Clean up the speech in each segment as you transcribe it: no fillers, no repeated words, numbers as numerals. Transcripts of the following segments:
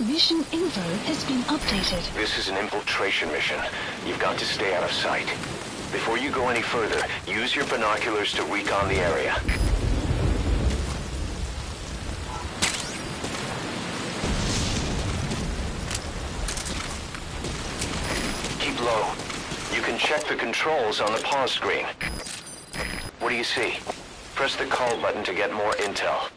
Mission info has been updated. This is an infiltration mission. You've got to stay out of sight. Before you go any further, use your binoculars to recon the area. Keep low. You can check the controls on the pause screen. What do you see? Press the call button to get more intel.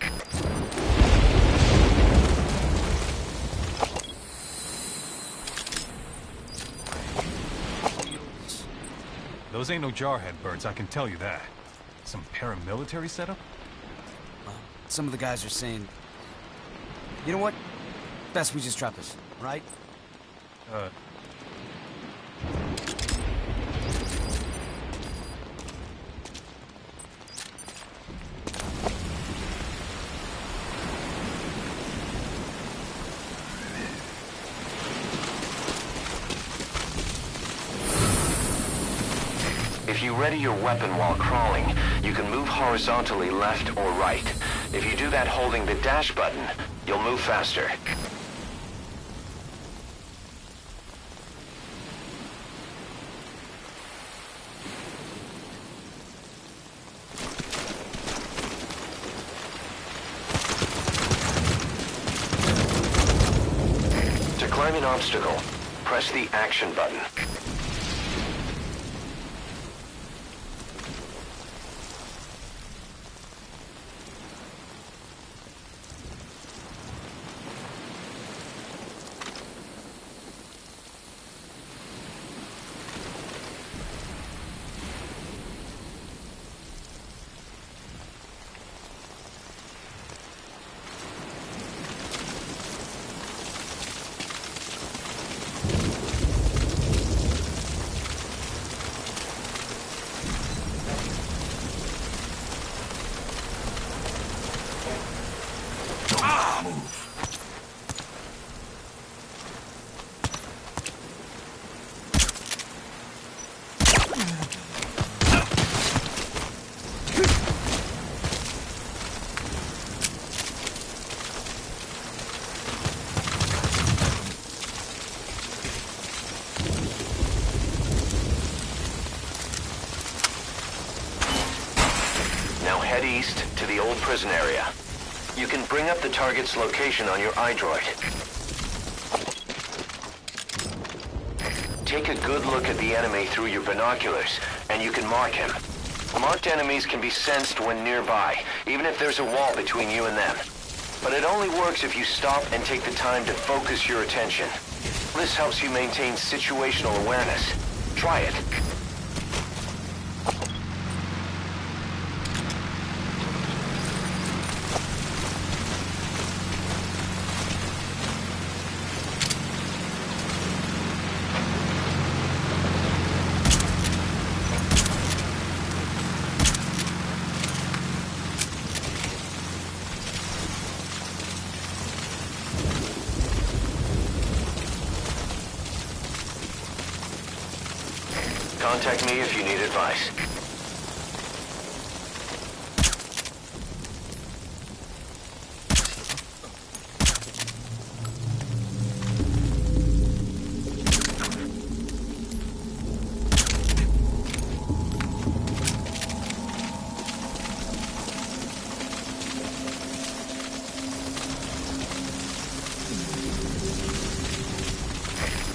Those ain't no jarhead birds, I can tell you that. Some paramilitary setup? Well, some of the guys are saying... You know what? Best we just drop this, right? If you ready your weapon while crawling, you can move horizontally left or right. If you do that holding the dash button, you'll move faster. To climb an obstacle, press the action button. Head east to the old prison area. You can bring up the target's location on your iDroid. Take a good look at the enemy through your binoculars, and you can mark him. Marked enemies can be sensed when nearby, even if there's a wall between you and them. But it only works if you stop and take the time to focus your attention. This helps you maintain situational awareness. Try it. Contact me if you need advice.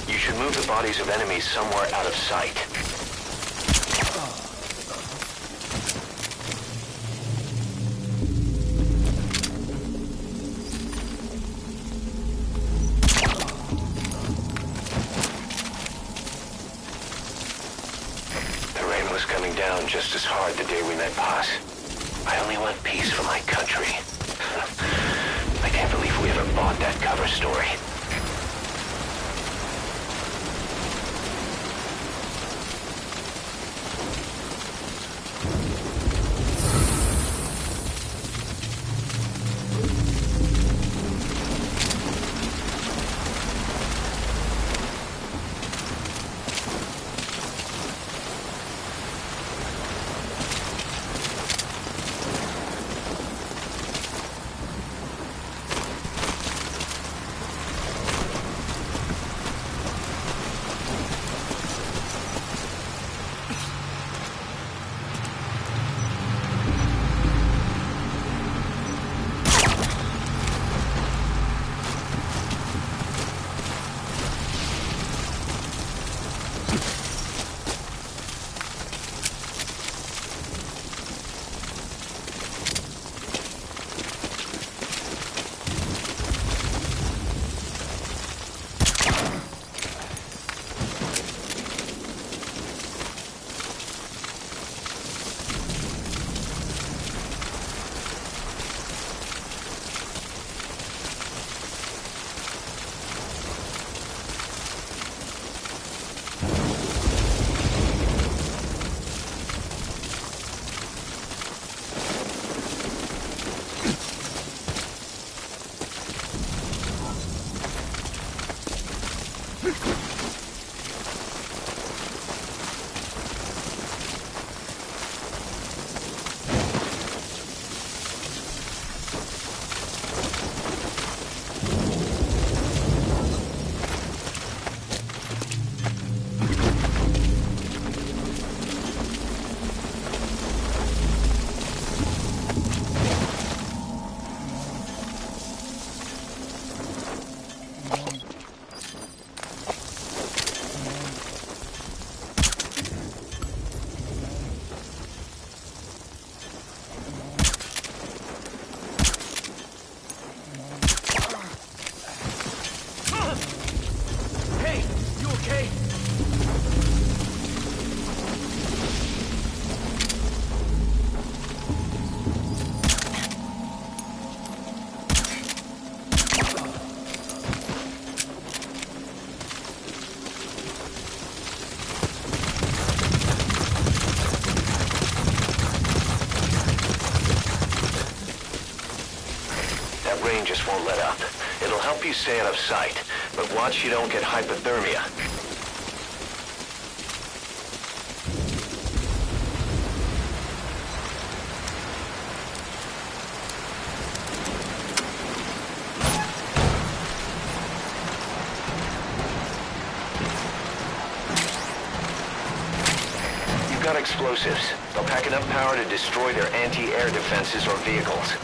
You should move the bodies of enemies somewhere out of sight. Coming down just as hard the day we met Paz. I only want peace for my country. I can't believe we ever bought that cover story. Just won't let up. It'll help you stay out of sight, but watch you don't get hypothermia. You've got explosives. They'll pack enough power to destroy their anti-air defenses or vehicles.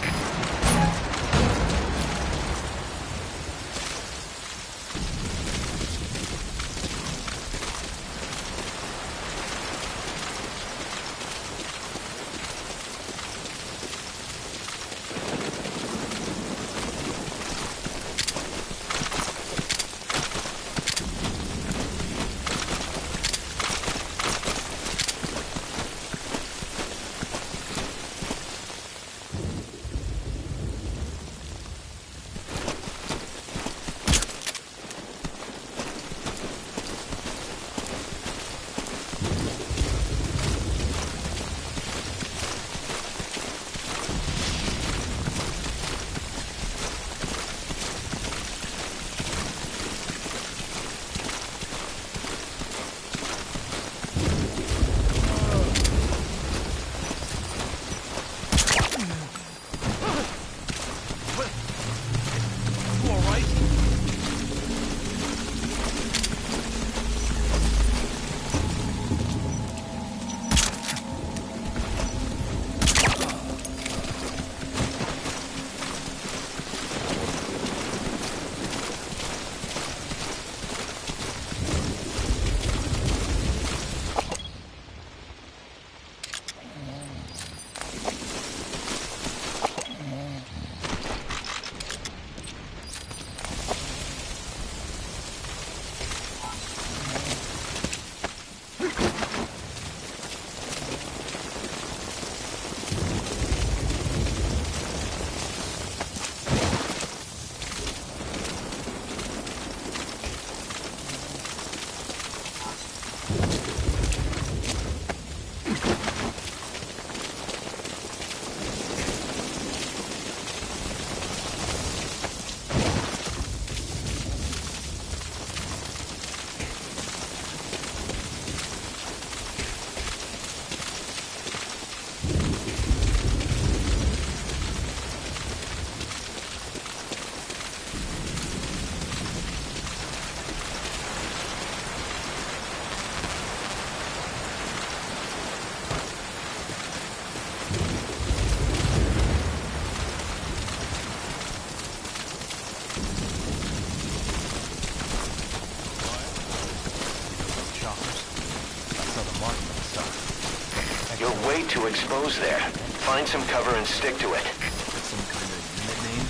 You're way too exposed there. Find some cover and stick to it. That's some kind of unit name?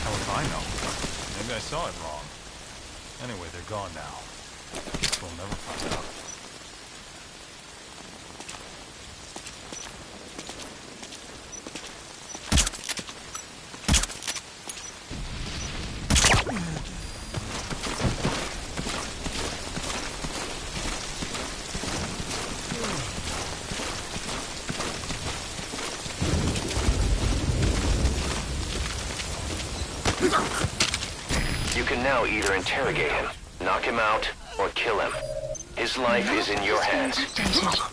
How if I know? Maybe I saw it wrong. Anyway, they're gone now. Guess we'll never find out. You can now either interrogate him, Knock him out or kill him. His life is in your hands. Updated.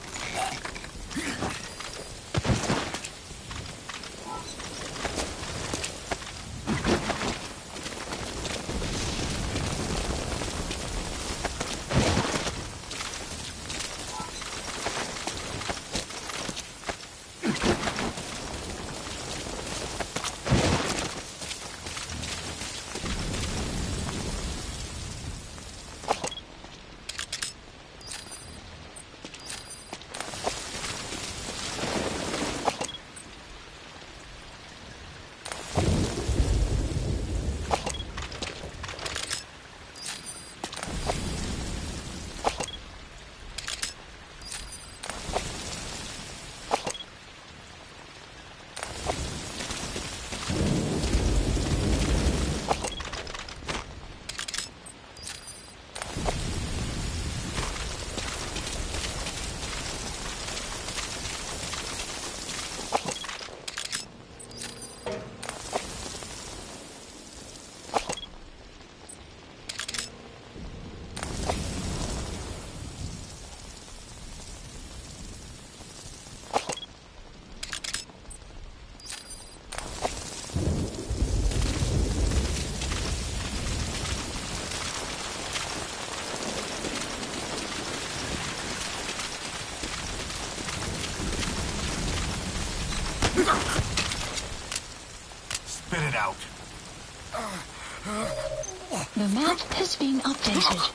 Spit it out. The map has been updated.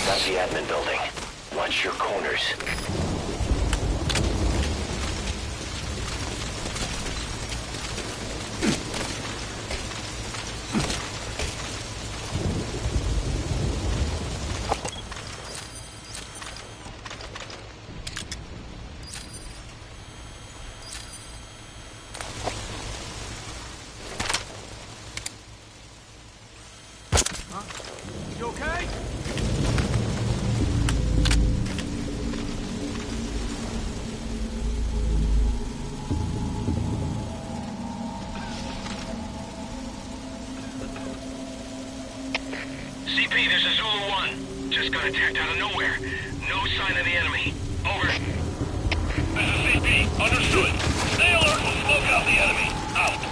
That's the admin building. Watch your corners. You okay? CP, this is Zulu 1. Just got attacked out of nowhere. No sign of the enemy. Over. This is CP. Understood. Stay alert and smoke out the enemy. Out.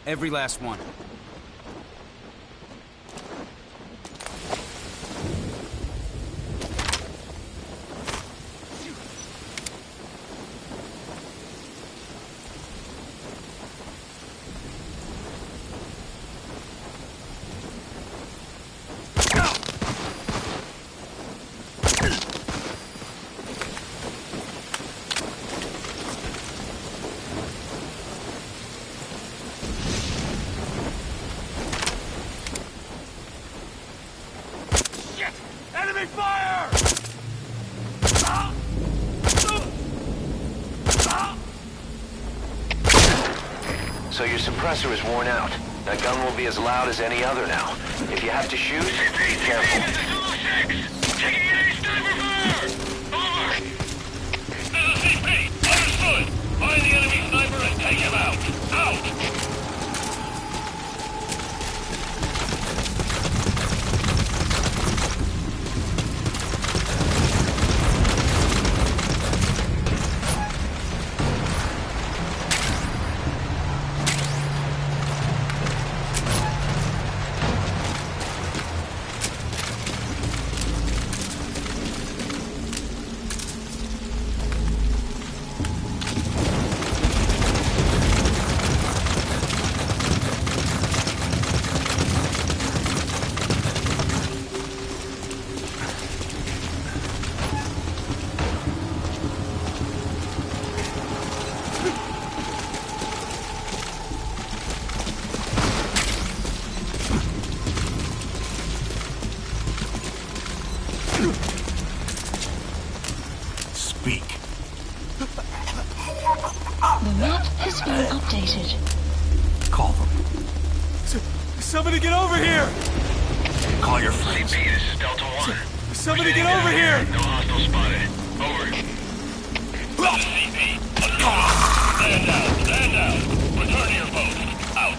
Every last one. So your suppressor is worn out. That gun will be as loud as any other now. If you have to shoot, be careful. Taking any sniper fire! Over! This is CP. Understood. Find the enemy sniper and take him out. Out! updated. Call them. Somebody get over here! Call your friends. CP, this is Delta 1. Somebody get over here! No hostile spotted. Over. This is CP. Stand down. Stand down. Return to your post. Out.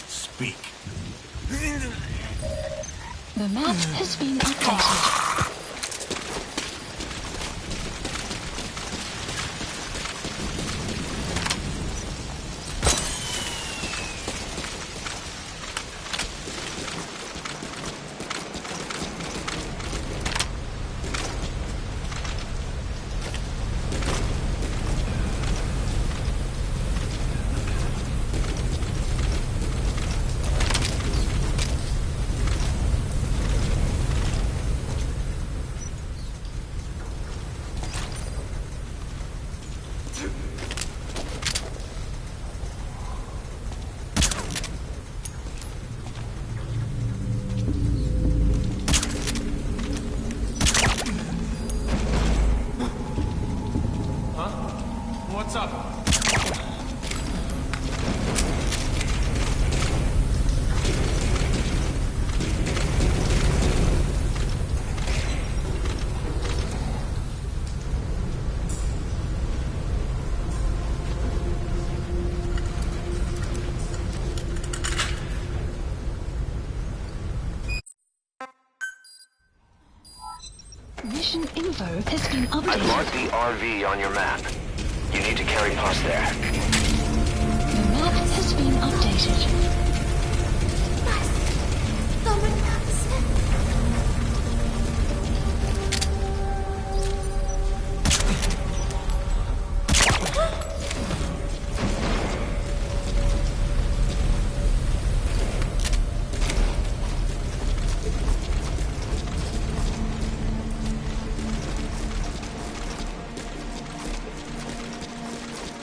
Speak. The map has been updated. What's up? Mission info has been I've updated. marked the RV on your map. You need to carry past there. The map has been updated.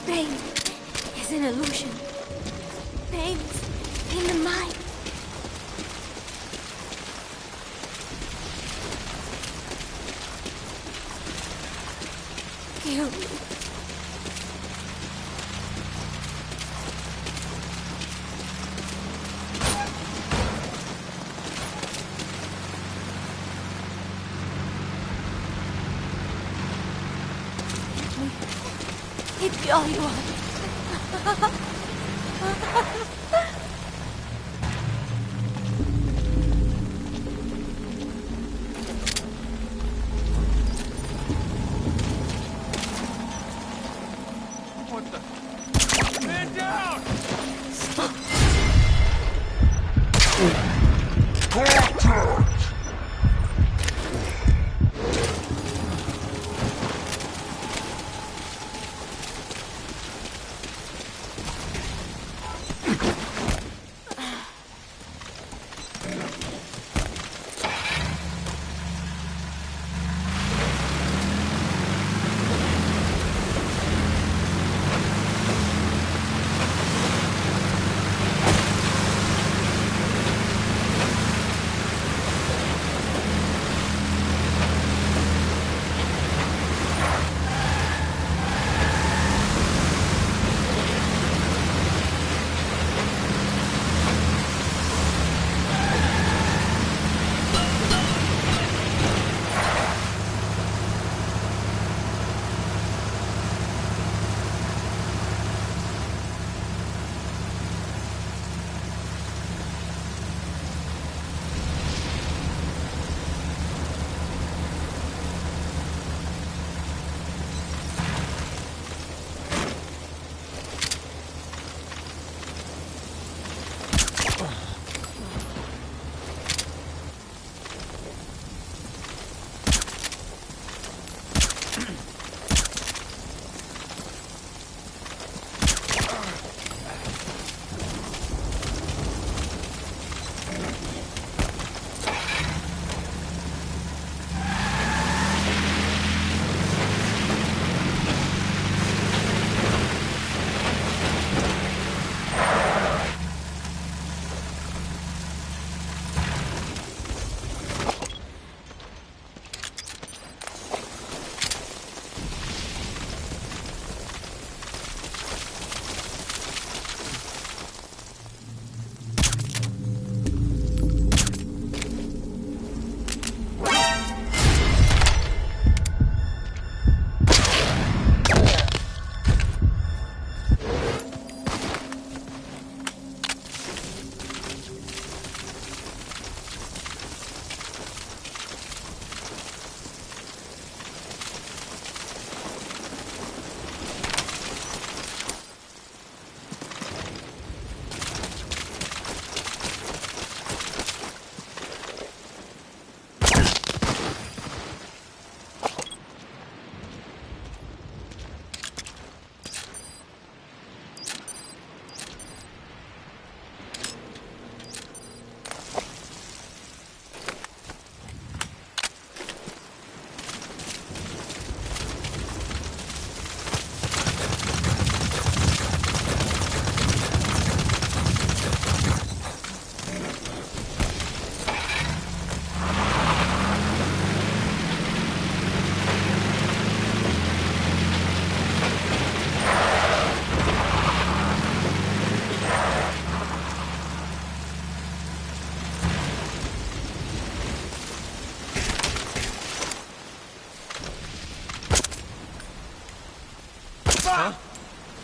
Pain is an illusion. Pain is in the mind. Kill me. Hit me all you want. What the? Man down!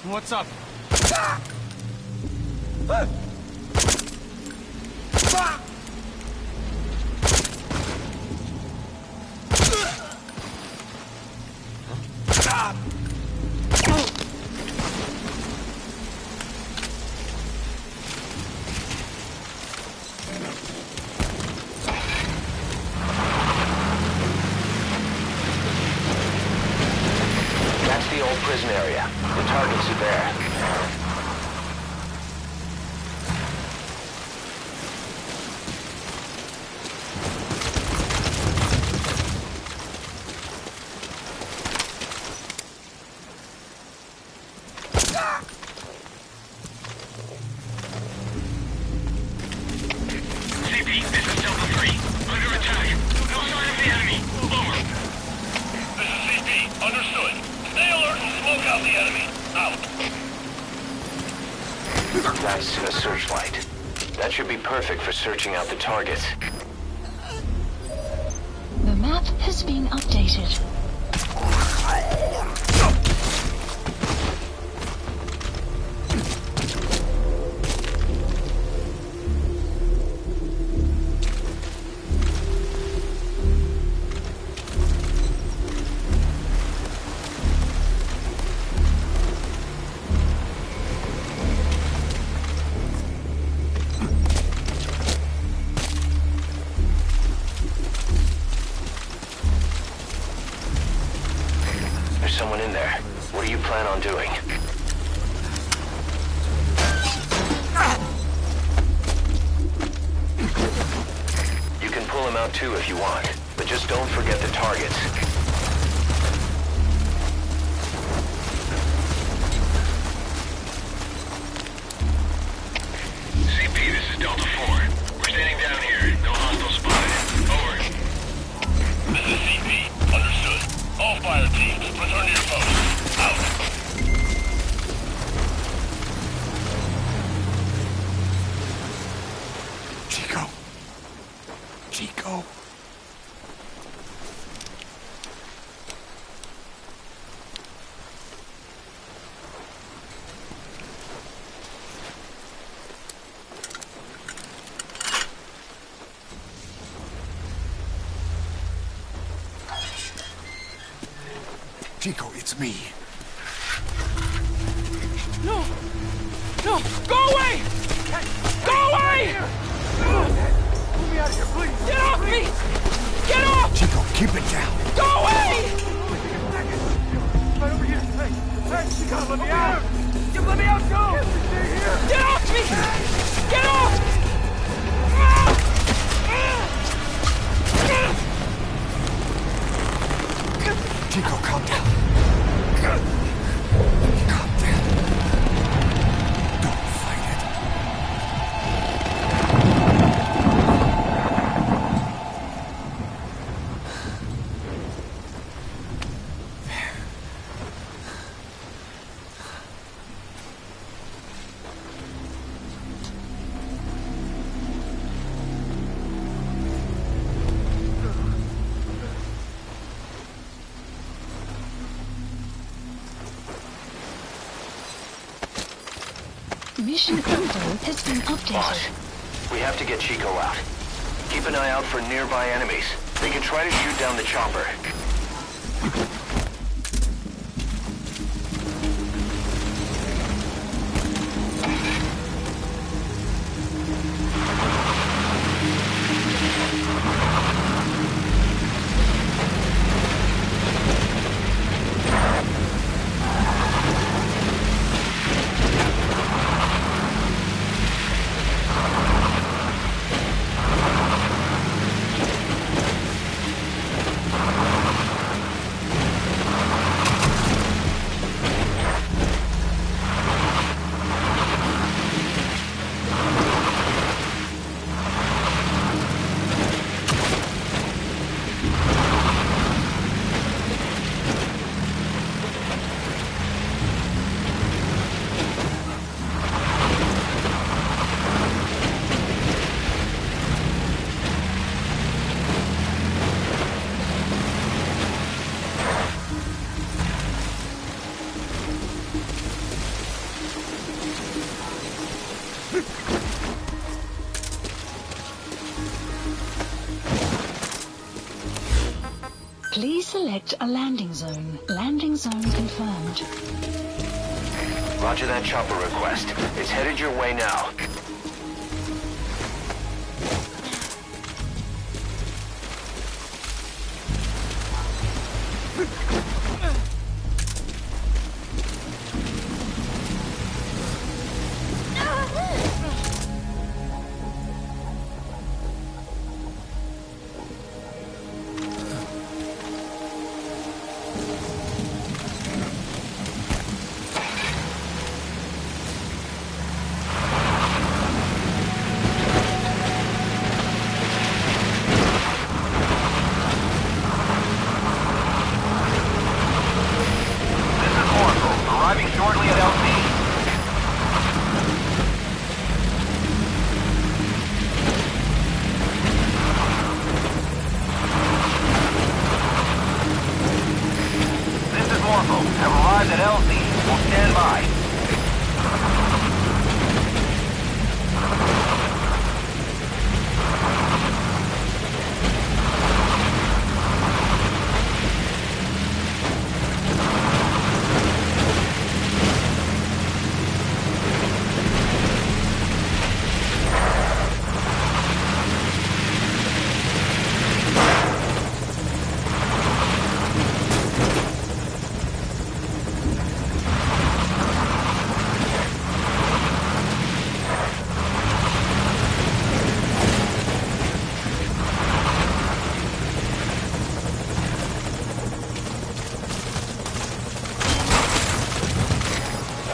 What's up? That's the old prison area. The targets are there. CP, this is Delta 3. Under attack. No sign of the enemy. Over. This is CP. Understood. Stay alert and smoke out the enemy. Out. Nice, a searchlight. That should be perfect for searching out the targets. The map has been updated. There's someone in there. What do you plan on doing? You can pull him out too if you want, but just don't forget the targets. CP, this is Delta 4. We're standing down here. No hostile spotted. Over. This is CP. Understood. All fire teams, return to your posts. Out. Chico. Chico, it's me. No! No! Go away! Go away! Move me out of here, please. Get off me! Get off! Chico, keep it down. Go away! Chico, calm down. Calm down. Don't fight it. Mission info has been updated. Boss, we have to get Chico out. Keep an eye out for nearby enemies. They can try to shoot down the chopper. Please select a landing zone. Landing zone confirmed. Roger that chopper request. It's headed your way now.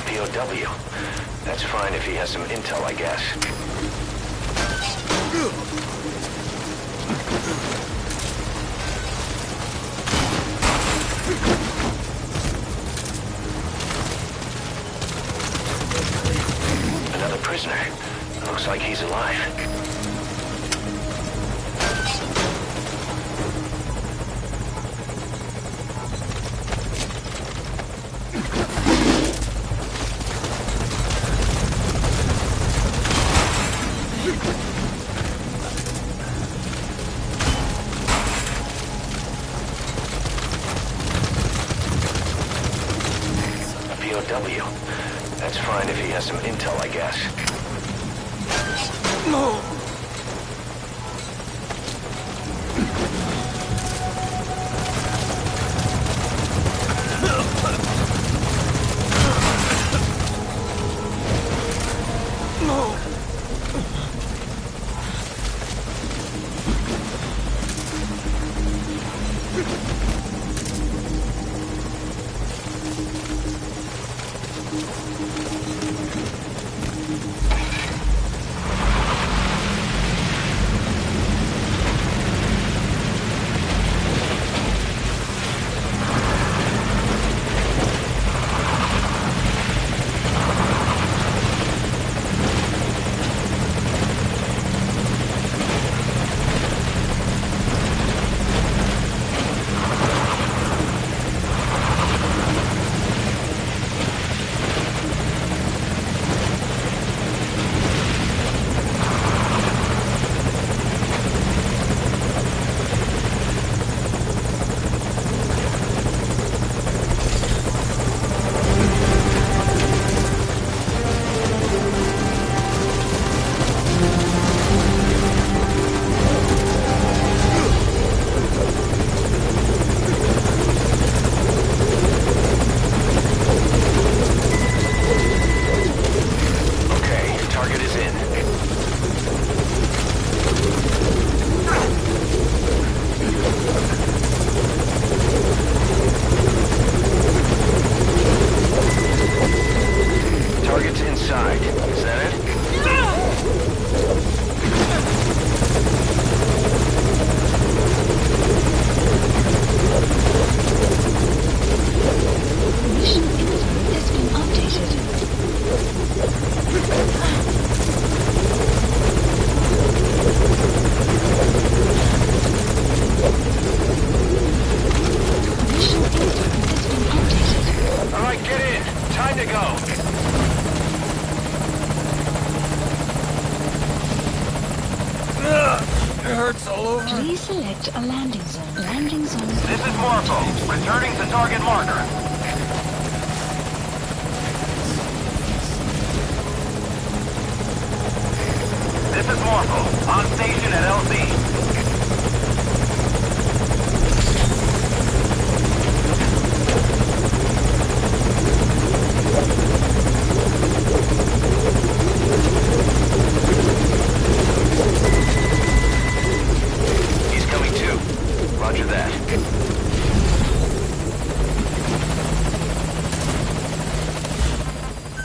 POW. That's fine if he has some intel, I guess. Another prisoner. Looks like he's alive. POW. That's fine if he has some intel, I guess. No! Please select a landing zone. Landing zone. This is Morpho, returning to target marker. This is Morpho, on station at LZ. He's coming too. Roger that.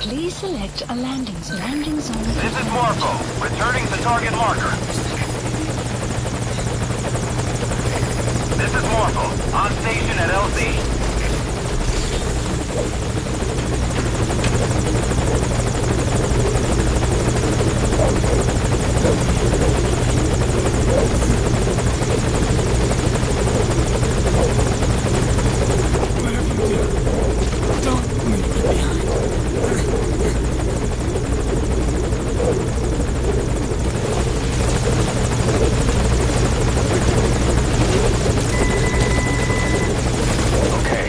Please select a landing zone. Landing zone. This is Morpho, returning to target marker. This is Morpho, on station at LZ. Whatever you do, don't leave me behind. Okay,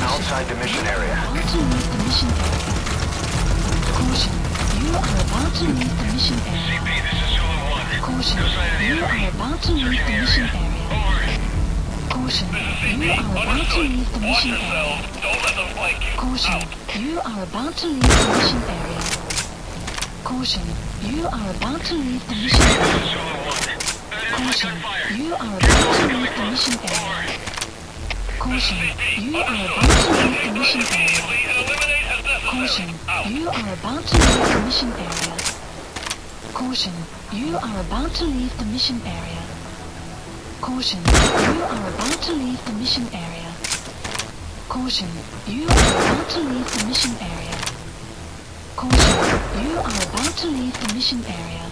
outside the mission area. About to leave the mission area. Caution, you are about to leave the mission area. CP, this is Zulu 1. Caution, No sign of the you enemy. are about to leave Searching the the mission area. area. Over. Caution, This is you CP. are about to Understood. leave the Watch mission area. yourselves. Don't let them flank you. Caution, Out. you are about to leave the mission area. Caution, you are about to leave the mission CP, area. this is Zulu 1. Caution, Gunfire. you are about to leave the mission area. Over. Caution, you are Understood. about to leave the Locate mission threat area. immediately and eliminate as Caution, necessary. Out. you are about to leave the mission area. Caution, you are about to leave the mission area. Caution, you are about to leave the mission area. Caution, you are about to leave the mission area. Caution, you are about to leave the mission area.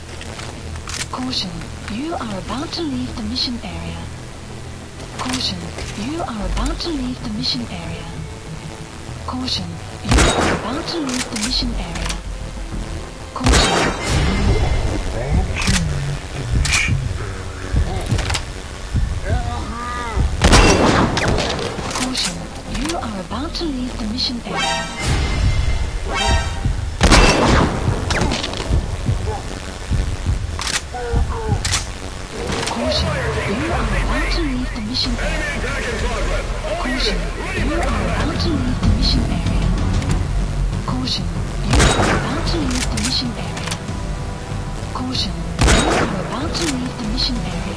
Caution, you are about to leave the mission area. Caution, you are about to leave the mission area. Caution, you are about to leave the mission area. Caution. Caution, you are about to leave the mission area. Caution, you are about to leave the mission area. Caution, you are about to leave the mission area. Caution, you are about to leave the mission area. Caution, you are about to leave the mission area.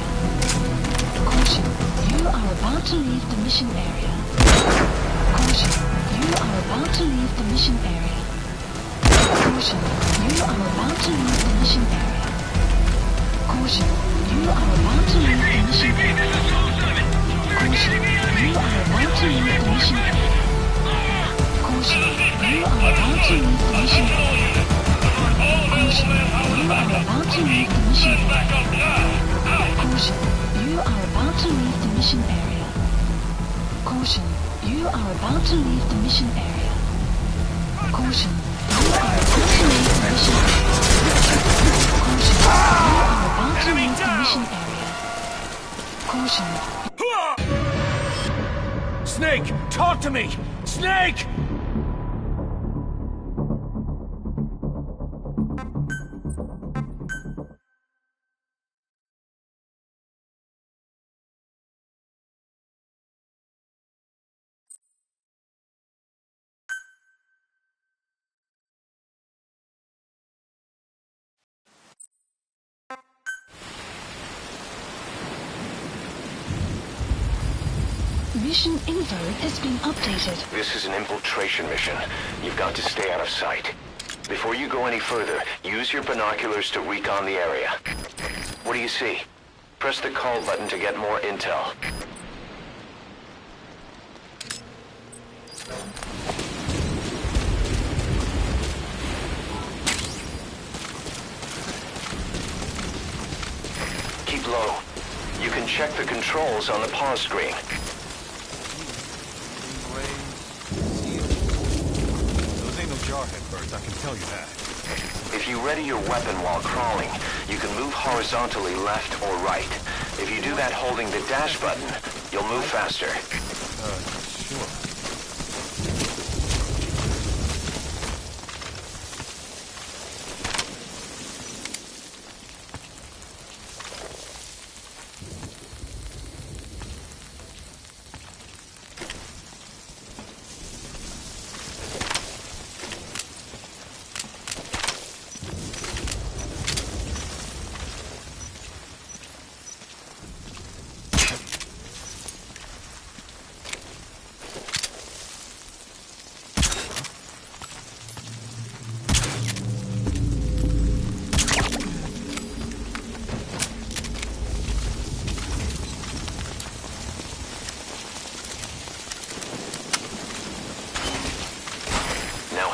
Caution, you are about to leave the mission area. Caution, you are about to leave the mission area. Caution, you are about to leave the mission area. Caution, you are about to leave the mission area. Caution, you are about to leave the mission area. Caution, you are about to leave the mission area. Caution, you are about to leave the mission area. Caution, you are about to leave the mission area. Caution, you are about to leave the mission area. Caution, you are about to leave the mission area. Caution, you are about to leave the mission area. Caution. Snake! Talk to me! Snake! Mission info has been updated. This is an infiltration mission. You've got to stay out of sight. Before you go any further, use your binoculars to recon the area. What do you see? Press the call button to get more intel. Keep low. You can check the controls on the pause screen. Those ain't no jarhead birds, I can tell you that. If you ready your weapon while crawling, you can move horizontally left or right. If you do that holding the dash button, you'll move faster. Sure.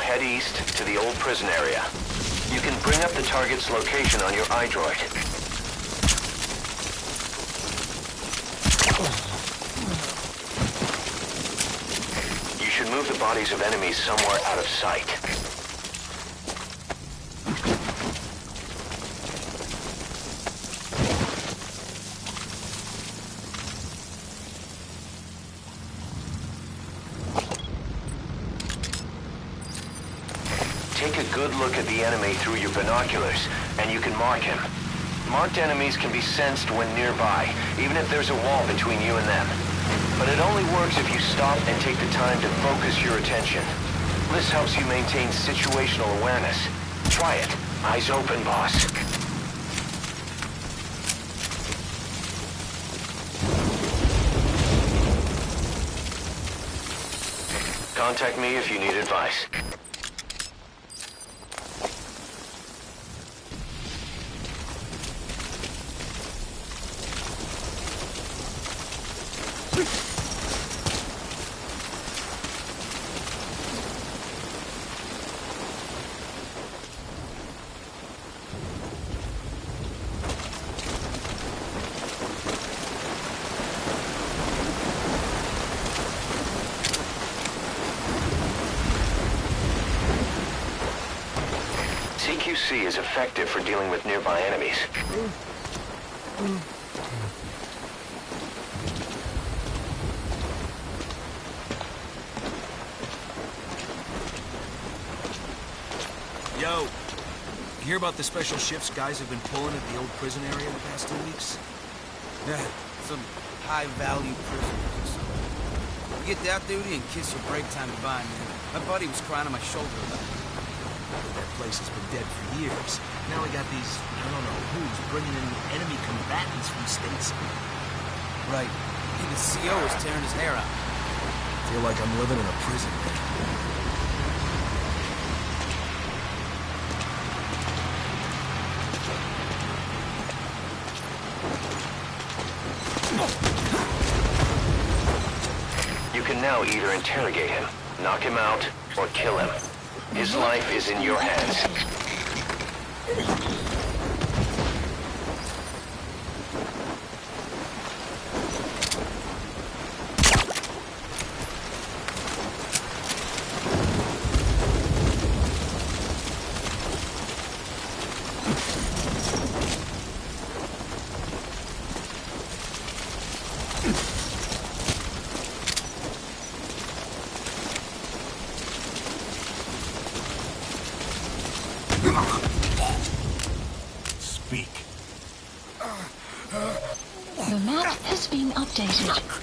Head east to the old prison area. You can bring up the target's location on your iDroid. You should move the bodies of enemies somewhere out of sight. Take a good look at the enemy through your binoculars, and you can mark him. Marked enemies can be sensed when nearby, even if there's a wall between you and them. But it only works if you stop and take the time to focus your attention. This helps you maintain situational awareness. Try it. Eyes open, boss. Contact me if you need advice. CQC is effective for dealing with nearby enemies. Yo, you hear about the special shifts guys have been pulling at the old prison area the past 2 weeks? Yeah, some high-value prisoners or something. You get that duty and kiss your break time goodbye, man. My buddy was crying on my shoulder about it. That place has been dead for years. Now we got these, I don't know who's, bringing in enemy combatants from stateside. Right. Even the CO is tearing his hair out. I feel like I'm living in a prison. You can now either interrogate him, knock him out, or kill him. His life is in your hands. updated.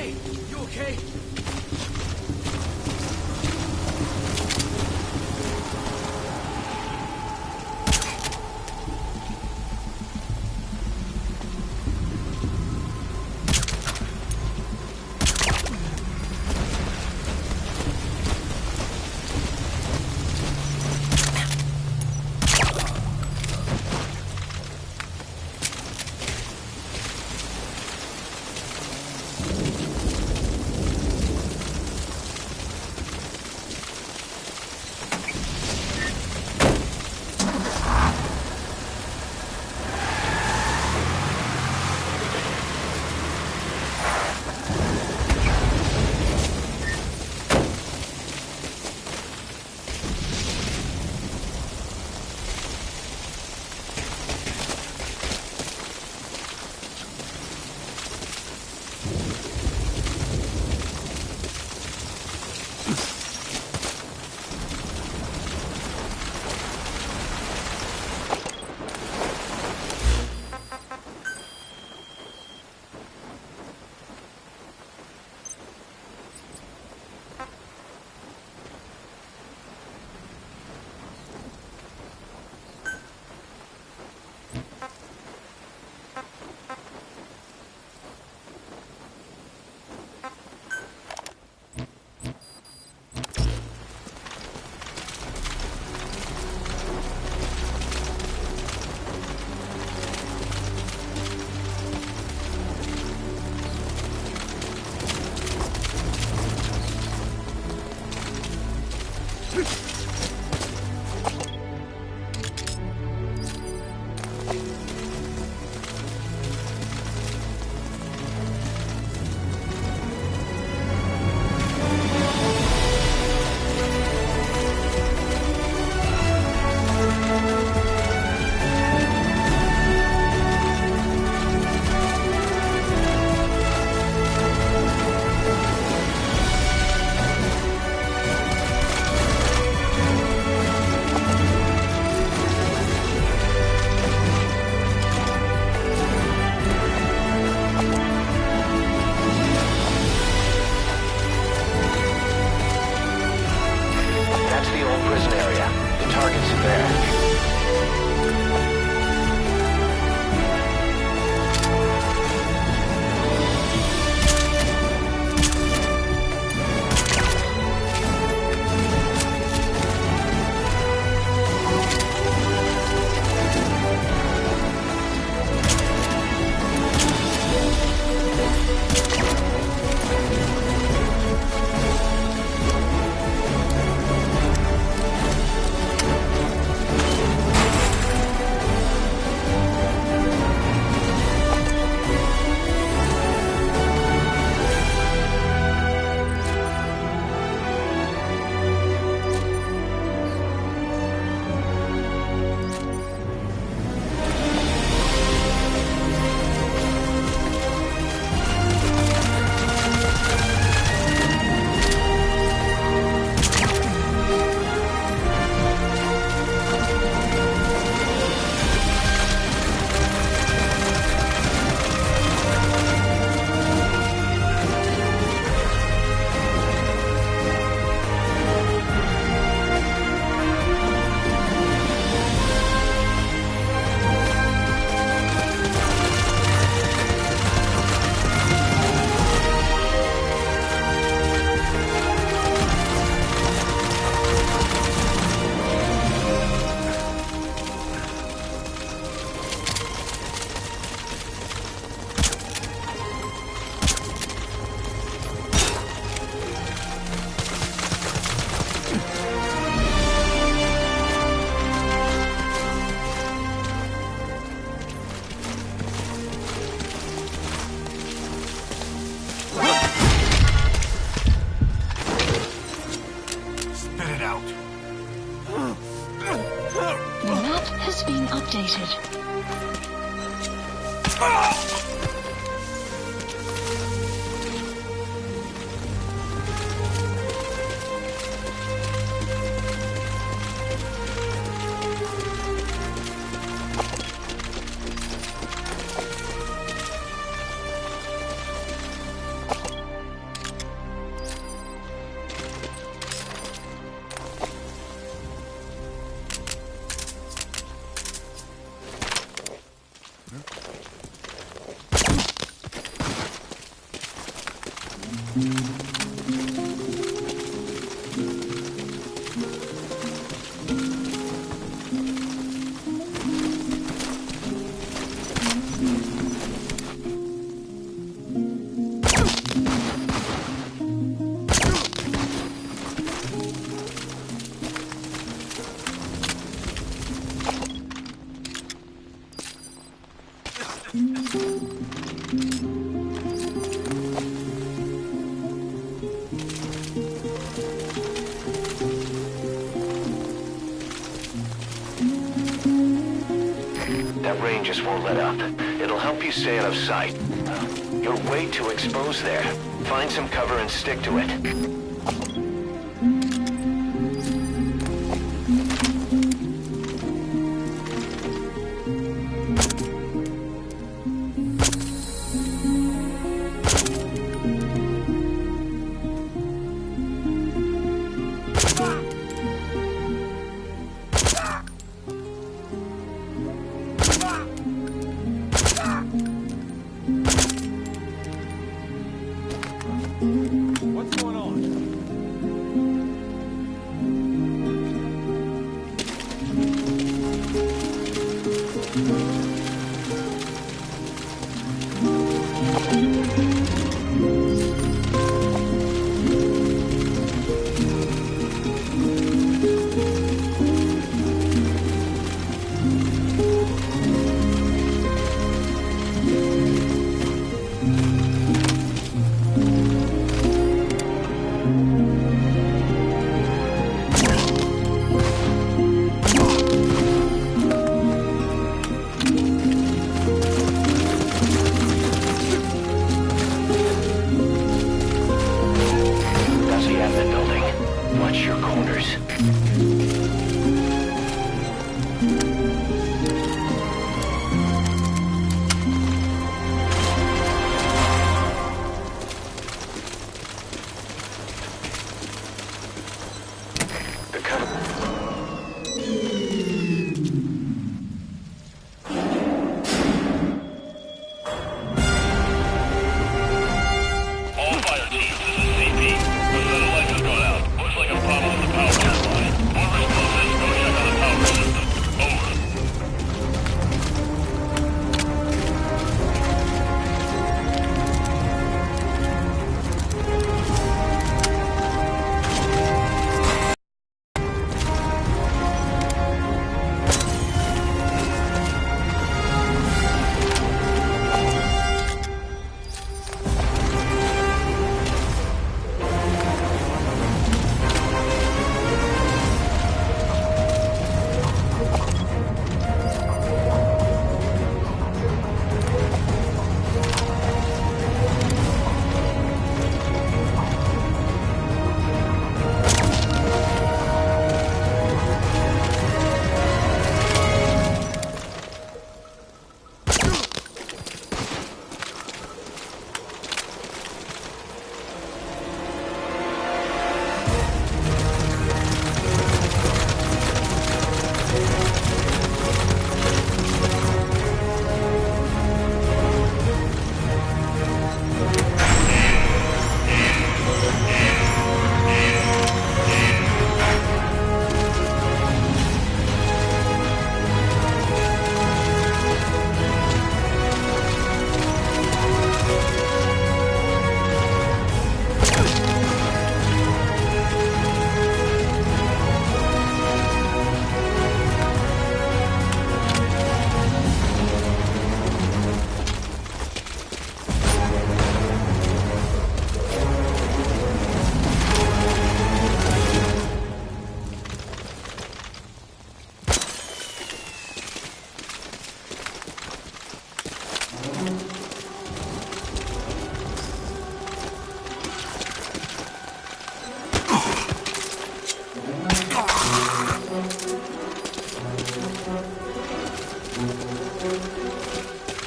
Hey, you okay? That rain just won't let up. It'll help you stay out of sight. You're way too exposed there. Find some cover and stick to it. What's going on?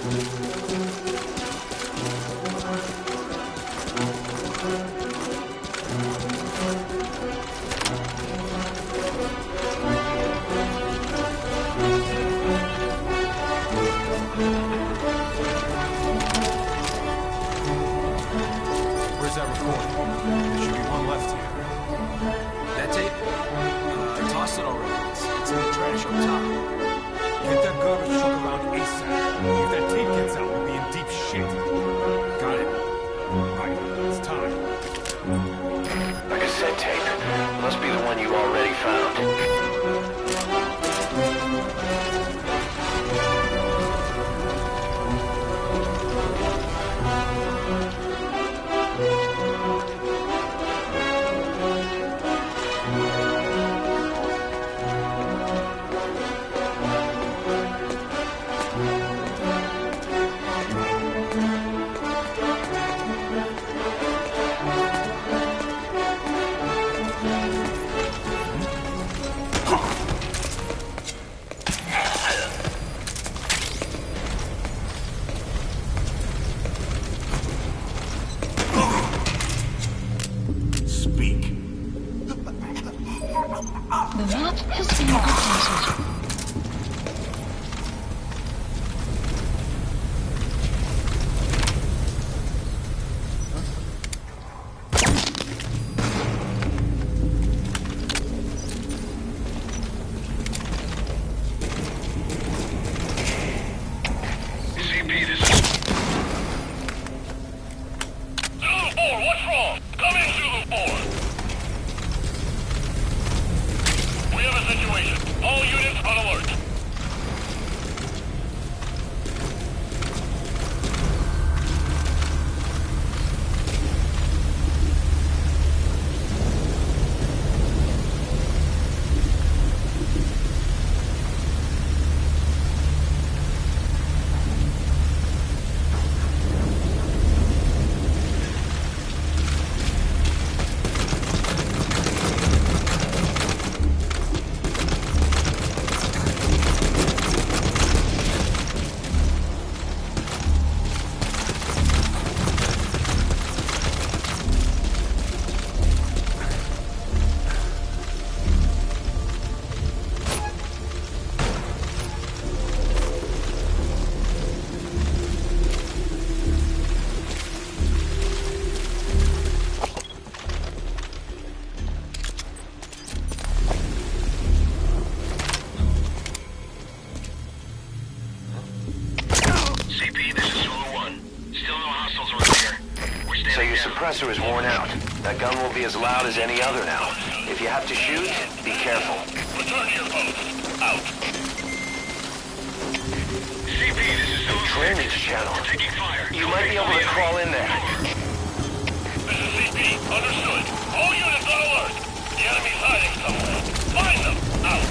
Where's that recording? There should be one left here. That tape? I tossed it already. It's in the trash up top. Get that garbage truck around ASAP. If that tape gets out, we'll be in deep shit. Got it? Right, it's time. A cassette tape. Must be the one you already found. The map has been updated. CP, this is... Zulu 4, what's wrong? Come in, Zulu 4. We have a situation. All units on alert. So your suppressor is worn out. That gun will be as loud as any other now. If you have to shoot, be careful. Return to your post. Out. CP, this is Zulu 6. Drainage channel. We're taking fire. You might be able to crawl in there. This is CP. Understood. All units on alert. The enemy's hiding somewhere. Find them. Out.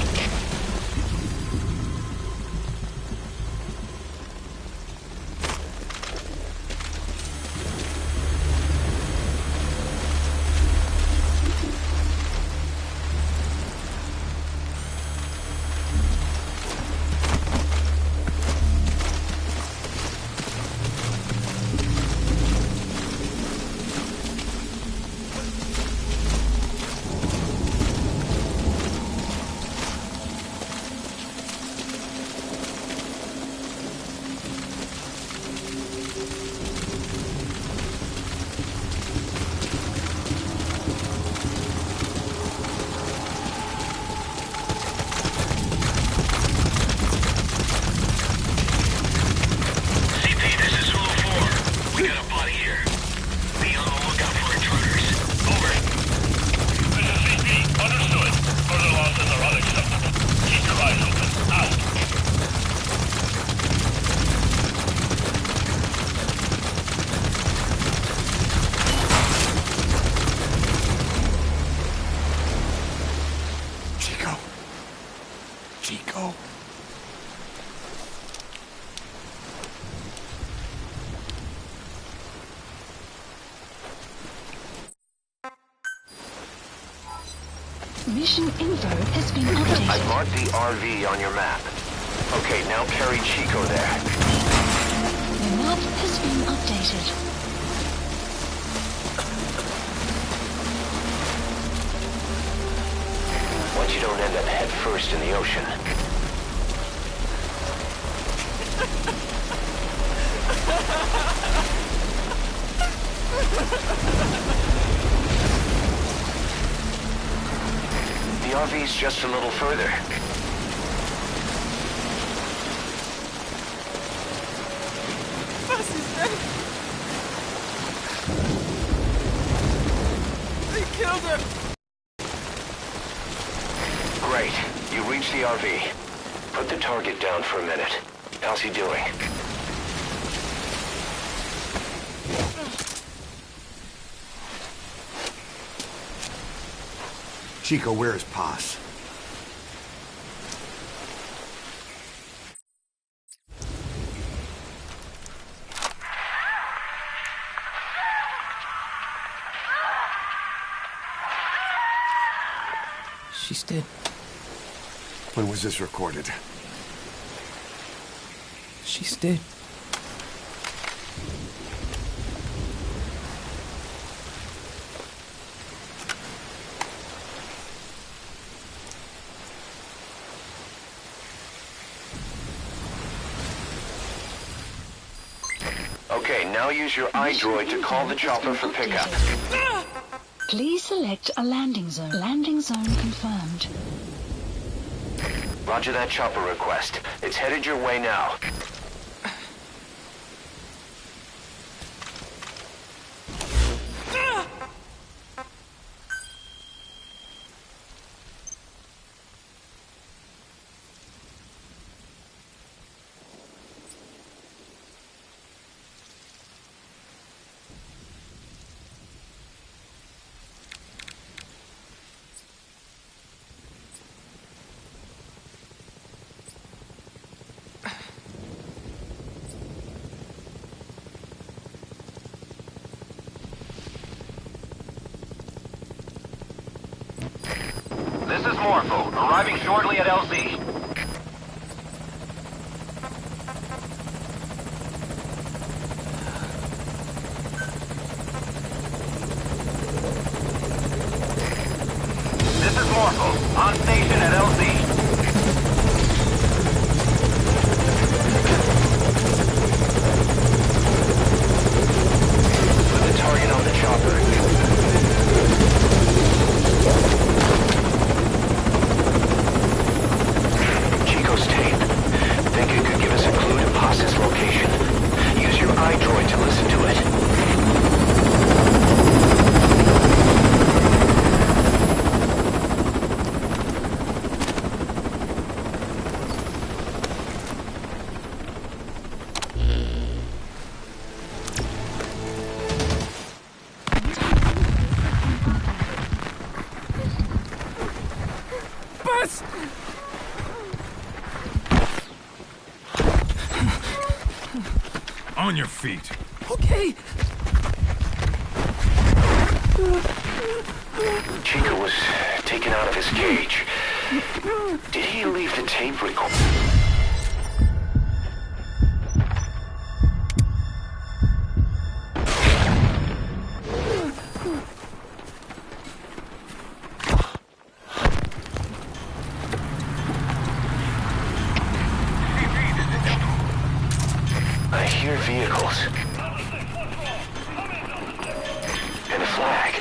Chico. Mission info has been updated. I've marked the RV on your map. Okay, now carry Chico there. the ocean. The RV's just a little further. Bus is dead. They killed her. Great. You reached the RV. Put the target down for a minute. How's he doing? Chico, where's Paz? She's dead. When was this recorded? She's dead. Okay, now use your iDroid to call the chopper for pickup. Please select a landing zone. Landing zone confirmed. Roger that chopper request. It's headed your way now. This is Morpho, arriving shortly at LZ. This is Morpho, on station at LZ. Put the target on the chopper. Chico's tape. Think it could give us a clue to Paz's location. Use your iDroid to listen to it. Bus! On your feet. Okay. Chico was taken out of his cage. Did he leave the tape record? I hear vehicles. And a flag.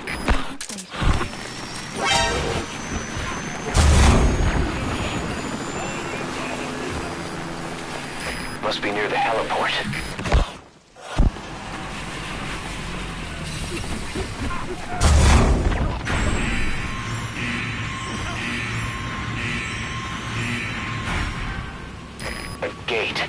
Must be near the heliport. A gate.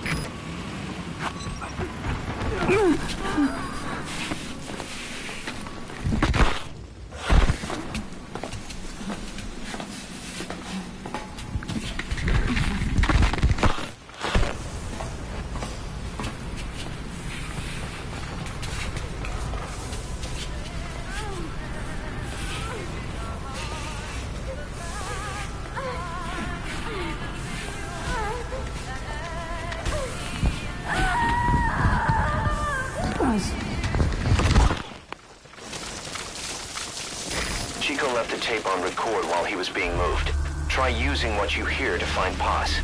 Chico left the tape on record while he was being moved. Try using what you hear to find Paz.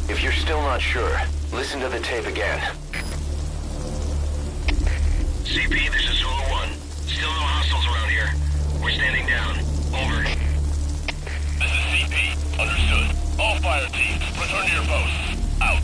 If you're still not sure, listen to the tape again. CP, this is Zulu 1. Still no hostiles around here. We're standing down. Over. This is CP. Understood. All fire teams, return to your posts. Out.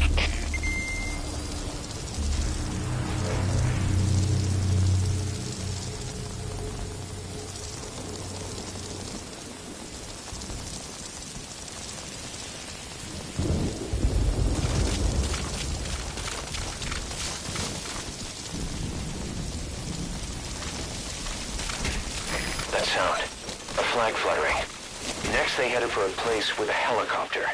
That sound. A flag fluttering. Next they headed for a place with a helicopter.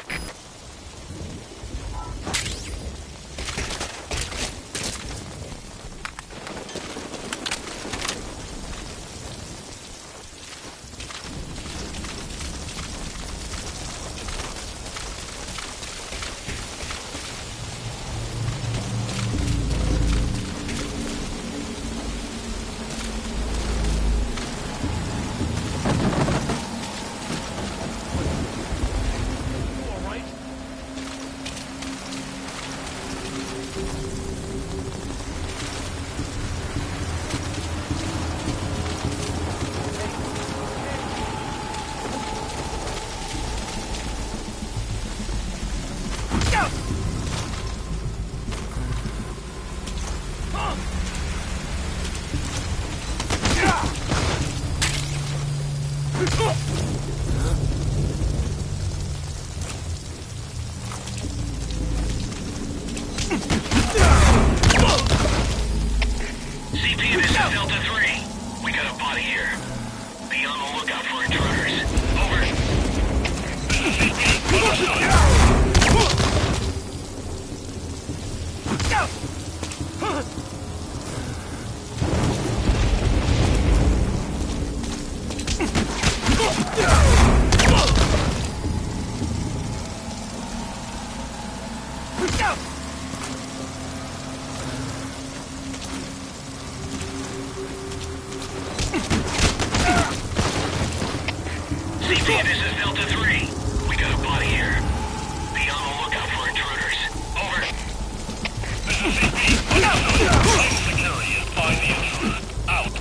CP, this is Delta 3. We got a body here. Be on the lookout for intruders. Over. This is CP. CP, this is Delta 3. We got a body here. Be on the lookout for intruders. Over. This is CP. Understood. Claim security and find the intruder. Out.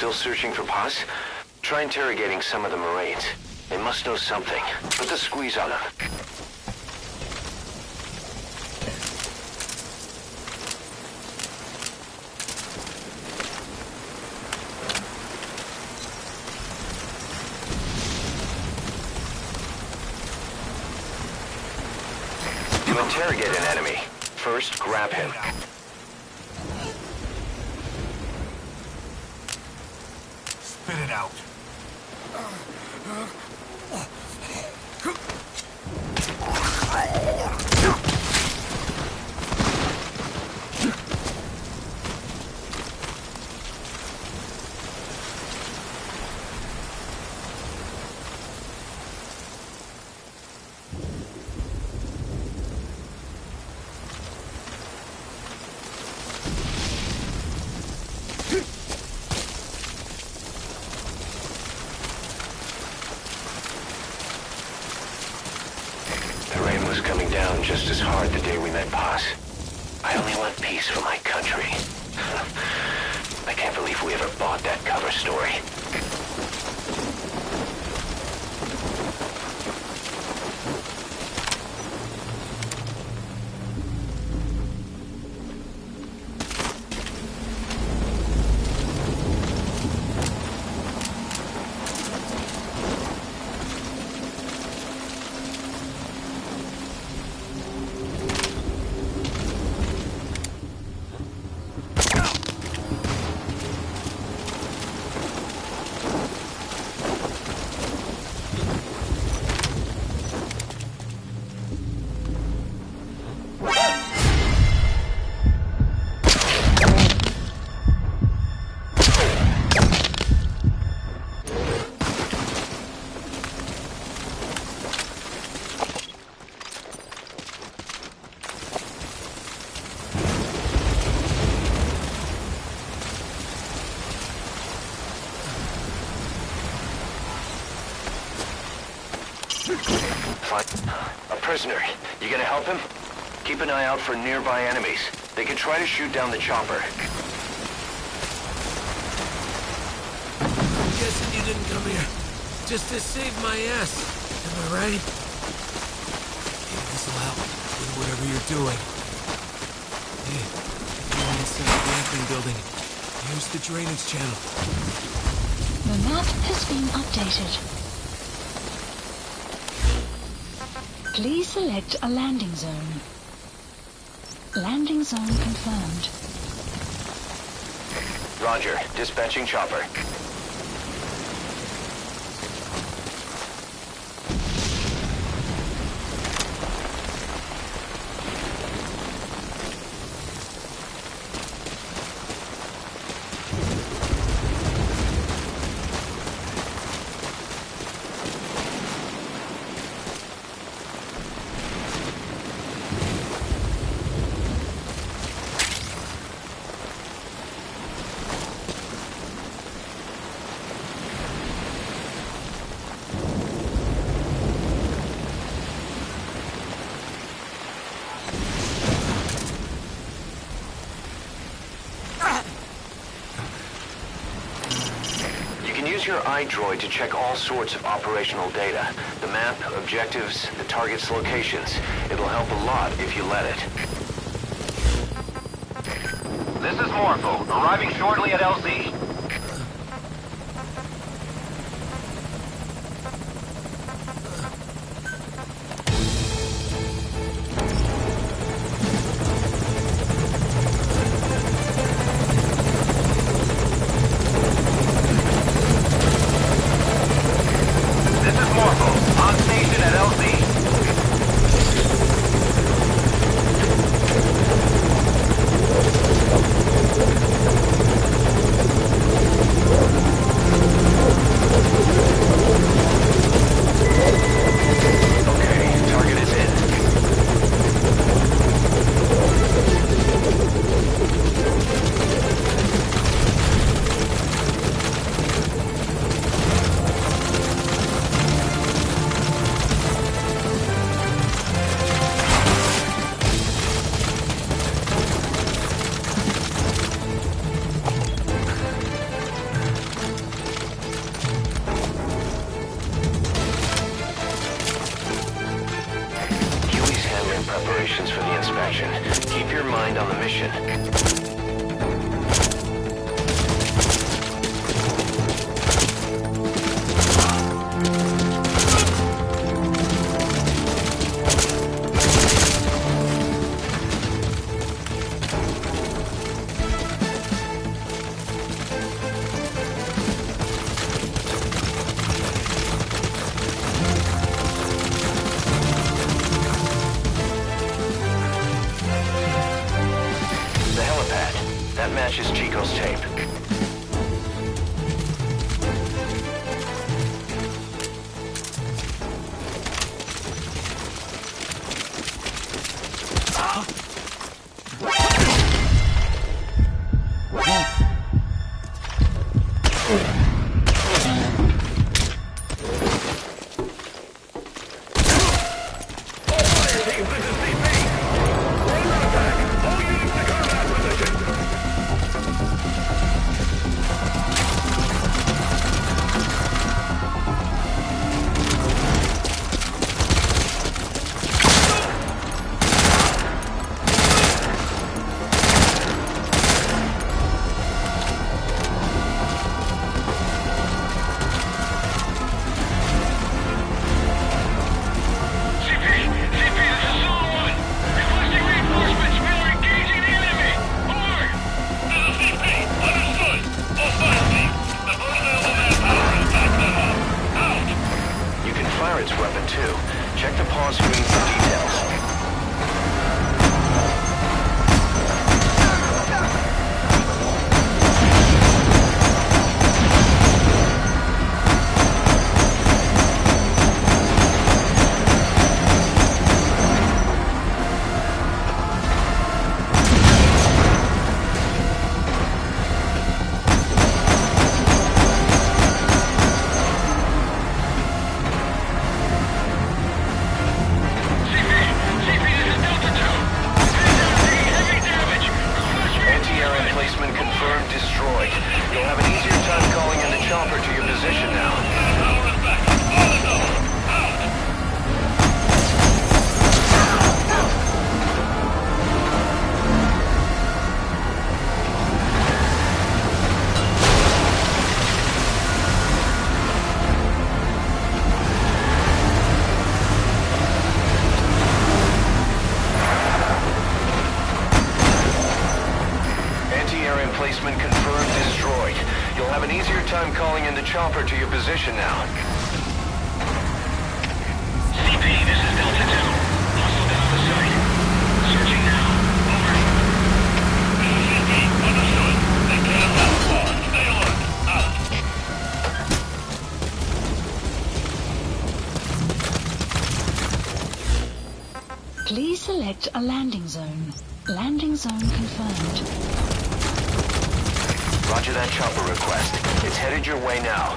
Still searching for Paz? Try interrogating some of the Marines. They must know something. Put the squeeze on them. To interrogate an enemy, first grab him. Spit it out. The rain was coming down just as hard the day we met Paz. I only want peace for my country. I can't believe we ever bought that cover story. A prisoner. You gonna help him? Keep an eye out for nearby enemies. They could try to shoot down the chopper. Guessing you didn't come here just to save my ass. Am I right? Yeah, this'll help with whatever you're doing. Hey, if you're inside the acting building, here's the drainage channel. The map has been updated. Please select a landing zone. Landing zone confirmed. Roger. Dispatching chopper. Use your iDroid to check all sorts of operational data. The map, objectives, the target's locations. It'll help a lot if you let it. This is Morpho, arriving shortly at LZ. on the mission. That matches Chico's tape. Its weapon too. Check the pause screen for details. Destroyed. You'll have an easier time calling in the chopper to your position now. Emplacement confirmed destroyed. You'll have an easier time calling in the chopper to your position now. CP, this is Delta 2. Hostile down on the site. Searching now. Over. This is CP. Understood. They can't help far. Stay alert. Out. Please select a landing zone. Landing zone confirmed. Roger that chopper request. It's headed your way now.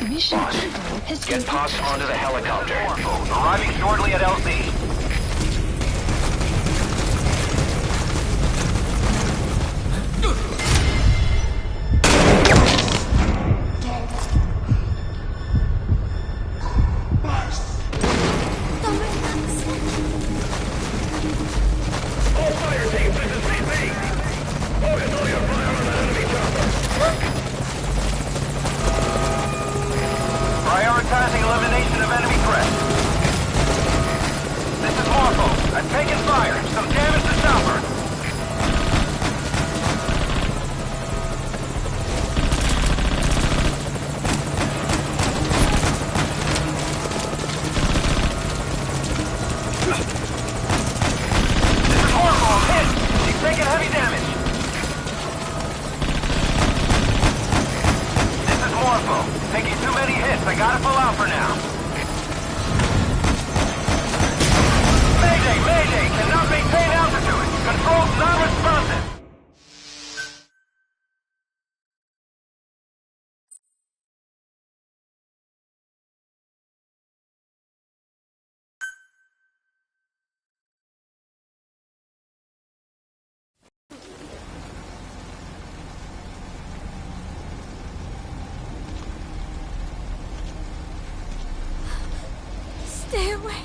Mission Boss, Eagle has been get Posse onto the helicopter. Arriving shortly at LZ. All fire teams, this is CP. Focus all your fire on the enemy chopper. Prioritizing elimination of enemy threats. This is Morpho. I've taken fire. Some damage to chopper. This is Morpho. I'm hit. He's taking heavy damage. This is Morpho. Taking too many hits. I gotta pull out for now. Mayday! Mayday! Cannot maintain altitude. Controls non-responsive. Stay away.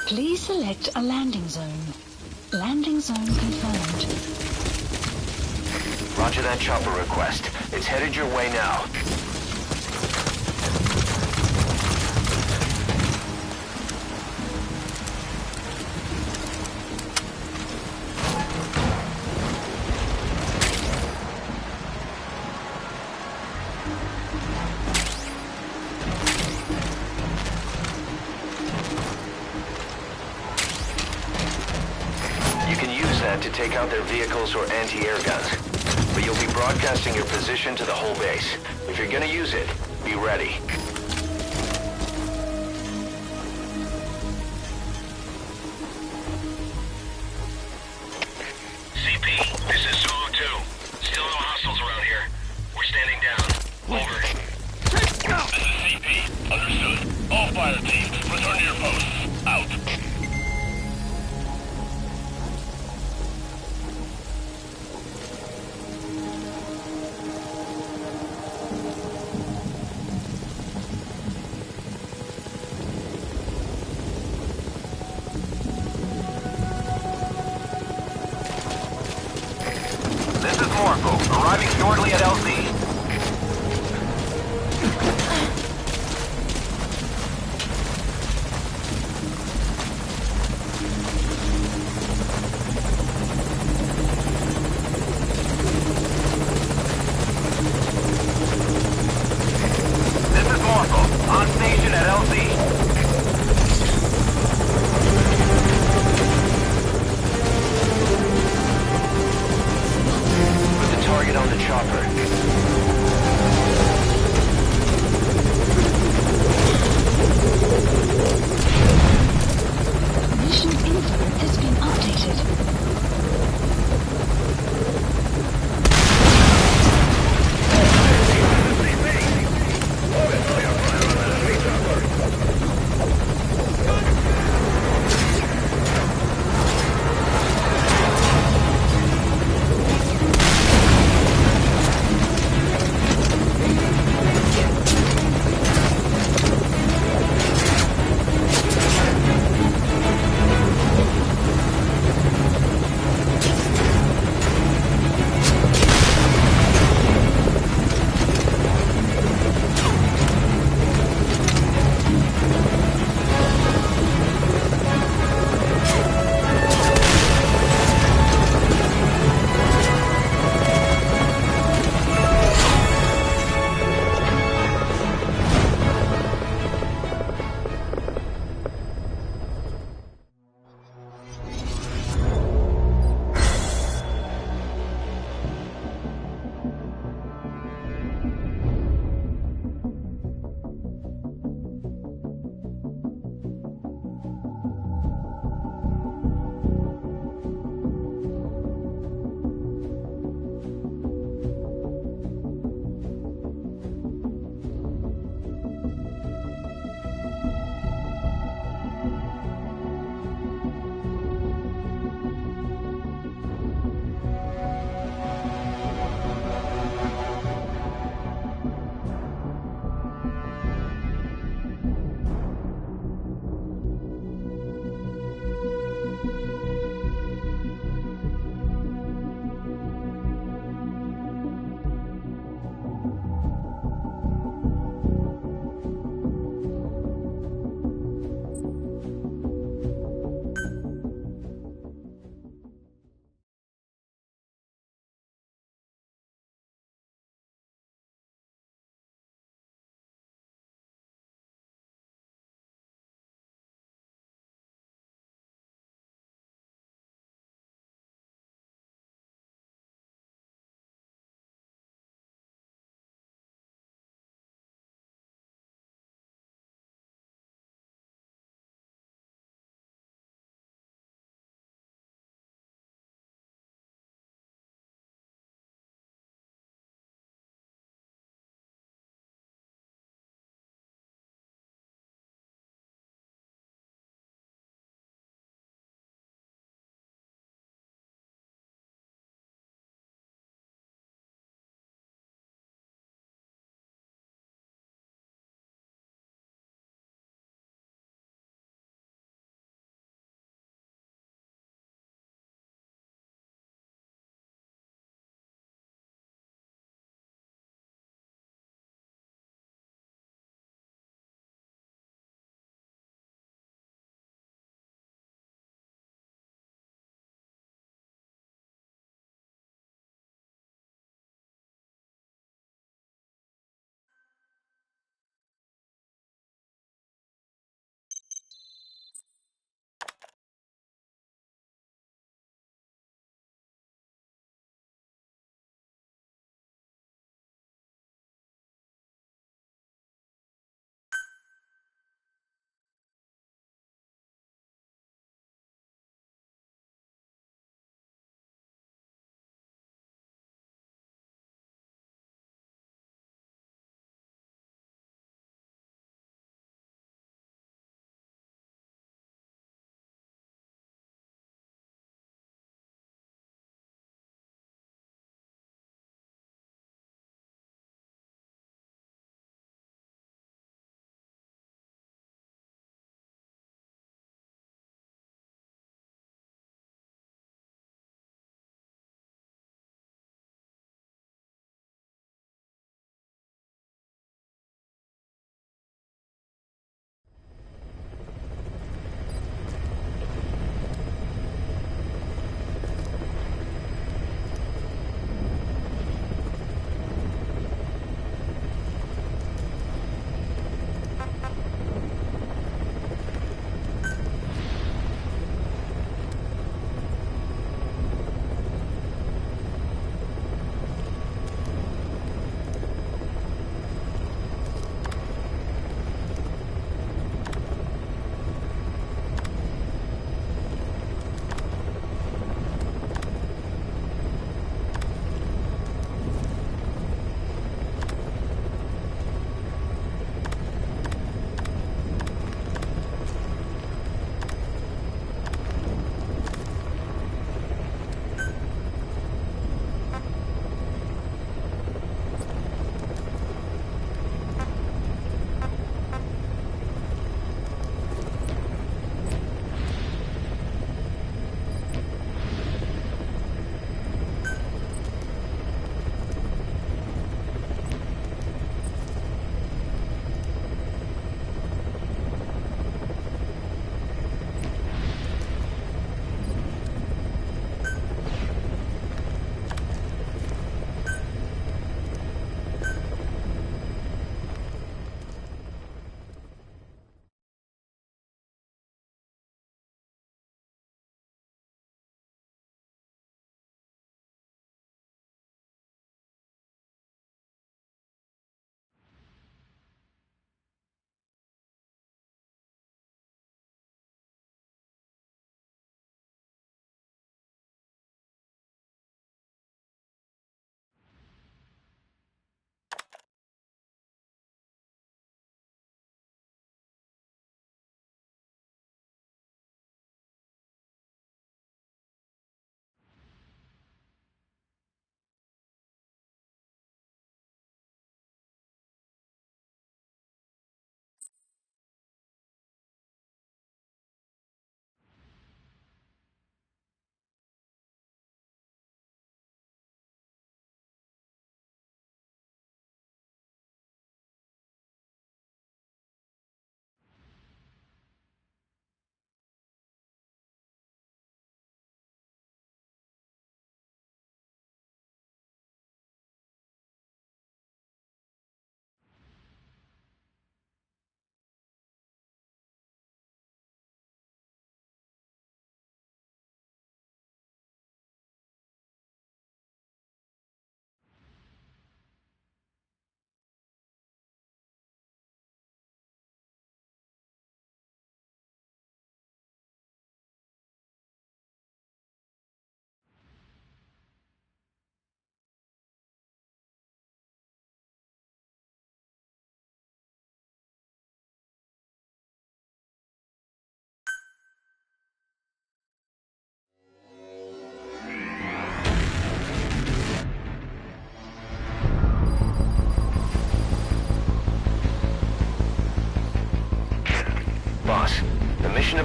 Please select a landing zone. Landing zone confirmed. Roger that chopper request. It's headed your way now. To take out their vehicles or anti-air guns. But you'll be broadcasting your position to the whole base. If you're gonna use it, be ready. CP, this is Zulu 2. Still no hostiles around here. We're standing down. Over. This is CP. Understood. All fire teams, return to your posts. Out. Arriving shortly at LZ. This is Morpho, on station at LZ. chopper. Mission info has been updated.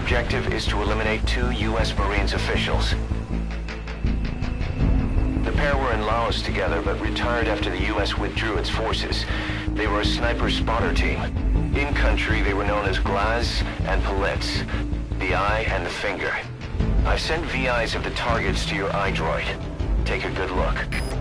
objective is to eliminate 2 U.S. Marines officials. The pair were in Laos together, but retired after the U.S. withdrew its forces. They were a sniper spotter team. In country, they were known as Glaz and Palitz, the eye and the finger. I've sent VIs of the targets to your iDroid. Take a good look.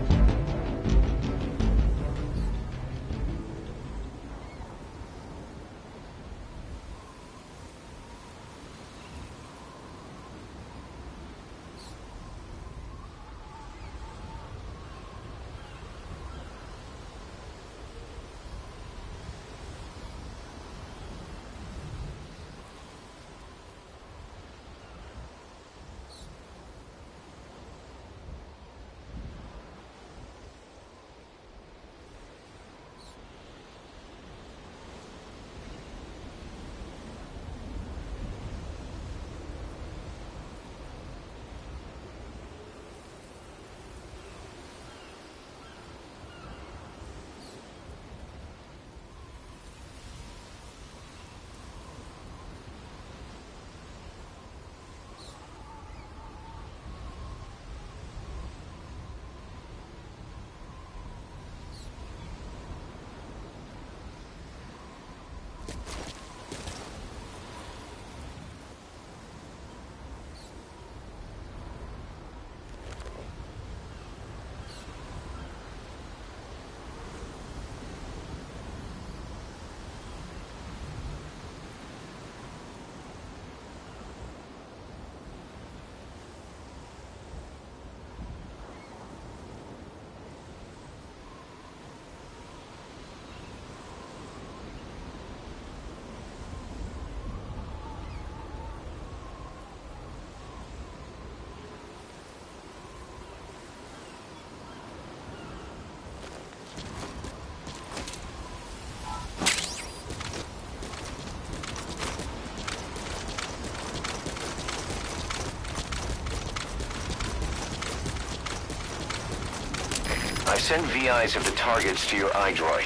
I've sent VIs of the targets to your iDroid.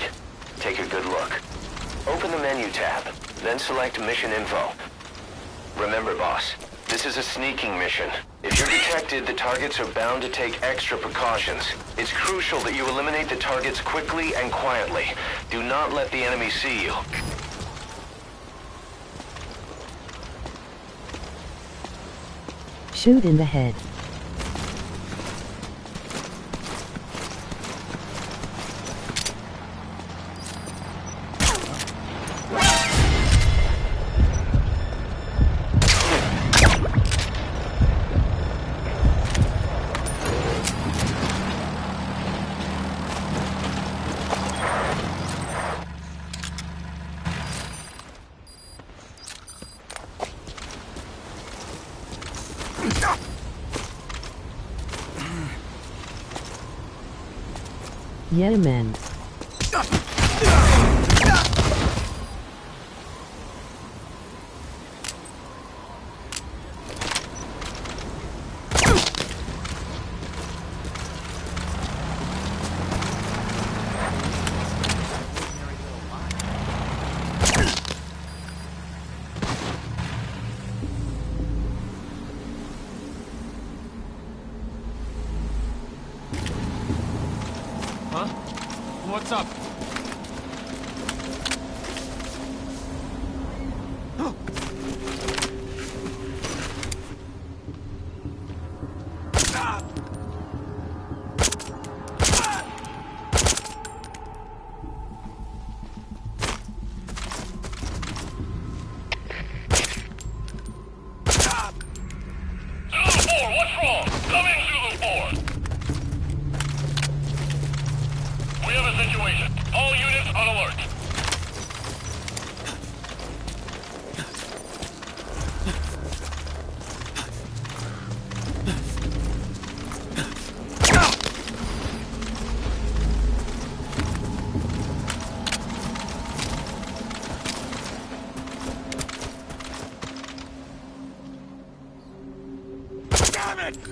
Take a good look. Open the menu tab, then select Mission Info. Remember, boss, this is a sneaking mission. If you're detected, the targets are bound to take extra precautions. It's crucial that you eliminate the targets quickly and quietly. Do not let the enemy see you. Shoot in the head. Yeah, man. What's up?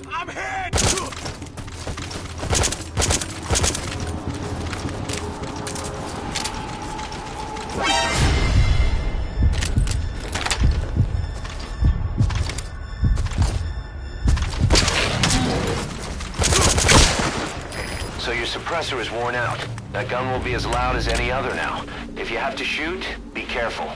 I'm hit! suppressor is worn out. That gun will be as loud as any other now. If you have to shoot, be careful.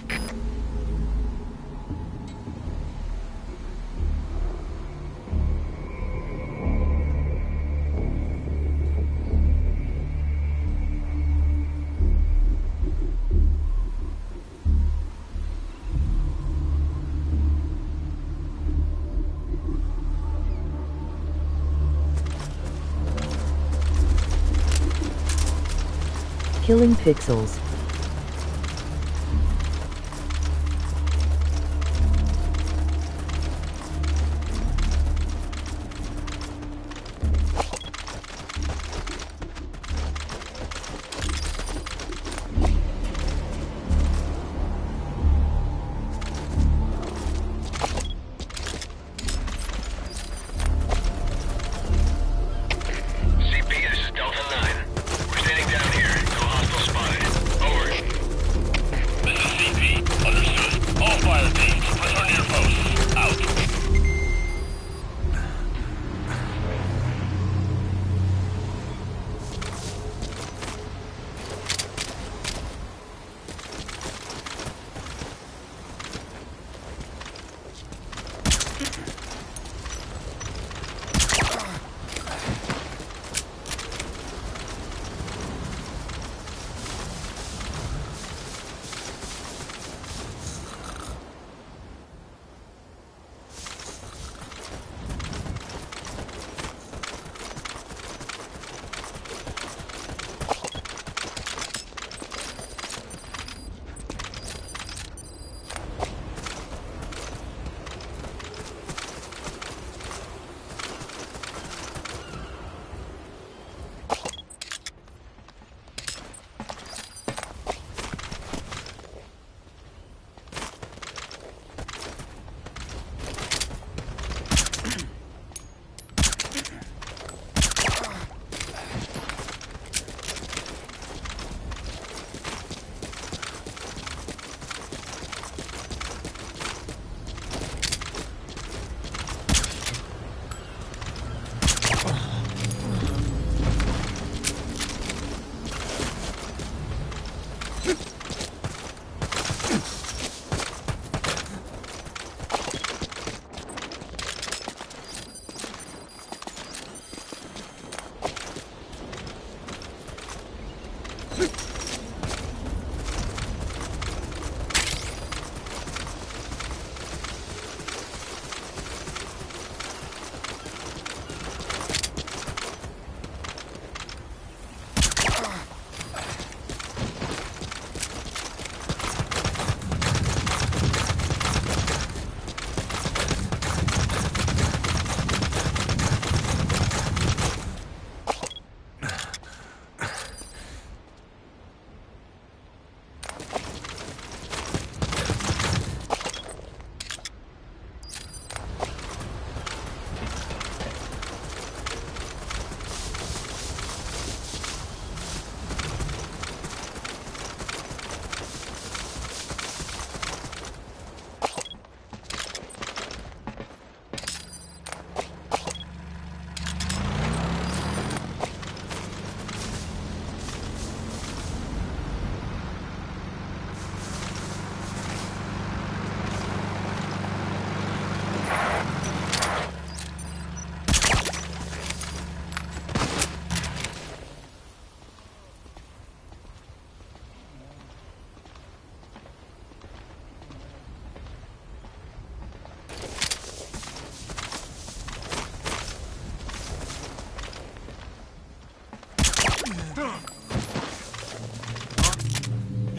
Killing pixels.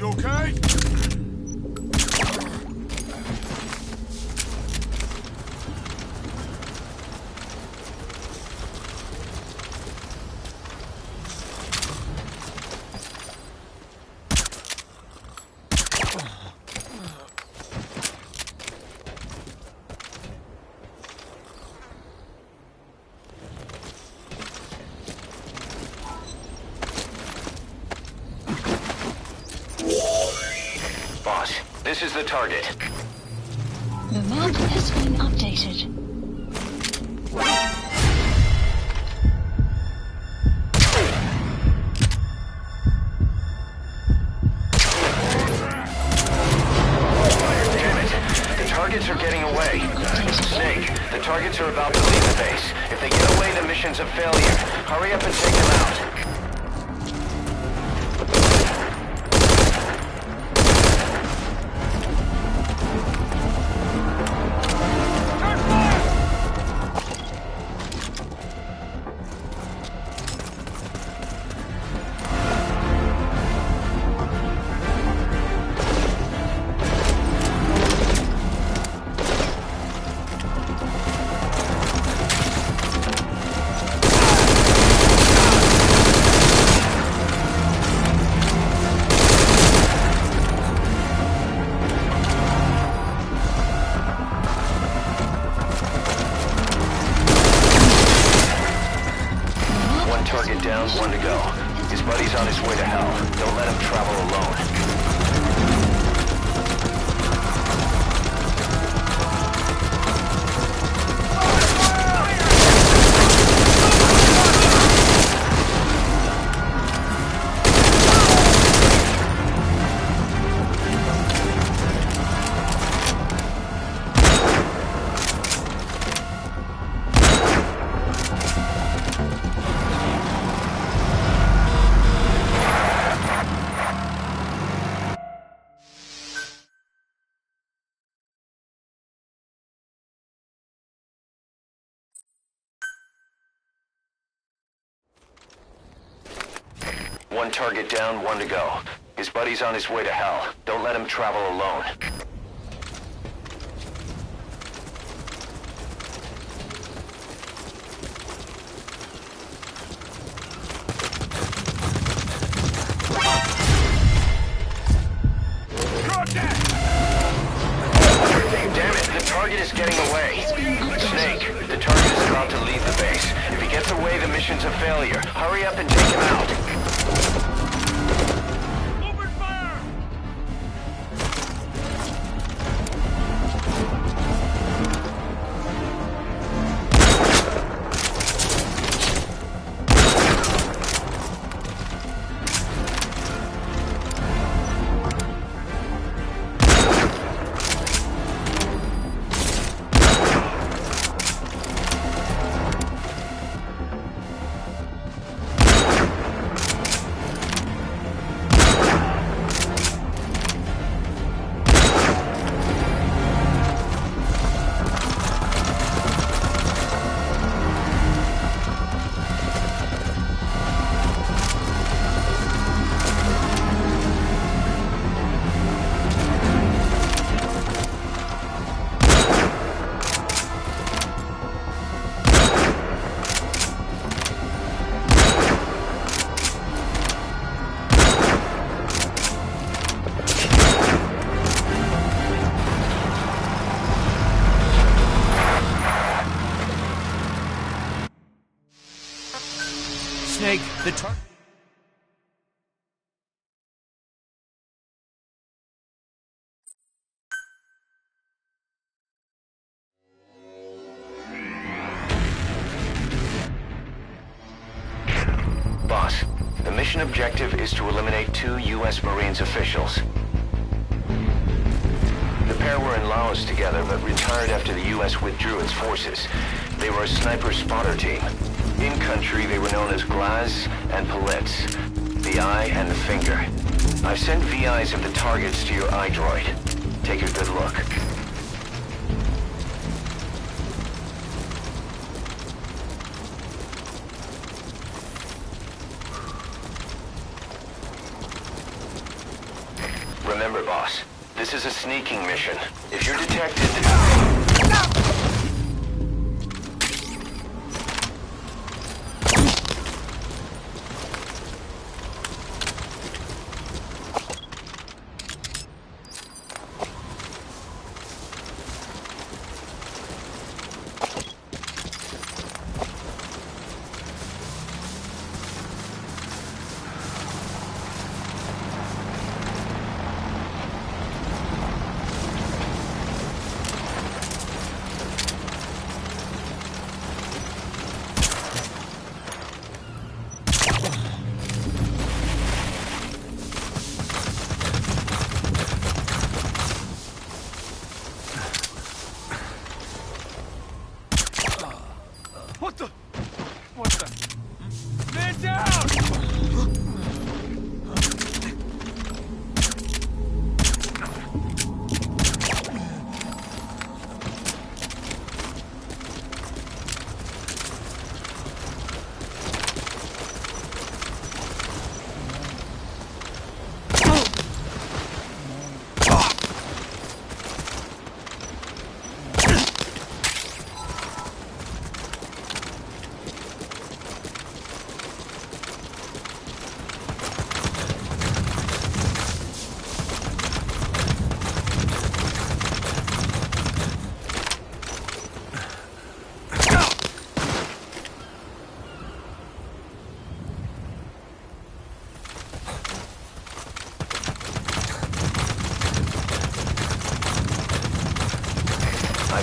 You okay? This is the target. The map has been updated. a failure. Hurry up and take them out. Target down, one to go. His buddy's on his way to hell. Don't let him travel alone. One target down, one to go. His buddy's on his way to hell. Don't let him travel alone. Damn it, the target is getting away. Snake, the target is about to leave the base. If he gets away, the mission's a failure. Hurry up and take him out. Snake, the target... Boss, the mission objective is to eliminate 2 U.S. Marines officials. The pair were in Laos together, but retired after the U.S. withdrew its forces. They were a sniper spotter team. In country, they were known as Glaz and Palitz, the eye and the finger. I've sent VIs of the targets to your iDroid. Take a good look. Remember, boss, this is a sneaking mission. If you're detected...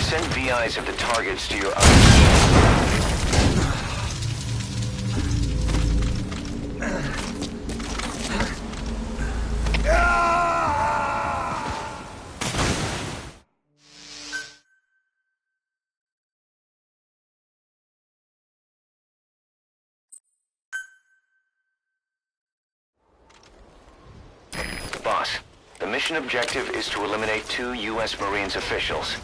sent VIs of the targets to your Boss, the mission objective is to eliminate 2 U.S. Marines officials.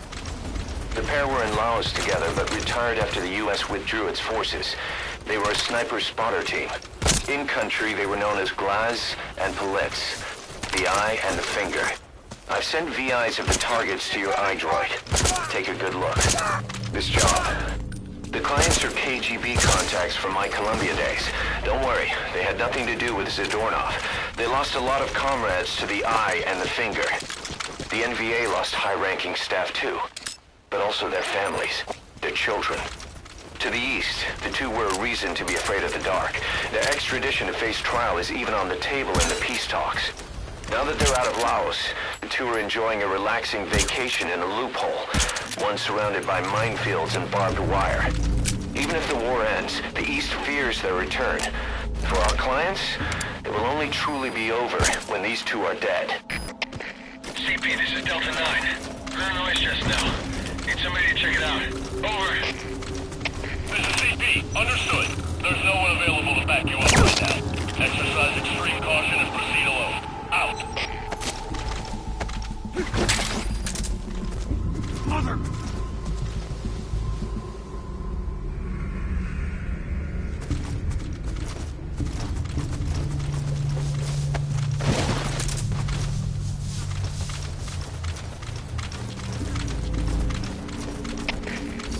The pair were in Laos together, but retired after the U.S. withdrew its forces. They were a sniper spotter team. In country, they were known as Glaz and Politz, the eye and the finger. I've sent VIs of the targets to your iDroid. Take a good look. This job. The clients are KGB contacts from my Columbia days. Don't worry, they had nothing to do with Zadornov. They lost a lot of comrades to the eye and the finger. The NVA lost high-ranking staff too, but also their families, their children. To the east, the 2 were a reason to be afraid of the dark. Their extradition to face trial is even on the table in the peace talks. Now that they're out of Laos, the 2 are enjoying a relaxing vacation in a loophole, one surrounded by minefields and barbed wire. Even if the war ends, the East fears their return. For our clients, it will only truly be over when these 2 are dead. CP, this is Delta 9. Heard noise just now. Need somebody to check it out. Over. This is CP. Understood. There's no one available to back you up right now. Exercise extreme caution and proceed alone. Out. Mother!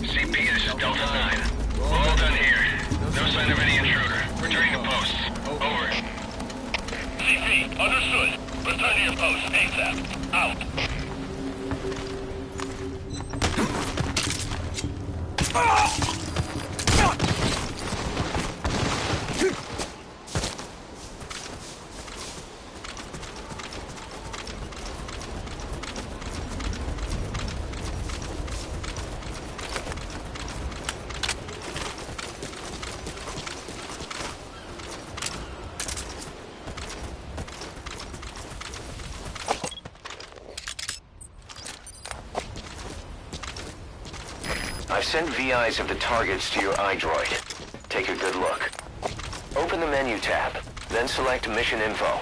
CP, this is Delta 9. We're all done here. No sign of any intruder. Returning to posts. Over. CP, understood. Return to your post. ASAP. Out. I've sent VIs of the targets to your iDroid. Take a good look. Open the menu tab, then select Mission Info.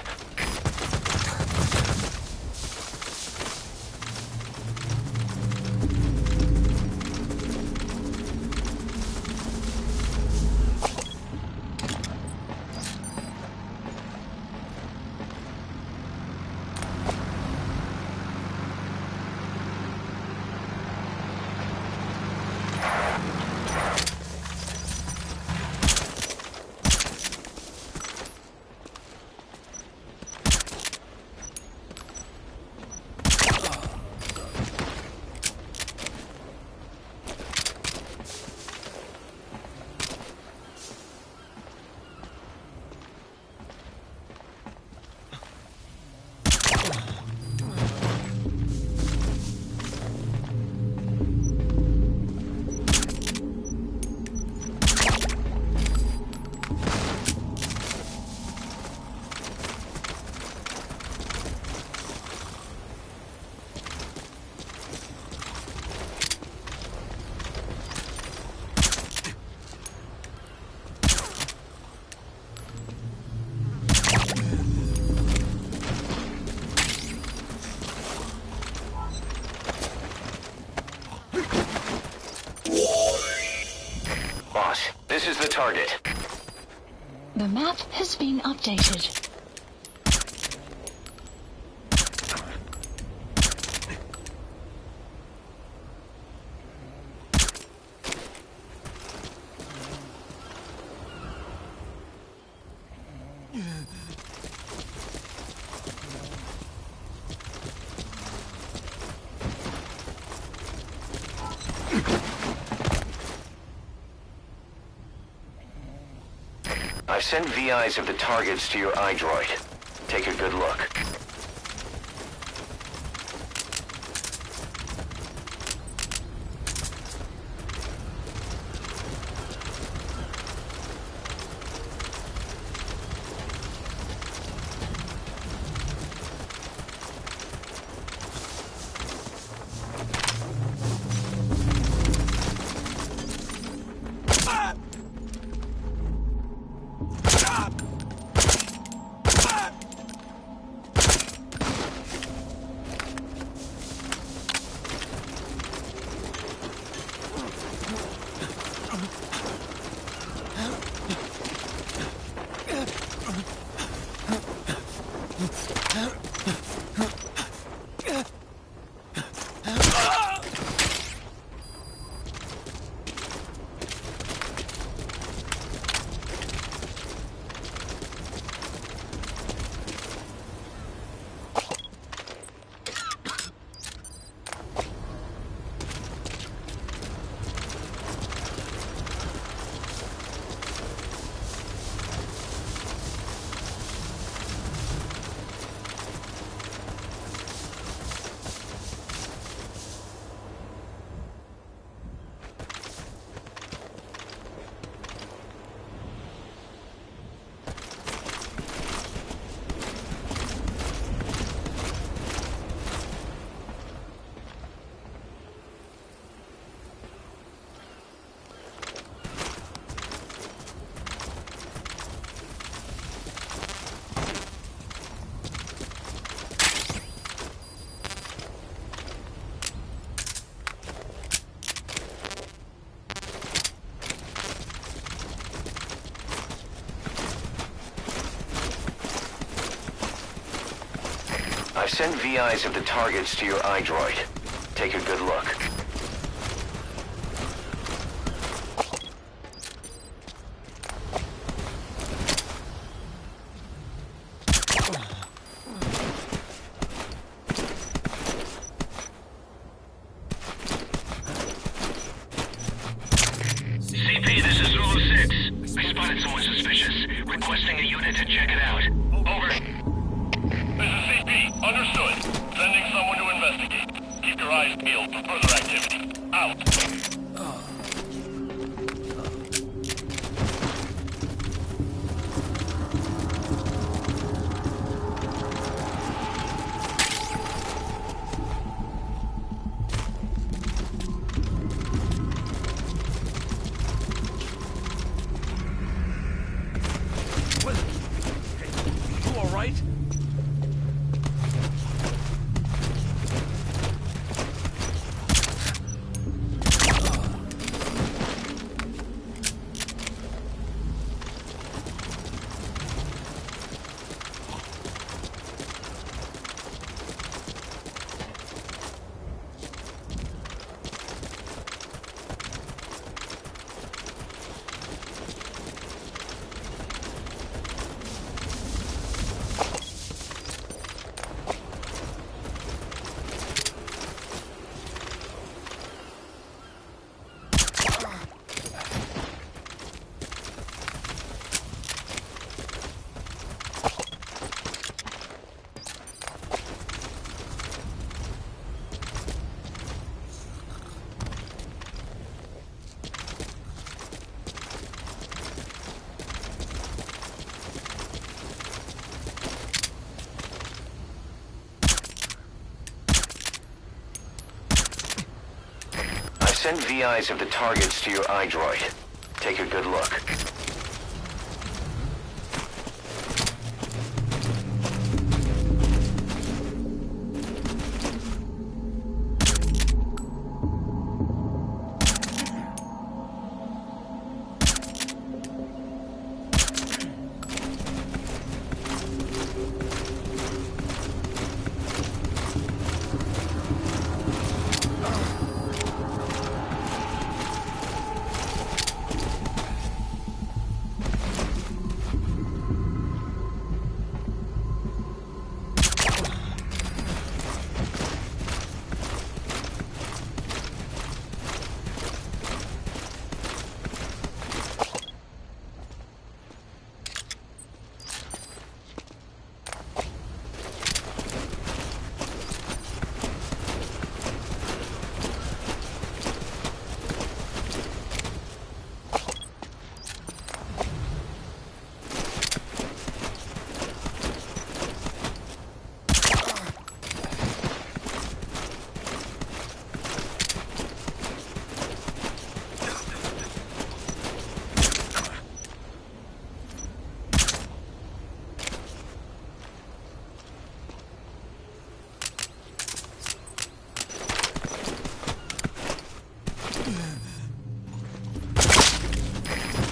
This is the target. The map has been updated. I've sent VIs of the targets to your iDroid. Take a good look. I've sent VIs of the targets to your iDroid. Take a good look. CP, this is Zulu 6. I spotted someone suspicious. Requesting a unit to check it out. Over. This is CP. Understood. Sending someone to investigate. Keep your eyes peeled for further activity. Out. You all right? Send VIs of the targets to your iDroid. Take a good look.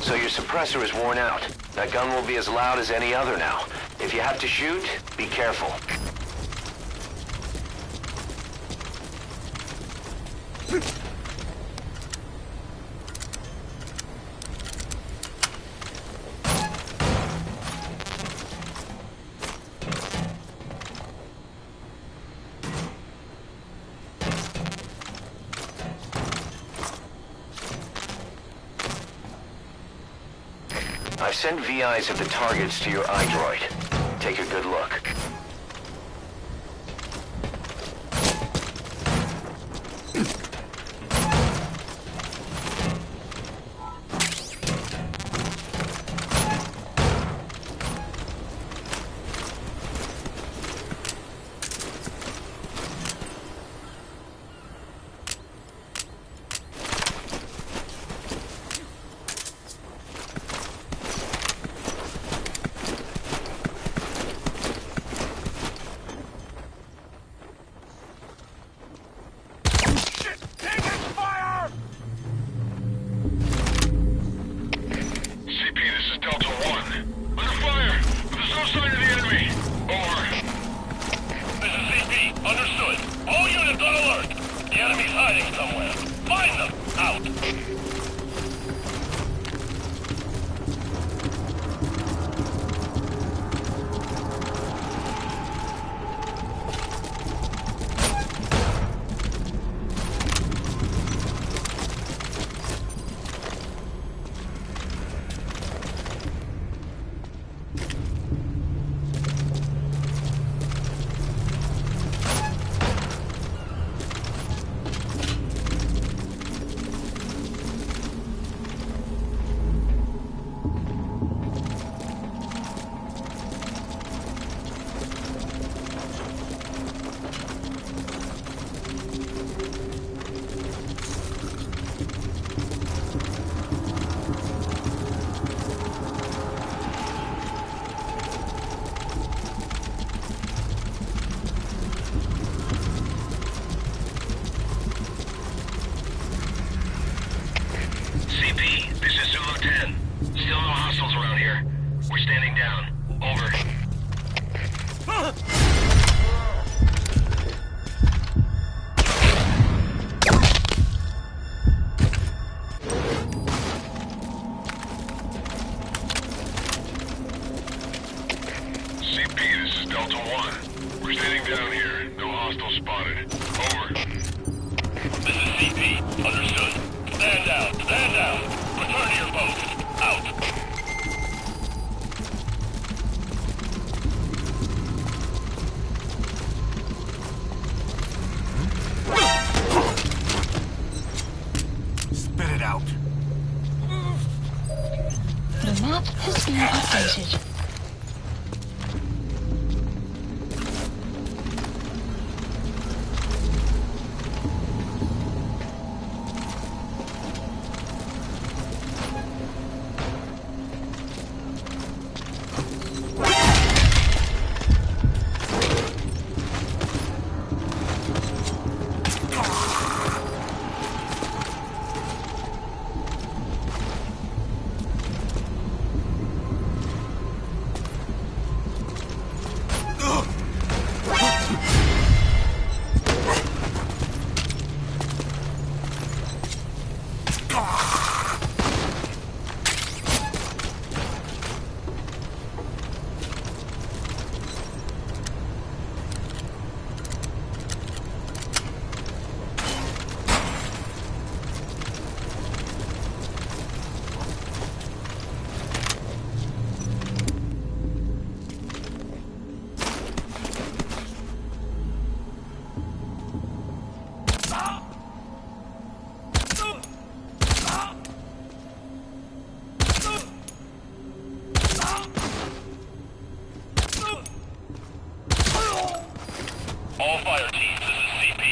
So your suppressor is worn out. That gun will be as loud as any other now. If you have to shoot, be careful. I've sent VIs of the targets to your iDroid. Take a good look. CP, this is Delta 1. We're standing down here. No hostiles spotted. Over. This is CP. Understood. Stand down. Stand down. Return to your post. Out. Spit it out. The map has been updated. All fire teams, this is CP.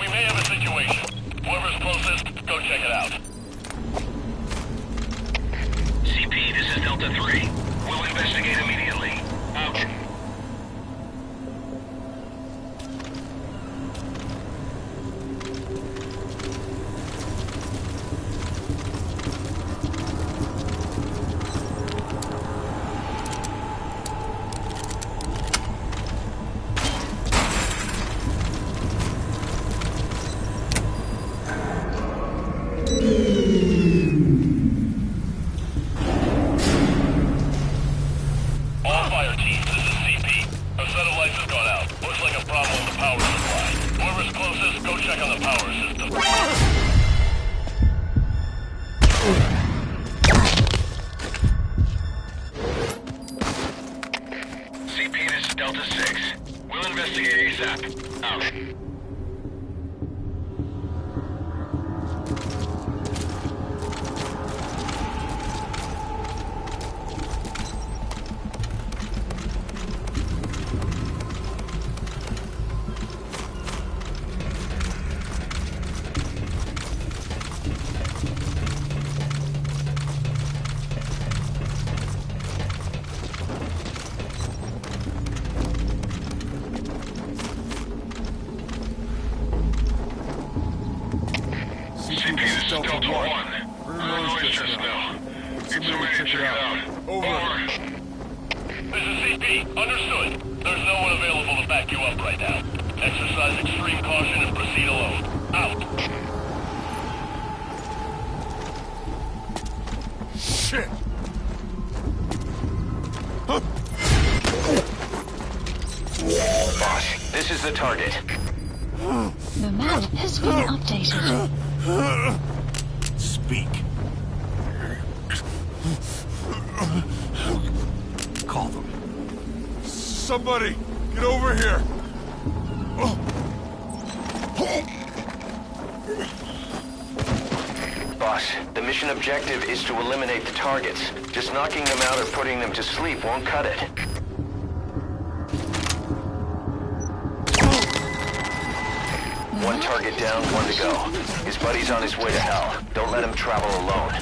We may have a situation. Whoever's closest, go check it out. CP, this is Delta 3. We'll investigate immediately. Out. Delta 6. We'll investigate ASAP. Out. Delta 1. We're noise just now. Need somebody to check it out. Over. This is CP. Understood. There's no one available to back you up right now. Exercise extreme caution and proceed alone. Out. Shit! Boss, this is the target. The map has been updated. Speak. Call them. Somebody, get over here! Boss, the mission objective is to eliminate the targets. Just knocking them out or putting them to sleep won't cut it. One target down, one to go. His buddy's on his way to hell. Don't let him travel alone.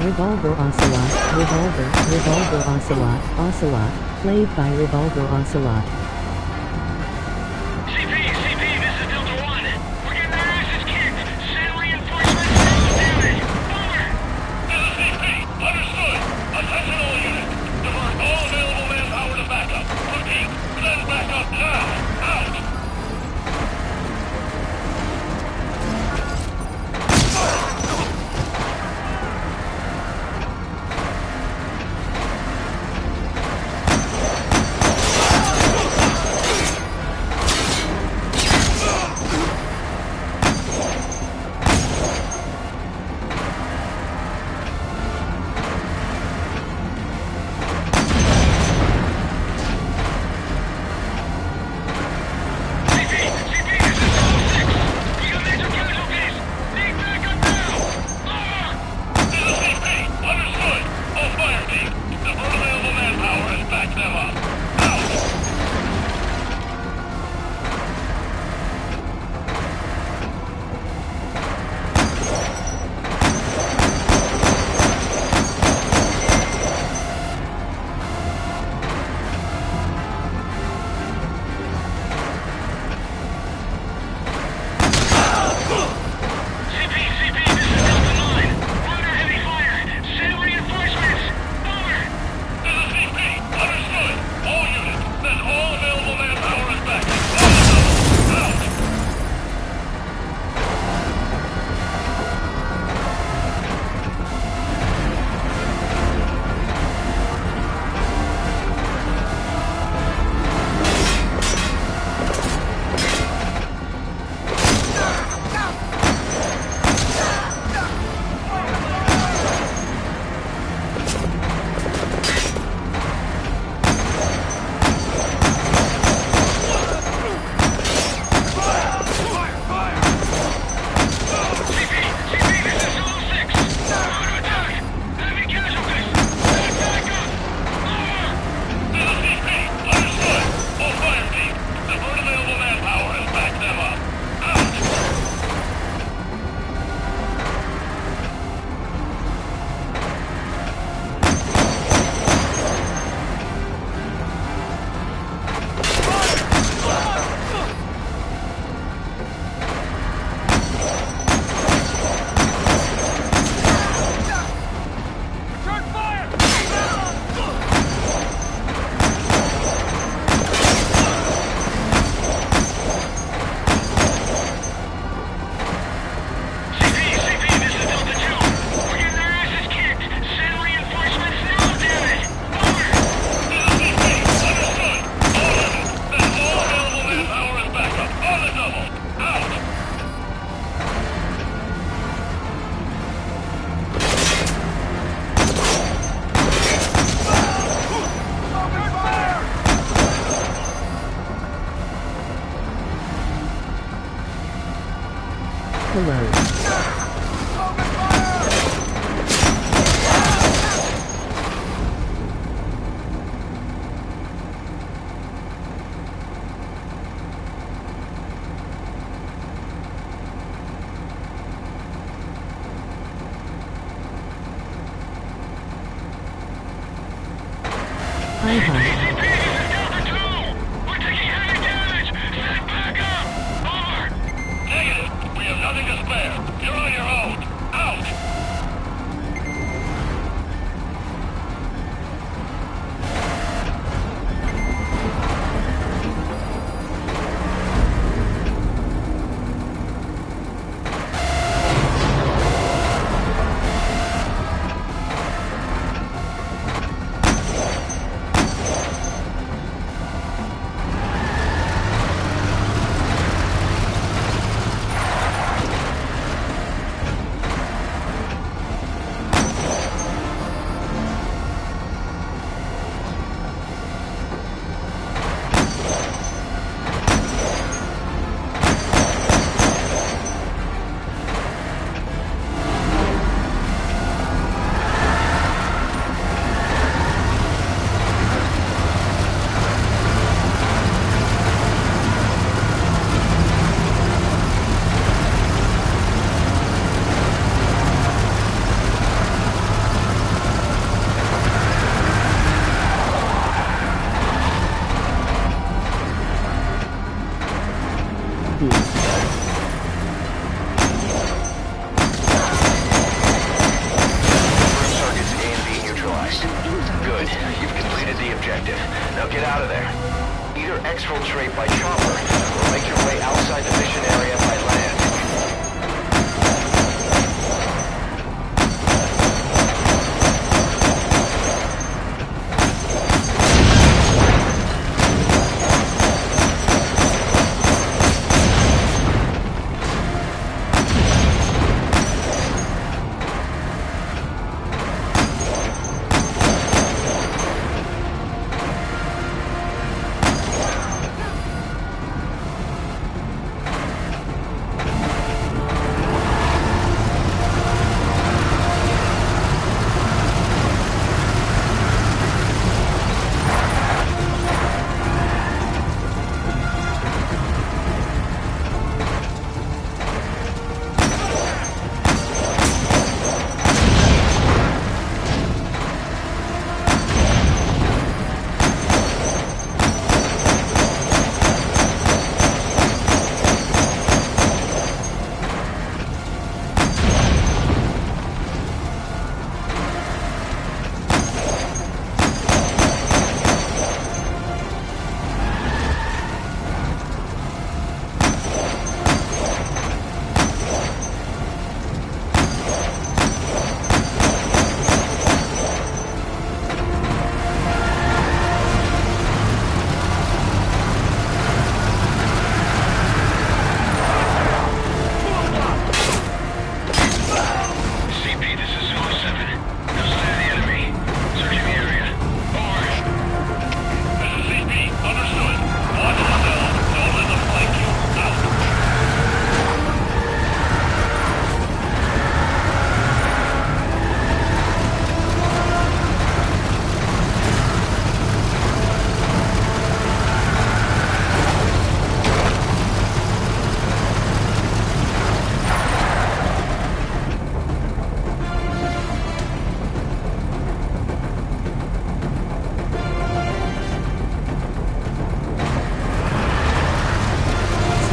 Revolver Ocelot, Revolver Ocelot, Ocelot, played by Revolver Ocelot. CP, this is Delta 1. We're getting our asses kicked. Send reinforcements now, damn it. Over. This is CP. Understood. Attention all units. Divert all available manpower to backup. Repeat. Send backup now. Out. Good. You've completed the objective. Now get out of there. Either exfiltrate by chopper, or make your way outside the mission area by land.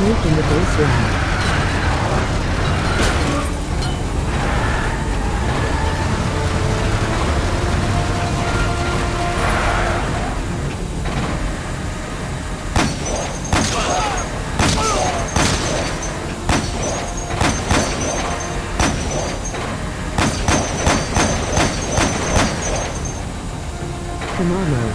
Sneak in the base round. Tomorrow.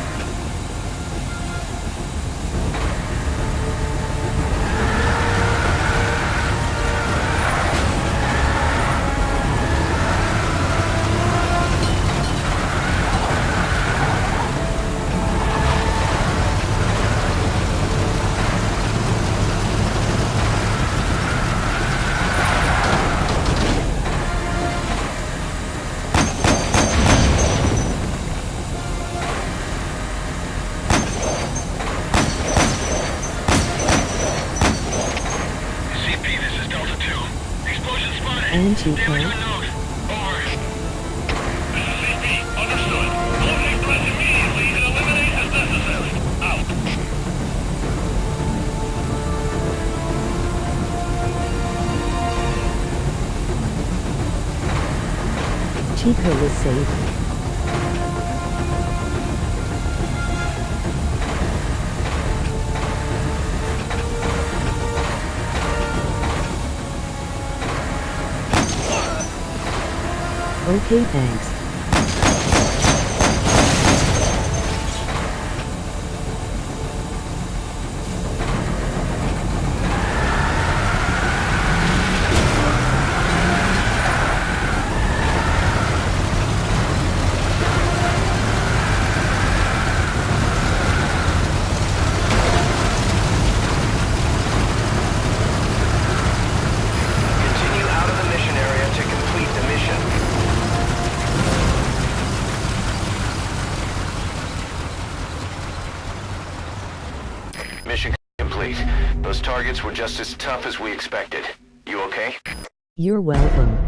And Chico. Chico was safe. Okay, thanks. Continue out of the mission area to complete the mission. Mission complete. Those targets were just as tough as we expected. You okay? You're welcome.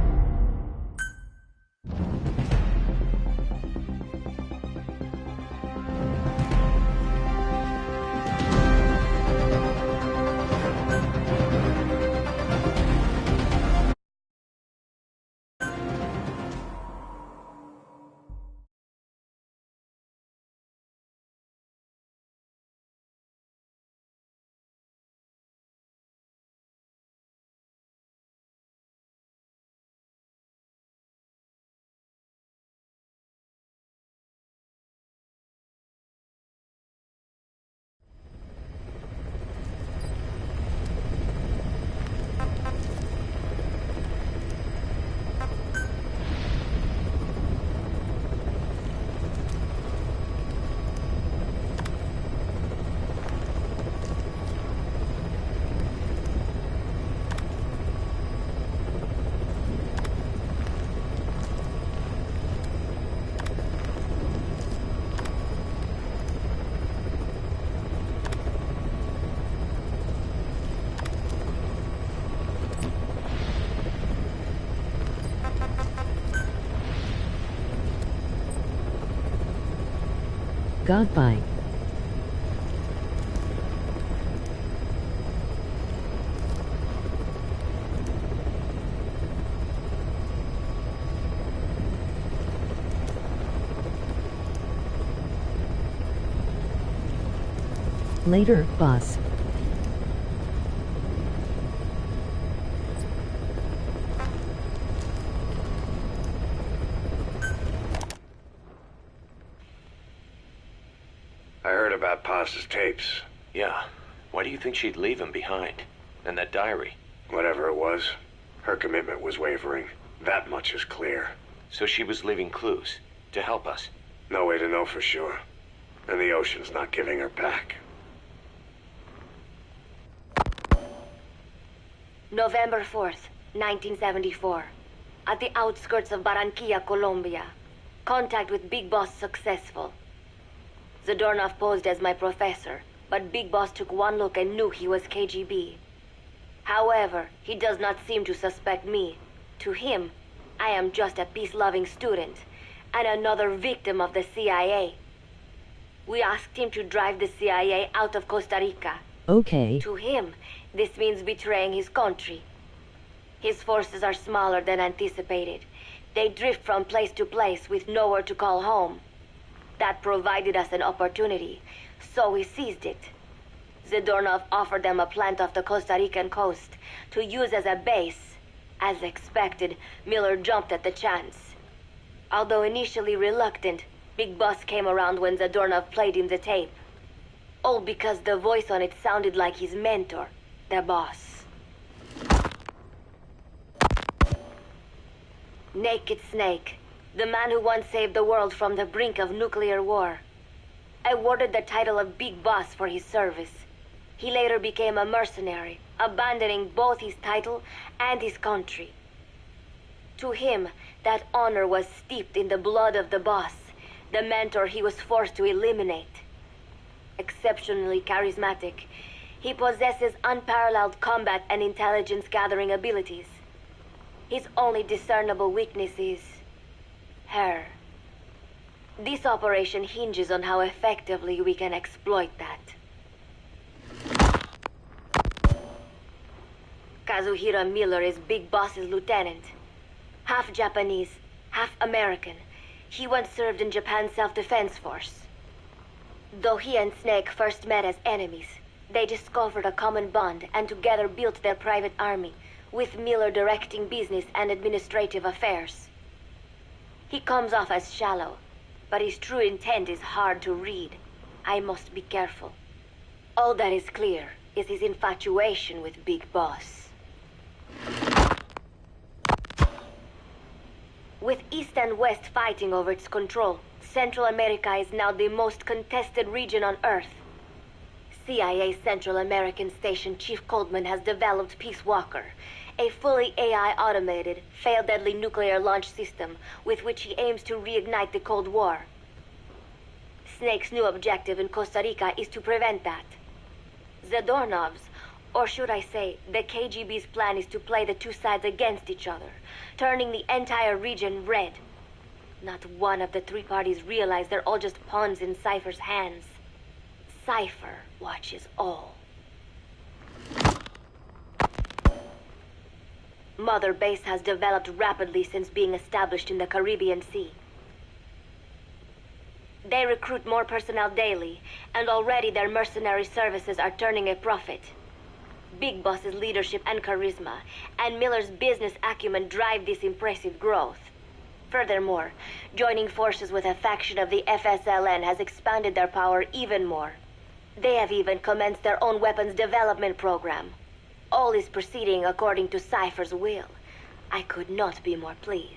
Goodbye. Later, boss. I heard about Paz's tapes. Yeah. Why do you think she'd leave him behind? And that diary? Whatever it was, her commitment was wavering. That much is clear. So she was leaving clues to help us? No way to know for sure. And the ocean's not giving her back. November 4th, 1974. At the outskirts of Barranquilla, Colombia. Contact with Big Boss successful. Zadornov posed as my professor, but Big Boss took one look and knew he was KGB. However, he does not seem to suspect me. To him, I am just a peace-loving student, and another victim of the CIA. We asked him to drive the CIA out of Costa Rica. Okay. To him, this means betraying his country. His forces are smaller than anticipated. They drift from place to place with nowhere to call home. That provided us an opportunity, so we seized it. Zadornov offered them a plant off the Costa Rican coast to use as a base. As expected, Miller jumped at the chance. Although initially reluctant, Big Boss came around when Zadornov played him the tape. All because the voice on it sounded like his mentor, the boss. Naked Snake, the man who once saved the world from the brink of nuclear war. Awarded the title of Big Boss for his service. He later became a mercenary, abandoning both his title and his country. To him, that honor was steeped in the blood of the boss, the mentor he was forced to eliminate. Exceptionally charismatic, he possesses unparalleled combat and intelligence-gathering abilities. His only discernible weakness is her. This operation hinges on how effectively we can exploit that. Kazuhira Miller is Big Boss's lieutenant. Half Japanese, half American. He once served in Japan's self-defense force. Though he and Snake first met as enemies, they discovered a common bond and together built their private army, with Miller directing business and administrative affairs. He comes off as shallow, but his true intent is hard to read. I must be careful. All that is clear is his infatuation with Big Boss. With East and West fighting over its control, Central America is now the most contested region on Earth. CIA Central American Station Chief Coldman has developed Peace Walker, a fully AI-automated, fail-deadly nuclear launch system with which he aims to reignite the Cold War. Snake's new objective in Costa Rica is to prevent that. Zadornov's, or should I say, the KGB's plan is to play the two sides against each other, turning the entire region red. Not one of the three parties realize they're all just pawns in Cypher's hands. Cypher watches all. Mother Base has developed rapidly since being established in the Caribbean Sea. They recruit more personnel daily, and already their mercenary services are turning a profit. Big Boss's leadership and charisma, and Miller's business acumen drive this impressive growth. Furthermore, joining forces with a faction of the FSLN has expanded their power even more. They have even commenced their own weapons development program. All is proceeding according to Cypher's will. I could not be more pleased.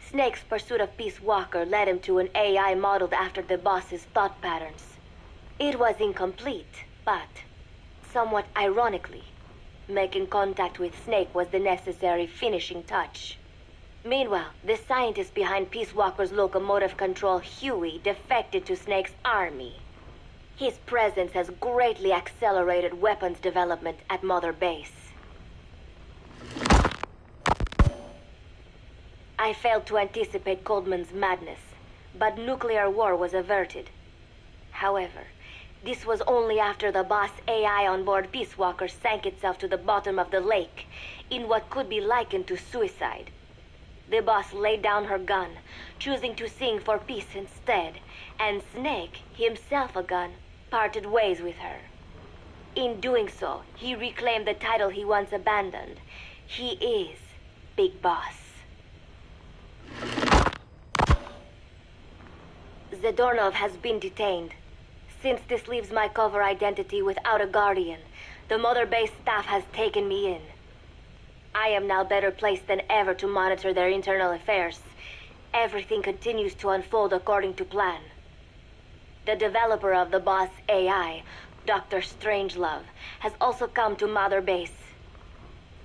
Snake's pursuit of Peace Walker led him to an AI modeled after the boss's thought patterns. It was incomplete, but, somewhat ironically, making contact with Snake was the necessary finishing touch. Meanwhile, the scientist behind Peace Walker's locomotive control, Huey, defected to Snake's army. His presence has greatly accelerated weapons development at Mother Base. I failed to anticipate Coldman's madness, but nuclear war was averted. However, this was only after the boss AI on board Peace Walker sank itself to the bottom of the lake in what could be likened to suicide. The boss laid down her gun, choosing to sing for peace instead, and Snake, himself a gun, parted ways with her. In doing so, he reclaimed the title he once abandoned. He is Big Boss. Zadornov has been detained. Since this leaves my cover identity without a guardian, the Mother Base staff has taken me in. I am now better placed than ever to monitor their internal affairs. Everything continues to unfold according to plan. The developer of the boss AI, Dr. Strangelove, has also come to Mother Base.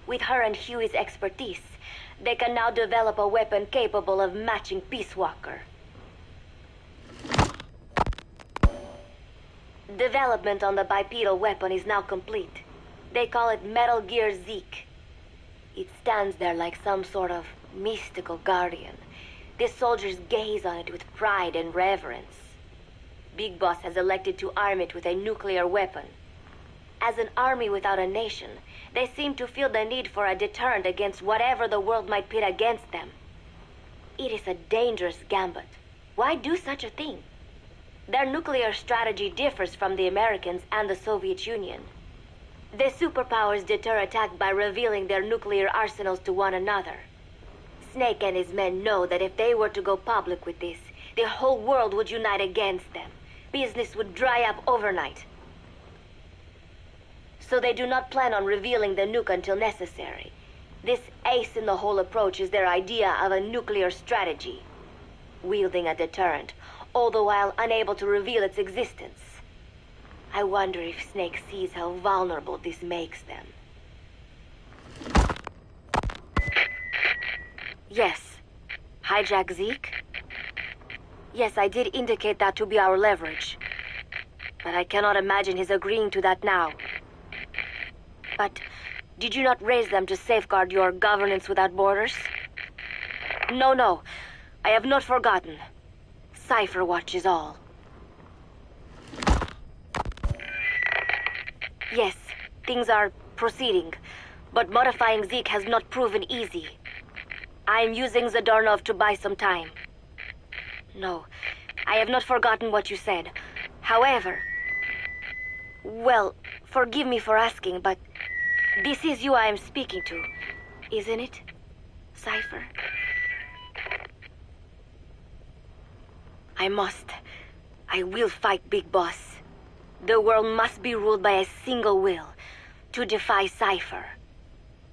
With her and Huey's expertise, they can now develop a weapon capable of matching Peace Walker. Development on the bipedal weapon is now complete. They call it Metal Gear Zeke. It stands there like some sort of mystical guardian. The soldiers gaze on it with pride and reverence. Big Boss has elected to arm it with a nuclear weapon. As an army without a nation, they seem to feel the need for a deterrent against whatever the world might pit against them. It is a dangerous gambit. Why do such a thing? Their nuclear strategy differs from the Americans and the Soviet Union. The superpowers deter attack by revealing their nuclear arsenals to one another. Snake and his men know that if they were to go public with this, the whole world would unite against them. Business would dry up overnight. So they do not plan on revealing the nuke until necessary. This ace-in-the-hole approach is their idea of a nuclear strategy. Wielding a deterrent, all the while unable to reveal its existence. I wonder if Snake sees how vulnerable this makes them. Yes. Hijack Zeke? Yes, I did indicate that to be our leverage. But I cannot imagine his agreeing to that now. But did you not raise them to safeguard your governance without borders? No. I have not forgotten. Cypher watches all. Yes, things are proceeding, but modifying Zeke has not proven easy. I am using Zadornov to buy some time. No, I have not forgotten what you said. However, well, forgive me for asking, but this is you I am speaking to, isn't it, Cypher? I will fight Big Boss. The world must be ruled by a single will. To defy Cypher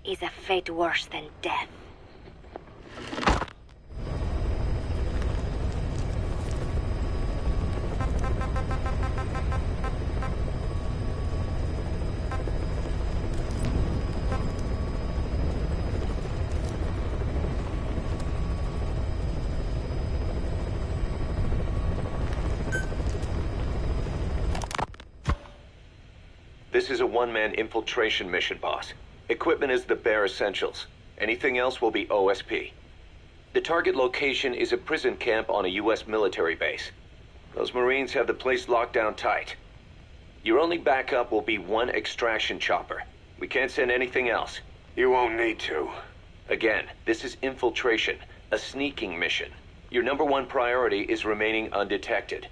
is a fate worse than death. This is a one-man infiltration mission, boss. Equipment is the bare essentials. Anything else will be OSP. The target location is a prison camp on a U.S. military base. Those Marines have the place locked down tight. Your only backup will be one extraction chopper. We can't send anything else. You won't need to. Again, this is infiltration, a sneaking mission. Your #1 priority is remaining undetected.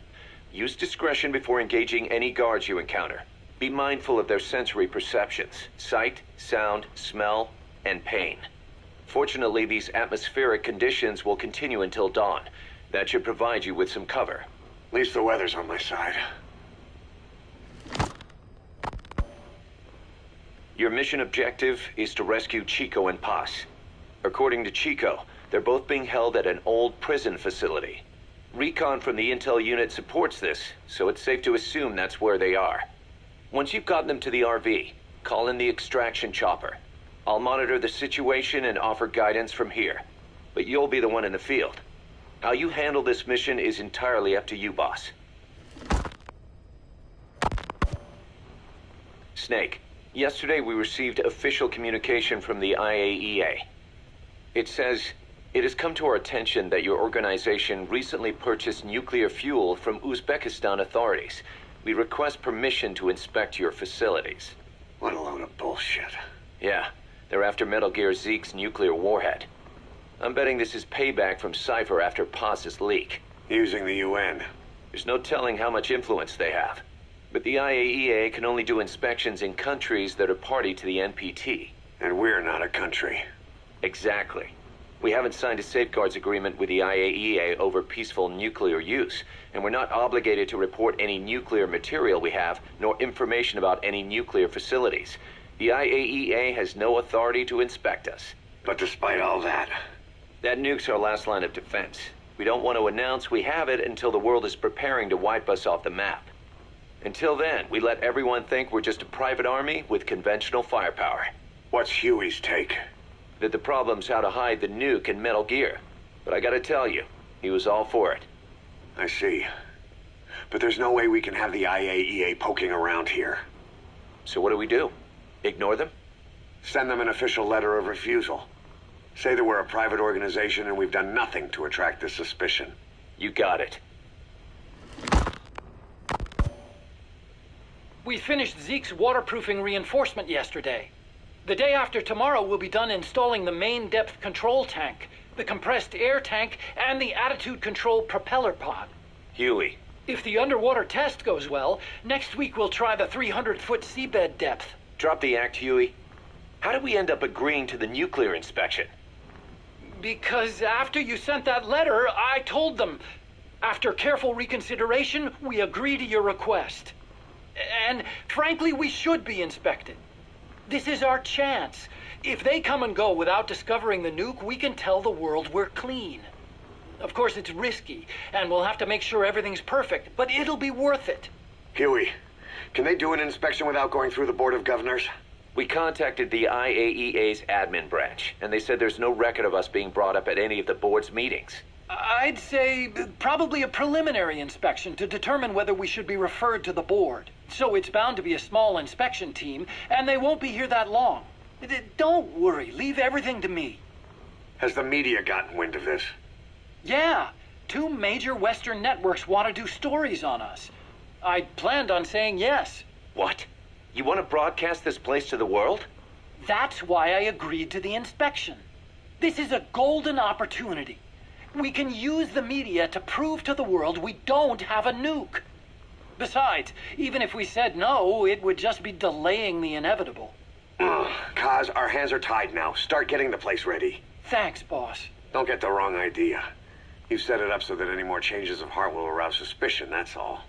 Use discretion before engaging any guards you encounter. Be mindful of their sensory perceptions: sight, sound, smell, and pain. Fortunately, these atmospheric conditions will continue until dawn. That should provide you with some cover. At least the weather's on my side. Your mission objective is to rescue Chico and Paz. According to Chico, they're both being held at an old prison facility. Recon from the intel unit supports this, so it's safe to assume that's where they are. Once you've gotten them to the RV, call in the extraction chopper. I'll monitor the situation and offer guidance from here, but you'll be the one in the field. How you handle this mission is entirely up to you, boss. Snake, yesterday we received official communication from the IAEA. It says, It has come to our attention that your organization recently purchased nuclear fuel from Uzbekistan authorities. We request permission to inspect your facilities. What a load of bullshit. Yeah, they're after Metal Gear Zeke's nuclear warhead. I'm betting this is payback from Cypher after Paz's leak. Using the UN. There's no telling how much influence they have. But the IAEA can only do inspections in countries that are party to the NPT. And we're not a country. Exactly. We haven't signed a safeguards agreement with the IAEA over peaceful nuclear use, and we're not obligated to report any nuclear material we have, nor information about any nuclear facilities. The IAEA has no authority to inspect us. But despite all that... That nuke's our last line of defense. We don't want to announce we have it until the world is preparing to wipe us off the map. Until then, we let everyone think we're just a private army with conventional firepower. What's Huey's take? That the problem's how to hide the nuke in Metal Gear. But I gotta tell you, he was all for it. I see. But there's no way we can have the IAEA poking around here. So what do? Ignore them? Send them an official letter of refusal. Say that we're a private organization and we've done nothing to attract this suspicion. You got it. We finished Zeke's waterproofing reinforcement yesterday. The day after tomorrow, we'll be done installing the main depth control tank, the compressed air tank, and the attitude control propeller pod. Huey. If the underwater test goes well, next week we'll try the 300-foot seabed depth. Drop the act, Huey. How did we end up agreeing to the nuclear inspection? Because after you sent that letter, I told them. After careful reconsideration, we agree to your request. And frankly, we should be inspected. This is our chance. If they come and go without discovering the nuke, we can tell the world we're clean. Of course, it's risky, and we'll have to make sure everything's perfect, but it'll be worth it. Huey, can they do an inspection without going through the Board of Governors? We contacted the IAEA's admin branch, and they said there's no record of us being brought up at any of the board's meetings. I'd say probably a preliminary inspection to determine whether we should be referred to the board. So it's bound to be a small inspection team, and they won't be here that long. Don't worry, leave everything to me. Has the media gotten wind of this? Yeah, 2 major Western networks want to do stories on us. I planned on saying yes. What? You want to broadcast this place to the world? That's why I agreed to the inspection. This is a golden opportunity. We can use the media to prove to the world we don't have a nuke. Besides, even if we said no, it would just be delaying the inevitable. Kaz, our hands are tied now. Start getting the place ready. Thanks, boss. Don't get the wrong idea. You set it up so that any more changes of heart will arouse suspicion, that's all.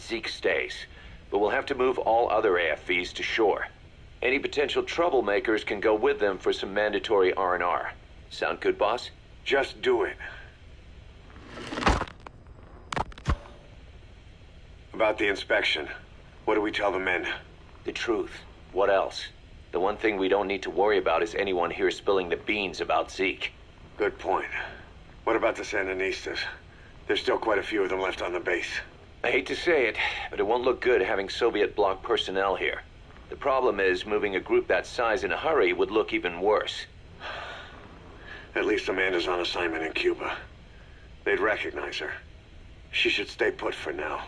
Zeke stays, but we'll have to move all other AFVs to shore. Any potential troublemakers can go with them for some mandatory R&R. Sound good, boss? Just do it. About the inspection, what do we tell the men? The truth. What else? The one thing we don't need to worry about is anyone here spilling the beans about Zeke. Good point. What about the Sandinistas? There's still quite a few of them left on the base. I hate to say it, but it won't look good having Soviet bloc personnel here. The problem is, moving a group that size in a hurry would look even worse. At least Amanda's on assignment in Cuba. They'd recognize her. She should stay put for now.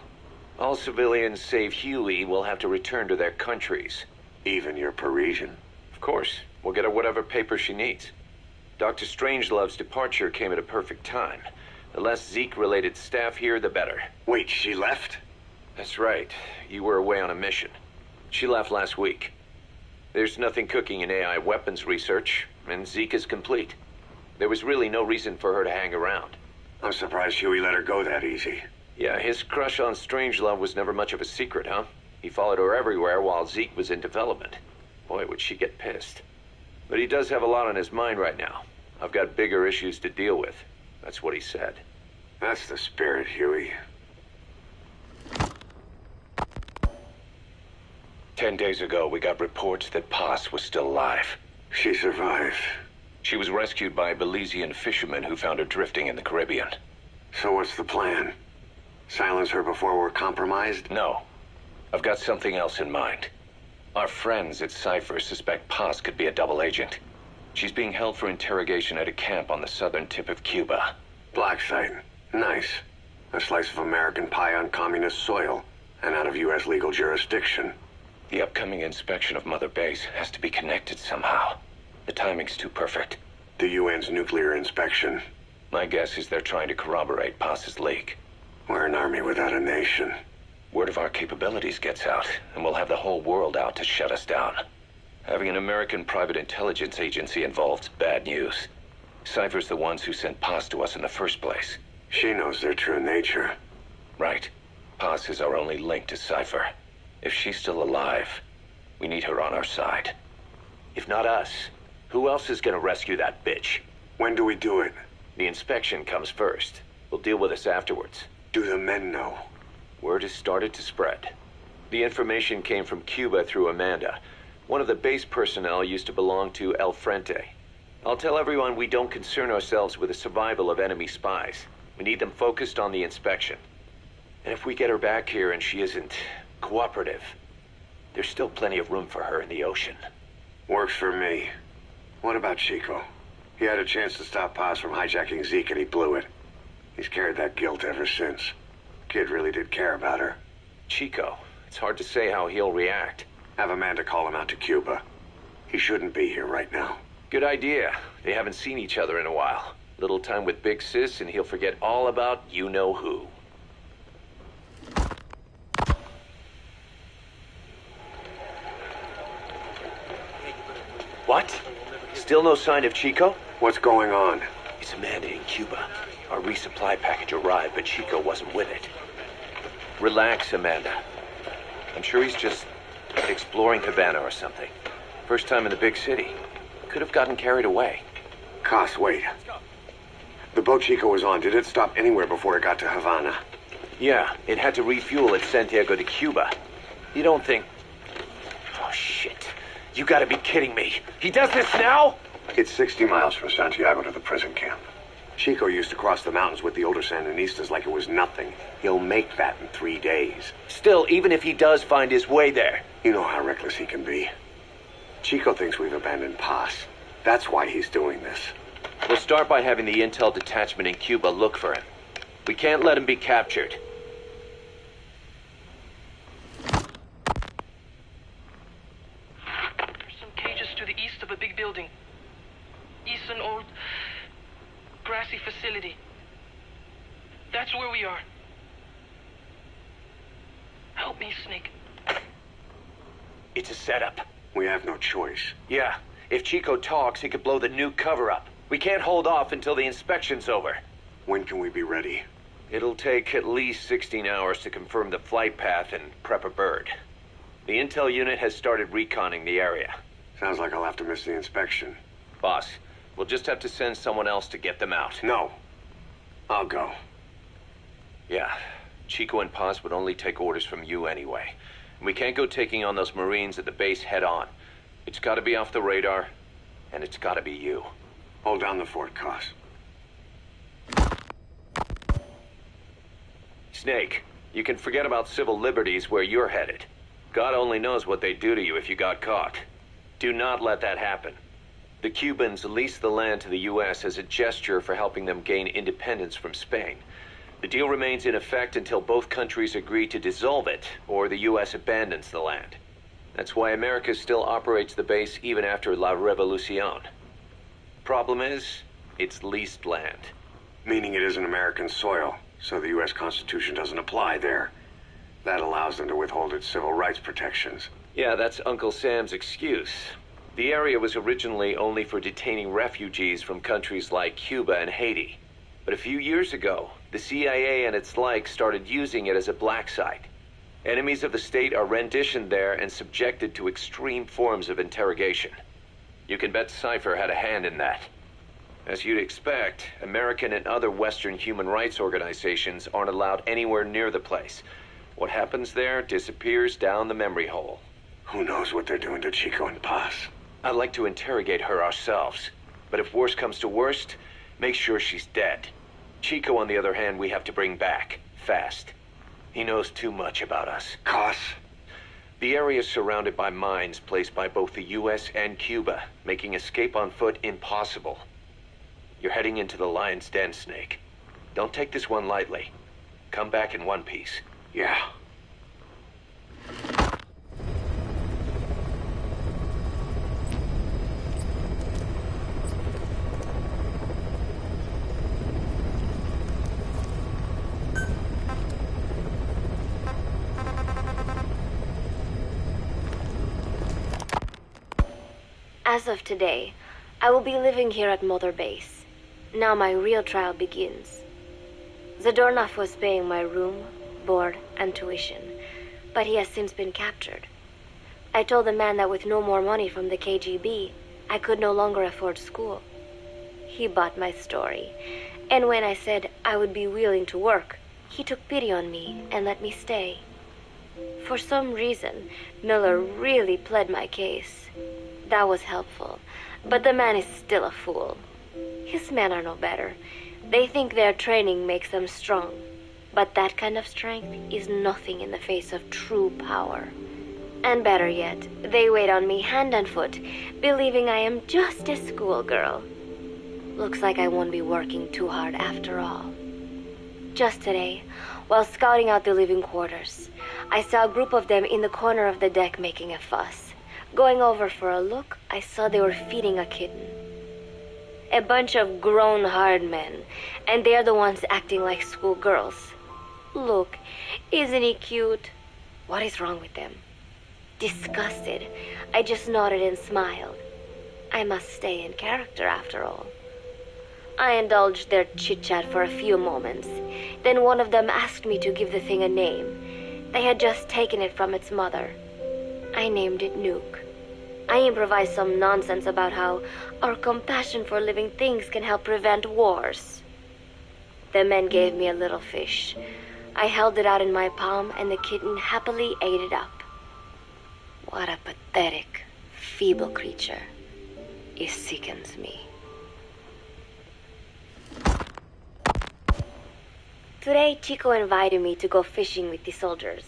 All civilians save Huey will have to return to their countries. Even your Parisian? Of course. We'll get her whatever paper she needs. Dr. Strangelove's departure came at a perfect time. The less Zeke-related staff here, the better. Wait, she left? That's right. You were away on a mission. She left last week. There's nothing cooking in AI weapons research, and Zeke is complete. There was really no reason for her to hang around. I'm surprised Huey let her go that easy. Yeah, his crush on Strangelove was never much of a secret, huh? He followed her everywhere while Zeke was in development. Boy, would she get pissed. But he does have a lot on his mind right now. I've got bigger issues to deal with. That's what he said. That's the spirit, Huey. 10 days ago, we got reports that Paz was still alive. She survived. She was rescued by Belizean fishermen who found her drifting in the Caribbean. So what's the plan? Silence her before we're compromised? No. I've got something else in mind. Our friends at Cypher suspect Paz could be a double agent. She's being held for interrogation at a camp on the southern tip of Cuba. Black site. Nice. A slice of American pie on communist soil, and out of U.S. legal jurisdiction. The upcoming inspection of Mother Base has to be connected somehow. The timing's too perfect. The UN's nuclear inspection. My guess is they're trying to corroborate Paz's leak. We're an army without a nation. Word of our capabilities gets out, and we'll have the whole world out to shut us down. Having an American private intelligence agency involved's bad news. Cypher's the ones who sent Paz to us in the first place. She knows their true nature. Right. Paz is our only link to Cypher. If she's still alive, we need her on our side. If not us, who else is gonna rescue that bitch? When do we do it? The inspection comes first. We'll deal with this afterwards. Do the men know? Word has started to spread. The information came from Cuba through Amanda. One of the base personnel used to belong to El Frente. I'll tell everyone we don't concern ourselves with the survival of enemy spies. We need them focused on the inspection. And if we get her back here and she isn't cooperative, there's still plenty of room for her in the ocean. Works for me. What about Chico? He had a chance to stop Paz from hijacking Zeke and he blew it. He's carried that guilt ever since. Kid really did care about her. Chico, it's hard to say how he'll react. Have Amanda call him out to Cuba. He shouldn't be here right now. Good idea. They haven't seen each other in a while. Little time with Big Sis and he'll forget all about you-know-who. What? Still no sign of Chico? What's going on? It's Amanda in Cuba. Our resupply package arrived, but Chico wasn't with it. Relax, Amanda. I'm sure he's just exploring Havana or something. First time in the big city. Could have gotten carried away. Cos, wait. The boat Chico was on, did it stop anywhere before it got to Havana? Yeah, it had to refuel at Santiago de Cuba. You don't think... Oh, shit. You gotta be kidding me. He does this now? It's 60 miles from Santiago to the prison camp. Chico used to cross the mountains with the older Sandinistas like it was nothing. He'll make that in 3 days. Still, even if he does find his way there... You know how reckless he can be. Chico thinks we've abandoned Paz. That's why he's doing this. We'll start by having the intel detachment in Cuba look for him. We can't let him be captured. There's some cages to the east of a big building. East an old grassy facility. That's where we are. Help me, Snake. It's a setup. We have no choice. Yeah. If Chico talks, he could blow the nuke cover up. We can't hold off until the inspection's over. When can we be ready? It'll take at least 16 hours to confirm the flight path and prep a bird. The intel unit has started reconning the area. Sounds like I'll have to miss the inspection. Boss, we'll just have to send someone else to get them out. No. I'll go. Yeah. Chico and Paz would only take orders from you anyway. We can't go taking on those Marines at the base head on. It's gotta be off the radar, and it's gotta be you. Hold down the fort, Cos. Snake, you can forget about civil liberties where you're headed. God only knows what they'd do to you if you got caught. Do not let that happen. The Cubans leased the land to the U.S. as a gesture for helping them gain independence from Spain. The deal remains in effect until both countries agree to dissolve it, or the U.S. abandons the land. That's why America still operates the base even after La Revolucion. Problem is, it's leased land. Meaning it isn't American soil, so the U.S. Constitution doesn't apply there. That allows them to withhold its civil rights protections. Yeah, that's Uncle Sam's excuse. The area was originally only for detaining refugees from countries like Cuba and Haiti. But a few years ago, the CIA and its like started using it as a black site. Enemies of the state are renditioned there and subjected to extreme forms of interrogation. You can bet Cypher had a hand in that. As you'd expect, American and other Western human rights organizations aren't allowed anywhere near the place. What happens there disappears down the memory hole. Who knows what they're doing to Chico and Paz? I'd like to interrogate her ourselves. But if worst comes to worst, make sure she's dead. Chico, on the other hand, we have to bring back, fast. He knows too much about us. Cos? The area is surrounded by mines placed by both the US and Cuba, making escape on foot impossible. You're heading into the Lion's Den, Snake. Don't take this one lightly. Come back in one piece. Yeah. As of today, I will be living here at Mother Base. Now my real trial begins. Zadornov was paying my room, board, and tuition, but he has since been captured. I told the man that with no more money from the KGB, I could no longer afford school. He bought my story, and when I said I would be willing to work, he took pity on me and let me stay. For some reason, Miller really pled my case. That was helpful, but the man is still a fool. His men are no better. They think their training makes them strong, but that kind of strength is nothing in the face of true power. And better yet, they wait on me hand and foot, believing I am just a schoolgirl. Looks like I won't be working too hard after all. Just today, while scouting out the living quarters, I saw a group of them in the corner of the deck making a fuss. Going over for a look, I saw they were feeding a kitten. A bunch of grown hard men, and they're the ones acting like schoolgirls. Look, isn't he cute? What is wrong with them? Disgusted, I just nodded and smiled. I must stay in character after all. I indulged their chit-chat for a few moments. Then one of them asked me to give the thing a name. They had just taken it from its mother. I named it Nuke. I improvised some nonsense about how our compassion for living things can help prevent wars. The men gave me a little fish. I held it out in my palm, and the kitten happily ate it up. What a pathetic, feeble creature. It sickens me. Today, Chico invited me to go fishing with the soldiers.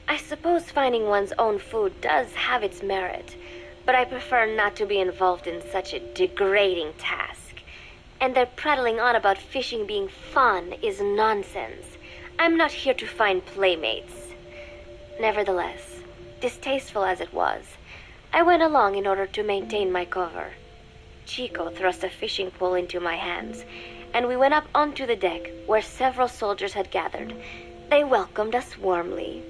I suppose finding one's own food does have its merit, but I prefer not to be involved in such a degrading task. And their prattling on about fishing being fun is nonsense. I'm not here to find playmates. Nevertheless, distasteful as it was, I went along in order to maintain my cover. Chico thrust a fishing pole into my hands, and we went up onto the deck where several soldiers had gathered. They welcomed us warmly.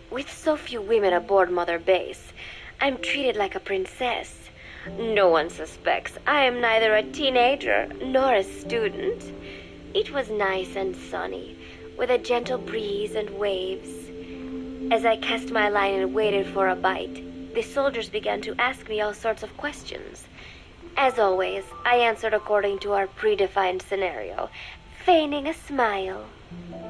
With so few women aboard Mother Base, I'm treated like a princess. No one suspects I am neither a teenager nor a student. It was nice and sunny, with a gentle breeze and waves. As I cast my line and waited for a bite, the soldiers began to ask me all sorts of questions. As always, I answered according to our predefined scenario, feigning a smile.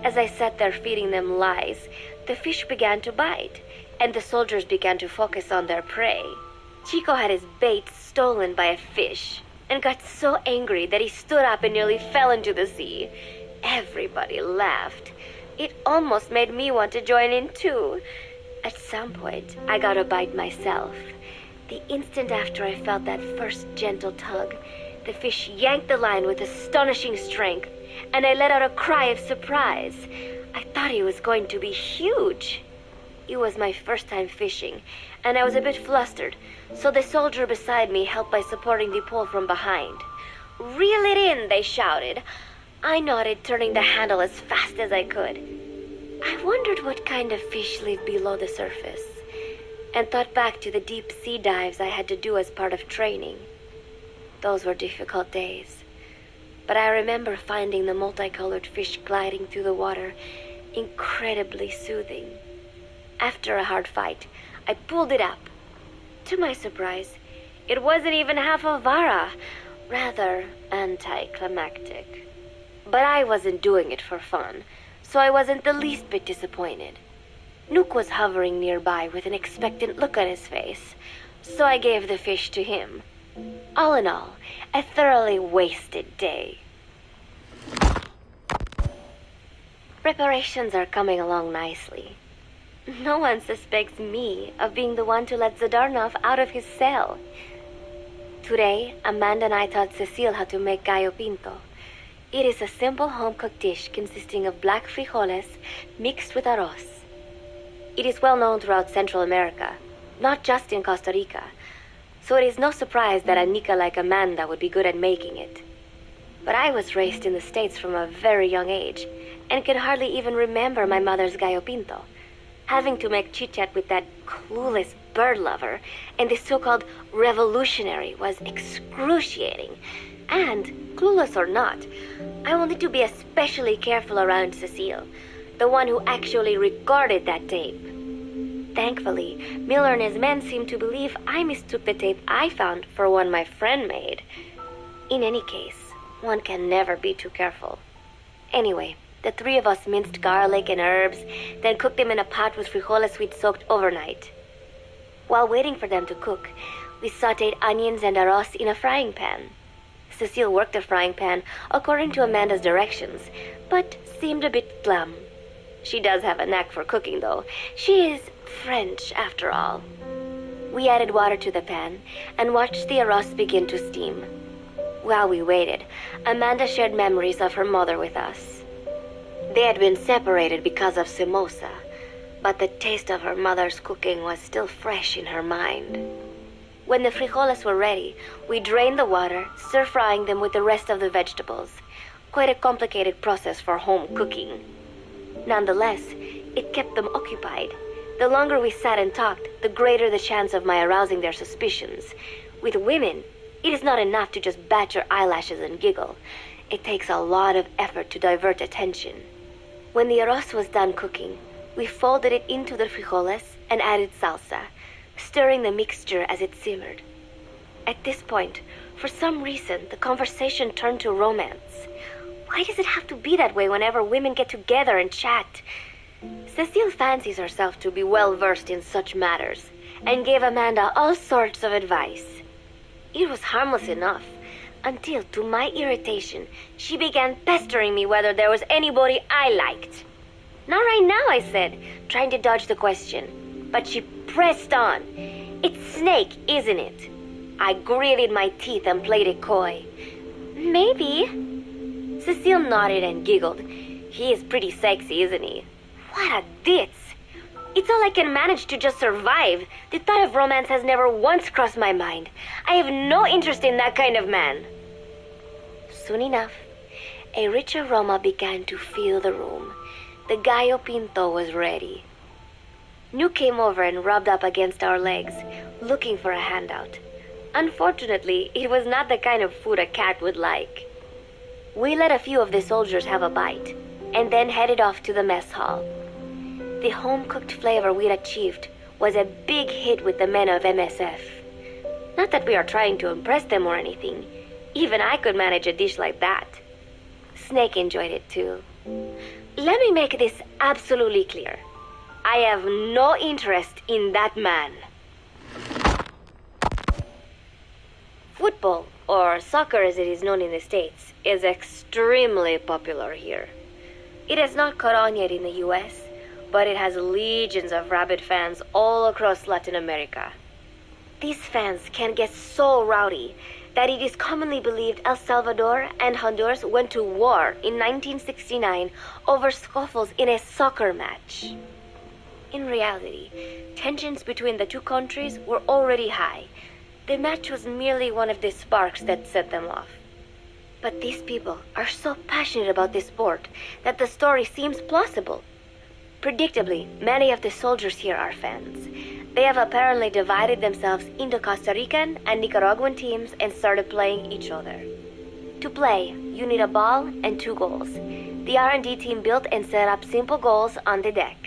As I sat there feeding them lies, the fish began to bite, and the soldiers began to focus on their prey. Chico had his bait stolen by a fish, and got so angry that he stood up and nearly fell into the sea. Everybody laughed. It almost made me want to join in too. At some point, I got a bite myself. The instant after I felt that first gentle tug, the fish yanked the line with astonishing strength, and I let out a cry of surprise. I thought he was going to be huge. It was my first time fishing, and I was a bit flustered, so the soldier beside me helped by supporting the pole from behind. "Reel it in," they shouted. I nodded, turning the handle as fast as I could. I wondered what kind of fish lived below the surface, and thought back to the deep sea dives I had to do as part of training. Those were difficult days. But I remember finding the multicolored fish gliding through the water incredibly soothing. After a hard fight, I pulled it up. To my surprise, it wasn't even half a vara, rather anticlimactic. But I wasn't doing it for fun, so I wasn't the least bit disappointed. Nuke was hovering nearby with an expectant look on his face, so I gave the fish to him. All in all, a thoroughly wasted day. Preparations are coming along nicely. No one suspects me of being the one to let Zadarnov out of his cell. Today, Amanda and I taught Cecile how to make gallo pinto. It is a simple home-cooked dish consisting of black frijoles mixed with arroz. It is well known throughout Central America, not just in Costa Rica, so it is no surprise that a Nica like Amanda would be good at making it. But I was raised in the States from a very young age, and could hardly even remember my mother's gallo pinto. Having to make chit-chat with that clueless bird lover and the so-called revolutionary was excruciating. And, clueless or not, I will need to be especially careful around Cecile, the one who actually recorded that tape. Thankfully, Miller and his men seem to believe I mistook the tape I found for one my friend made. In any case, one can never be too careful. Anyway, the three of us minced garlic and herbs, then cooked them in a pot with frijoles we'd soaked overnight. While waiting for them to cook, we sautéed onions and arroz in a frying pan. Cecile worked the frying pan according to Amanda's directions, but seemed a bit glum. She does have a knack for cooking, though. She is French, after all. We added water to the pan and watched the arroz begin to steam. While we waited, Amanda shared memories of her mother with us. They had been separated because of Somoza, but the taste of her mother's cooking was still fresh in her mind. When the frijoles were ready, we drained the water, stir-frying them with the rest of the vegetables. Quite a complicated process for home cooking. Nonetheless, it kept them occupied. The longer we sat and talked, the greater the chance of my arousing their suspicions. With women, it is not enough to just bat your eyelashes and giggle. It takes a lot of effort to divert attention. When the arroz was done cooking, we folded it into the frijoles and added salsa, stirring the mixture as it simmered. At this point, for some reason, the conversation turned to romance. Why does it have to be that way whenever women get together and chat? Cecile fancies herself to be well versed in such matters, and gave Amanda all sorts of advice. It was harmless enough, until, to my irritation, she began pestering me whether there was anybody I liked. Not right now, I said, trying to dodge the question. But she pressed on. It's Snake, isn't it? I gritted my teeth and played it coy. Maybe. Cecile nodded and giggled. He is pretty sexy, isn't he? What a ditz. It's all I can manage to just survive. The thought of romance has never once crossed my mind. I have no interest in that kind of man. Soon enough, a rich aroma began to fill the room. The gallo pinto was ready. New came over and rubbed up against our legs, looking for a handout. Unfortunately, it was not the kind of food a cat would like. We let a few of the soldiers have a bite, and then headed off to the mess hall. The home-cooked flavor we'd achieved was a big hit with the men of MSF. Not that we are trying to impress them or anything. Even I could manage a dish like that. Snake enjoyed it too. Let me make this absolutely clear. I have no interest in that man. Football, or soccer as it is known in the States, is extremely popular here. It has not caught on yet in the US, but it has legions of rabid fans all across Latin America. These fans can get so rowdy that it is commonly believed El Salvador and Honduras went to war in 1969 over scuffles in a soccer match. In reality, tensions between the two countries were already high. The match was merely one of the sparks that set them off. But these people are so passionate about this sport that the story seems plausible. Predictably, many of the soldiers here are fans. They have apparently divided themselves into Costa Rican and Nicaraguan teams and started playing each other. To play, you need a ball and 2 goals. The R&D team built and set up simple goals on the deck.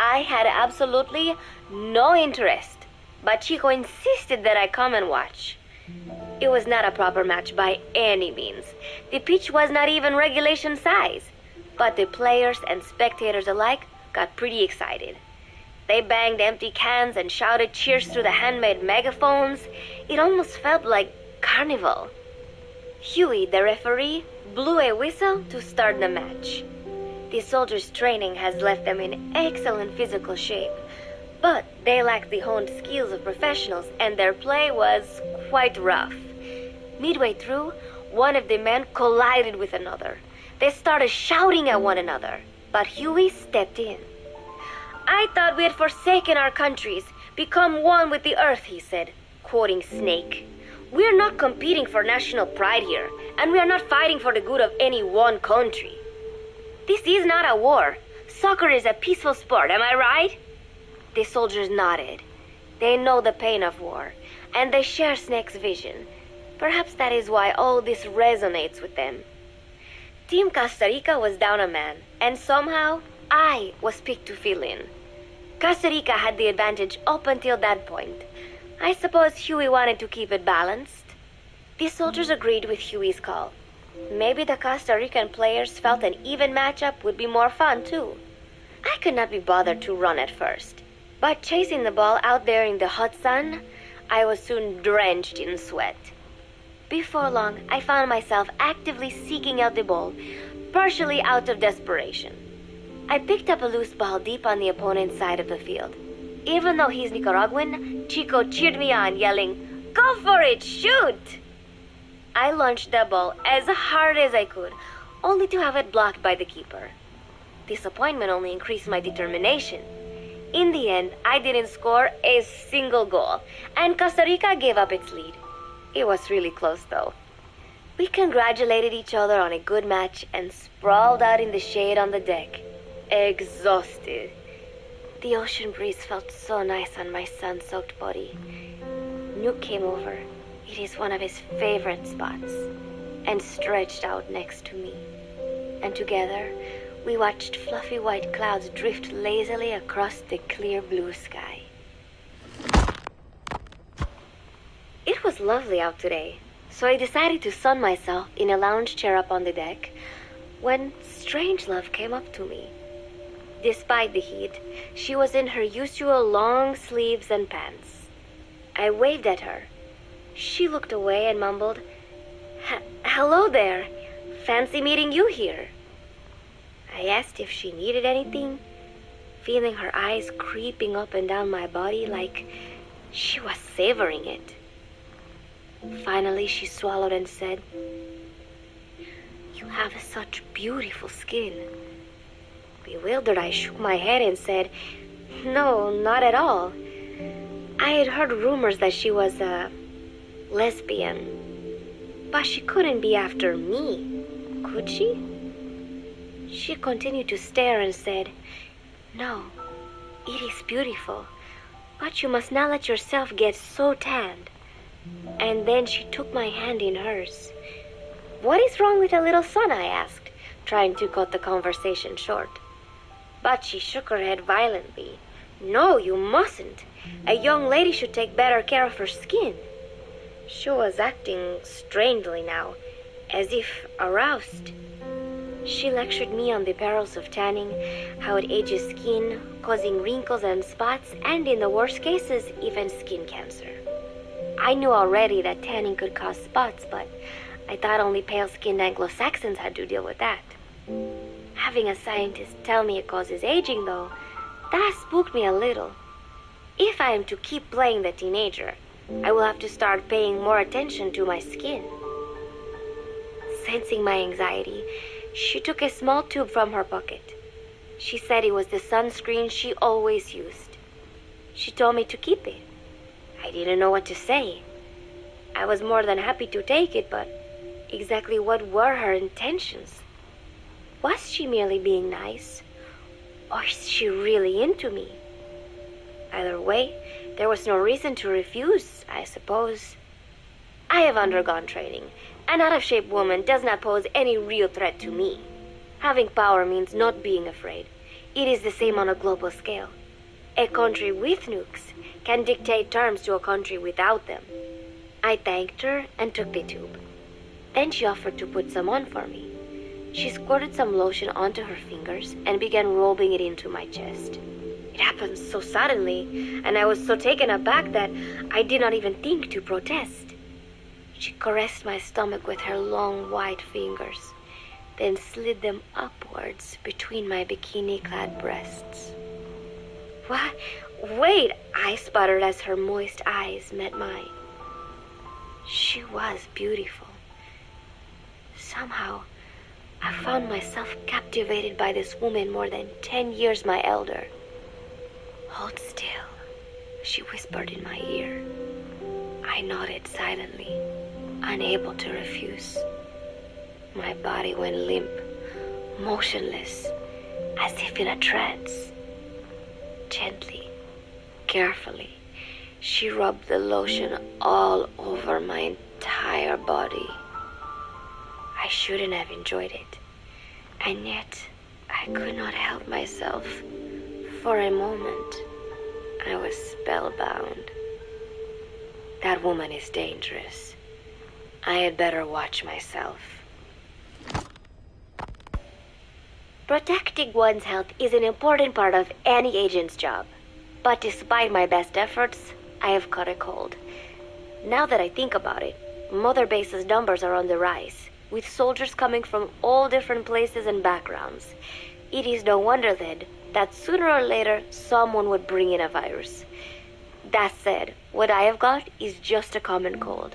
I had absolutely no interest, but Chico insisted that I come and watch. It was not a proper match by any means. The pitch was not even regulation size. But the players and spectators alike got pretty excited. They banged empty cans and shouted cheers through the handmade megaphones. It almost felt like carnival. Huey, the referee, blew a whistle to start the match. The soldiers' training has left them in excellent physical shape, but they lack the honed skills of professionals, and their play was quite rough. Midway through, one of the men collided with another. They started shouting at one another, but Huey stepped in. "I thought we had forsaken our countries, become one with the earth," he said, quoting Snake. "We're not competing for national pride here, and we are not fighting for the good of any one country. This is not a war. Soccer is a peaceful sport, am I right?" The soldiers nodded. They know the pain of war, and they share Snake's vision. Perhaps that is why all this resonates with them. Team Costa Rica was down a man, and somehow I was picked to fill in. Costa Rica had the advantage up until that point. I suppose Huey wanted to keep it balanced. The soldiers agreed with Huey's call. Maybe the Costa Rican players felt an even matchup would be more fun, too. I could not be bothered to run at first, but chasing the ball out there in the hot sun, I was soon drenched in sweat. Before long, I found myself actively seeking out the ball, partially out of desperation. I picked up a loose ball deep on the opponent's side of the field. Even though he's Nicaraguan, Chico cheered me on, yelling, "Go for it, shoot!" I launched the ball as hard as I could, only to have it blocked by the keeper. Disappointment only increased my determination. In the end, I didn't score a single goal, and Costa Rica gave up its lead. It was really close, though. We congratulated each other on a good match and sprawled out in the shade on the deck, exhausted. The ocean breeze felt so nice on my sun-soaked body. Nuke came over. It is one of his favorite spots, and stretched out next to me. And together, we watched fluffy white clouds drift lazily across the clear blue sky. It was lovely out today, so I decided to sun myself in a lounge chair up on the deck when Strangelove came up to me. Despite the heat, she was in her usual long sleeves and pants. I waved at her. She looked away and mumbled, "Hello there. Fancy meeting you here." I asked if she needed anything, feeling her eyes creeping up and down my body like she was savoring it. Finally, she swallowed and said, "You have such beautiful skin." Bewildered, I shook my head and said, "No, not at all. I had heard rumors that she was a lesbian, but she couldn't be after me, could she?" She continued to stare and said, "No, it is beautiful, but you must not let yourself get so tanned." And then she took my hand in hers. "What is wrong with a little sun?" I asked, trying to cut the conversation short. But she shook her head violently. "No, you mustn't. A young lady should take better care of her skin." She was acting strangely now, as if aroused. She lectured me on the perils of tanning, how it ages skin, causing wrinkles and spots, and in the worst cases, even skin cancer. I knew already that tanning could cause spots, but I thought only pale-skinned Anglo-Saxons had to deal with that. Having a scientist tell me it causes aging, though, that spooked me a little. If I am to keep playing the teenager, I will have to start paying more attention to my skin. Sensing my anxiety, she took a small tube from her pocket. She said it was the sunscreen she always used. She told me to keep it. I didn't know what to say. I was more than happy to take it, but exactly what were her intentions? Was she merely being nice? Or is she really into me? Either way, there was no reason to refuse, I suppose. I have undergone training. An out-of-shape woman does not pose any real threat to me. Having power means not being afraid. It is the same on a global scale. A country with nukes can dictate terms to a country without them. I thanked her and took the tube. Then she offered to put some on for me. She squirted some lotion onto her fingers and began rolling it into my chest. It happened so suddenly, and I was so taken aback that I did not even think to protest. She caressed my stomach with her long white fingers. then slid them upwards between my bikini-clad breasts. What? Wait, I sputtered as her moist eyes met mine. She was beautiful. Somehow, I found myself captivated by this woman more than 10 years my elder. Hold still, she whispered in my ear. I nodded silently, unable to refuse. My body went limp, motionless, as if in a trance. Gently, carefully, she rubbed the lotion all over my entire body. I shouldn't have enjoyed it, and yet I could not help myself. For a moment, I was spellbound. That woman is dangerous. I had better watch myself. Protecting one's health is an important part of any agent's job. But despite my best efforts, I have caught a cold. Now that I think about it, Mother Base's numbers are on the rise, with soldiers coming from all different places and backgrounds. It is no wonder, then, that sooner or later someone would bring in a virus. That said, what I have got is just a common cold.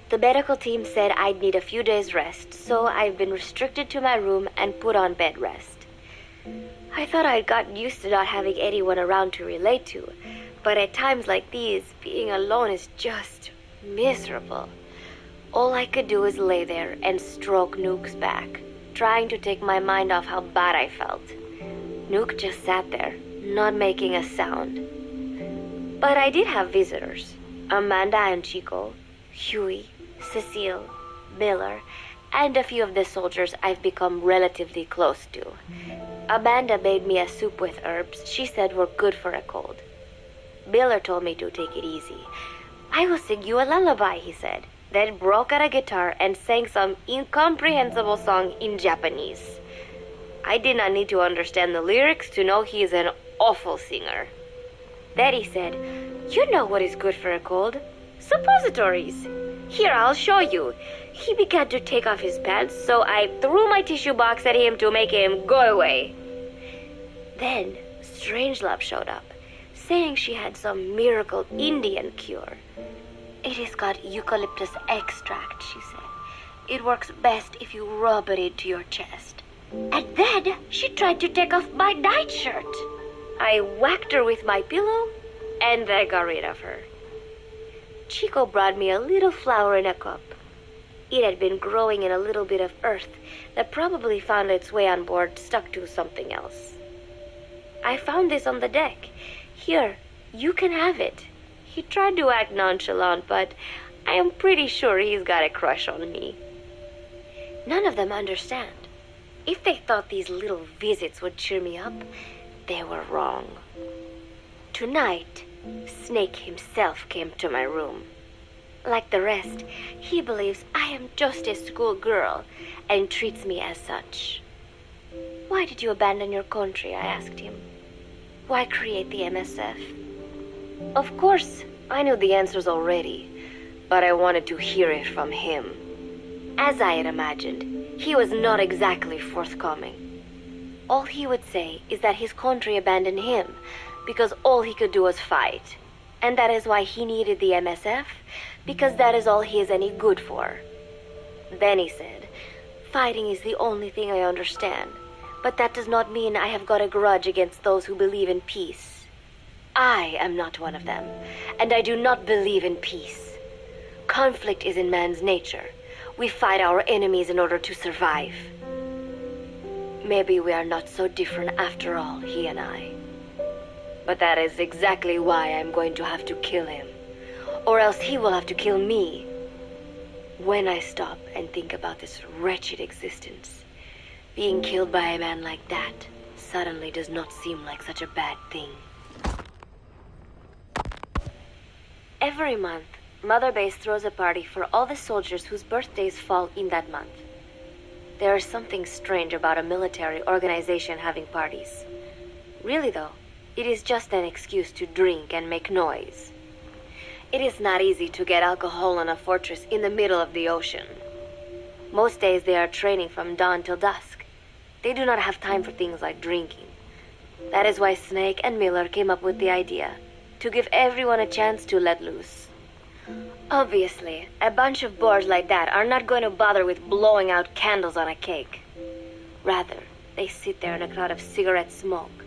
The medical team said I'd need a few days rest, so I've been restricted to my room and put on bed rest. I thought I'd gotten used to not having anyone around to relate to, but at times like these, being alone is just miserable. All I could do was lay there and stroke Nuke's back, trying to take my mind off how bad I felt. Nuke just sat there, not making a sound. But I did have visitors. Amanda and Chico, Huey, Cecile, Miller, and a few of the soldiers I've become relatively close to. Amanda made me a soup with herbs she said were good for a cold. Miller told me to take it easy. I will sing you a lullaby, he said, then broke out a guitar and sang some incomprehensible song in Japanese. I did not need to understand the lyrics to know he is an awful singer. Then he said, "You know what is good for a cold? Suppositories. Here, I'll show you." He began to take off his pants, so I threw my tissue box at him to make him go away. Then Strangelove showed up, saying she had some miracle Indian cure. "It has got eucalyptus extract," she said. "It works best if you rub it into your chest." And then she tried to take off my nightshirt. I whacked her with my pillow, and I got rid of her. Chico brought me a little flower in a cup. It had been growing in a little bit of earth that probably found its way on board, stuck to something else. "I found this on the deck. Here, you can have it." He tried to act nonchalant, but I am pretty sure he's got a crush on me. None of them understand. If they thought these little visits would cheer me up, they were wrong. Tonight, Snake himself came to my room. Like the rest, he believes I am just a schoolgirl and treats me as such. "Why did you abandon your country?" I asked him. "Why create the MSF?" Of course, I knew the answers already, but I wanted to hear it from him. As I had imagined, he was not exactly forthcoming. All he would say is that his country abandoned him because all he could do was fight, and that is why he needed the MSF, because that is all he is any good for. Then he said, "Fighting is the only thing I understand, but that does not mean I have got a grudge against those who believe in peace. I am not one of them, and I do not believe in peace. Conflict is in man's nature. We fight our enemies in order to survive. Maybe we are not so different after all, he and I. But that is exactly why I'm going to have to kill him, or else he will have to kill me. When I stop and think about this wretched existence, being killed by a man like that suddenly does not seem like such a bad thing." Every month, Mother Base throws a party for all the soldiers whose birthdays fall in that month. There is something strange about a military organization having parties. Really though, it is just an excuse to drink and make noise. It is not easy to get alcohol on a fortress in the middle of the ocean. Most days they are training from dawn till dusk. They do not have time for things like drinking. That is why Snake and Miller came up with the idea to give everyone a chance to let loose. Obviously, a bunch of boors like that are not going to bother with blowing out candles on a cake. Rather, they sit there in a cloud of cigarette smoke,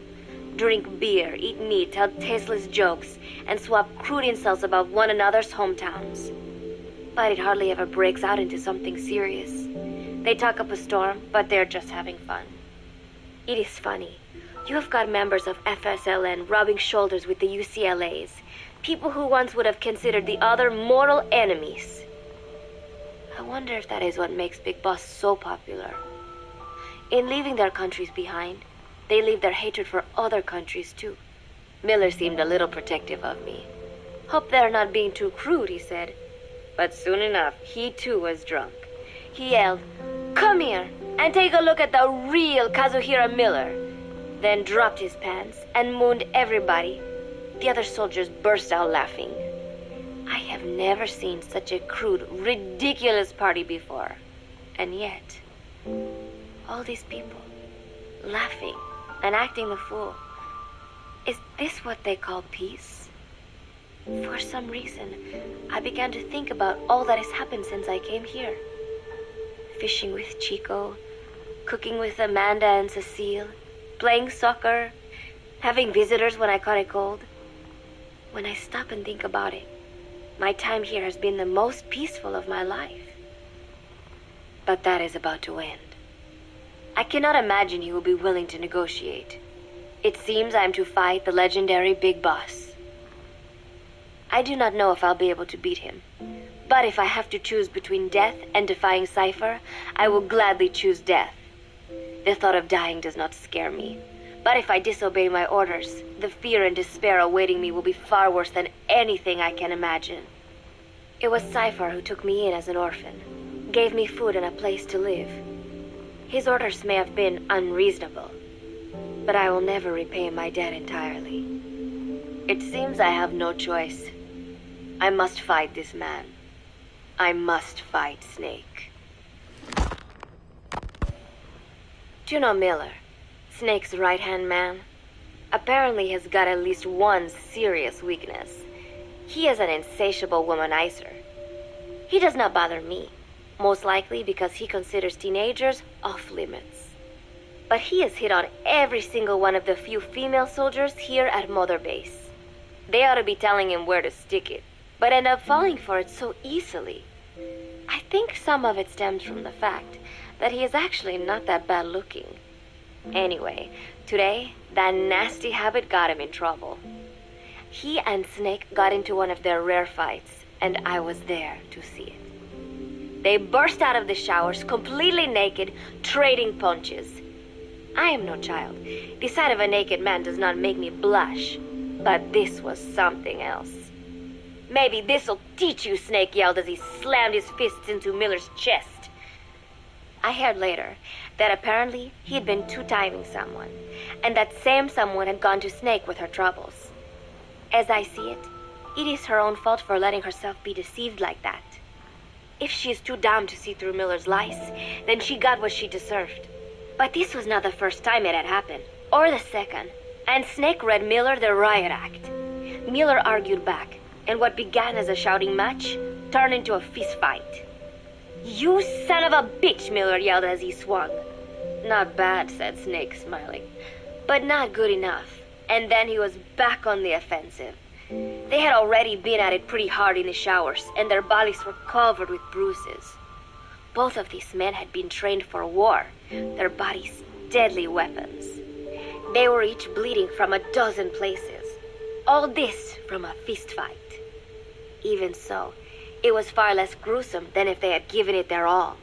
drink beer, eat meat, tell tasteless jokes, and swap crude insults about one another's hometowns. But it hardly ever breaks out into something serious. They talk up a storm, but they're just having fun. It is funny. You have got members of FSLN rubbing shoulders with the UCLAs, people who once would have considered the other mortal enemies. I wonder if that is what makes Big Boss so popular. In leaving their countries behind, they leave their hatred for other countries too. Miller seemed a little protective of me. Hope they're not being too crude, he said. But soon enough, he too was drunk. He yelled, "Come here and take a look at the real Kazuhira Miller," then dropped his pants and mooned everybody. The other soldiers burst out laughing. I have never seen such a crude, ridiculous party before. And yet, all these people, laughing and acting the fool. Is this what they call peace? For some reason, I began to think about all that has happened since I came here. Fishing with Chico, cooking with Amanda and Cecile, playing soccer, having visitors when I caught a cold. When I stop and think about it, my time here has been the most peaceful of my life. But that is about to end. I cannot imagine he will be willing to negotiate. It seems I am to fight the legendary Big Boss. I do not know if I'll be able to beat him. But if I have to choose between death and defying Cypher, I will gladly choose death. The thought of dying does not scare me. But if I disobey my orders, the fear and despair awaiting me will be far worse than anything I can imagine. It was Cypher who took me in as an orphan, gave me food and a place to live. His orders may have been unreasonable, but I will never repay my debt entirely. It seems I have no choice. I must fight this man. I must fight Snake. Do you know Miller, Snake's right-hand man? Apparently has got at least one serious weakness. He is an insatiable womanizer. He does not bother me, most likely because he considers teenagers off limits. But he has hit on every single one of the few female soldiers here at Mother Base. They ought to be telling him where to stick it, but end up falling for it so easily. I think some of it stems from the fact that he is actually not that bad looking. Anyway, today, that nasty habit got him in trouble. He and Snake got into one of their rare fights, and I was there to see it. They burst out of the showers, completely naked, trading punches. I am no child. The sight of a naked man does not make me blush, but this was something else. "Maybe this'll teach you," Snake yelled as he slammed his fists into Miller's chest. I heard later that apparently he had been two-timing someone, and that same someone had gone to Snake with her troubles. As I see it, it is her own fault for letting herself be deceived like that. If she is too dumb to see through Miller's lies, then she got what she deserved. But this was not the first time it had happened, or the second, and Snake read Miller the riot act. Miller argued back, and what began as a shouting match turned into a fist fight. "You son of a bitch," Miller yelled as he swung. "Not bad," said Snake, smiling, "but not good enough." And then he was back on the offensive. They had already been at it pretty hard in the showers, and their bodies were covered with bruises. Both of these men had been trained for war, their bodies deadly weapons. They were each bleeding from a dozen places. All this from a fist fight. Even so, it was far less gruesome than if they had given it their all.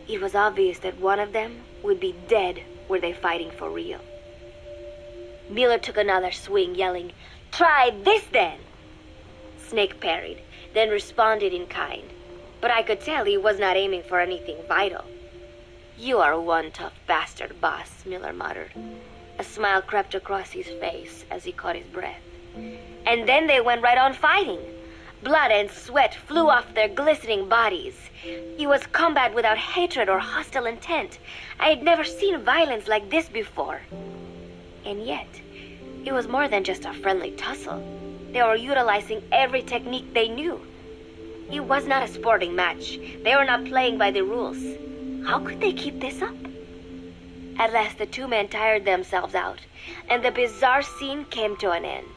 It was obvious that one of them would be dead were they fighting for real. Miller took another swing, yelling, "Try this then!" Snake parried, then responded in kind. But I could tell he was not aiming for anything vital. "You are one tough bastard, boss," Miller muttered. A smile crept across his face as he caught his breath. And then they went right on fighting. Blood and sweat flew off their glistening bodies. It was combat without hatred or hostile intent. I had never seen violence like this before. And yet, it was more than just a friendly tussle. They were utilizing every technique they knew. It was not a sporting match. They were not playing by the rules. How could they keep this up? At last, the two men tired themselves out, and the bizarre scene came to an end.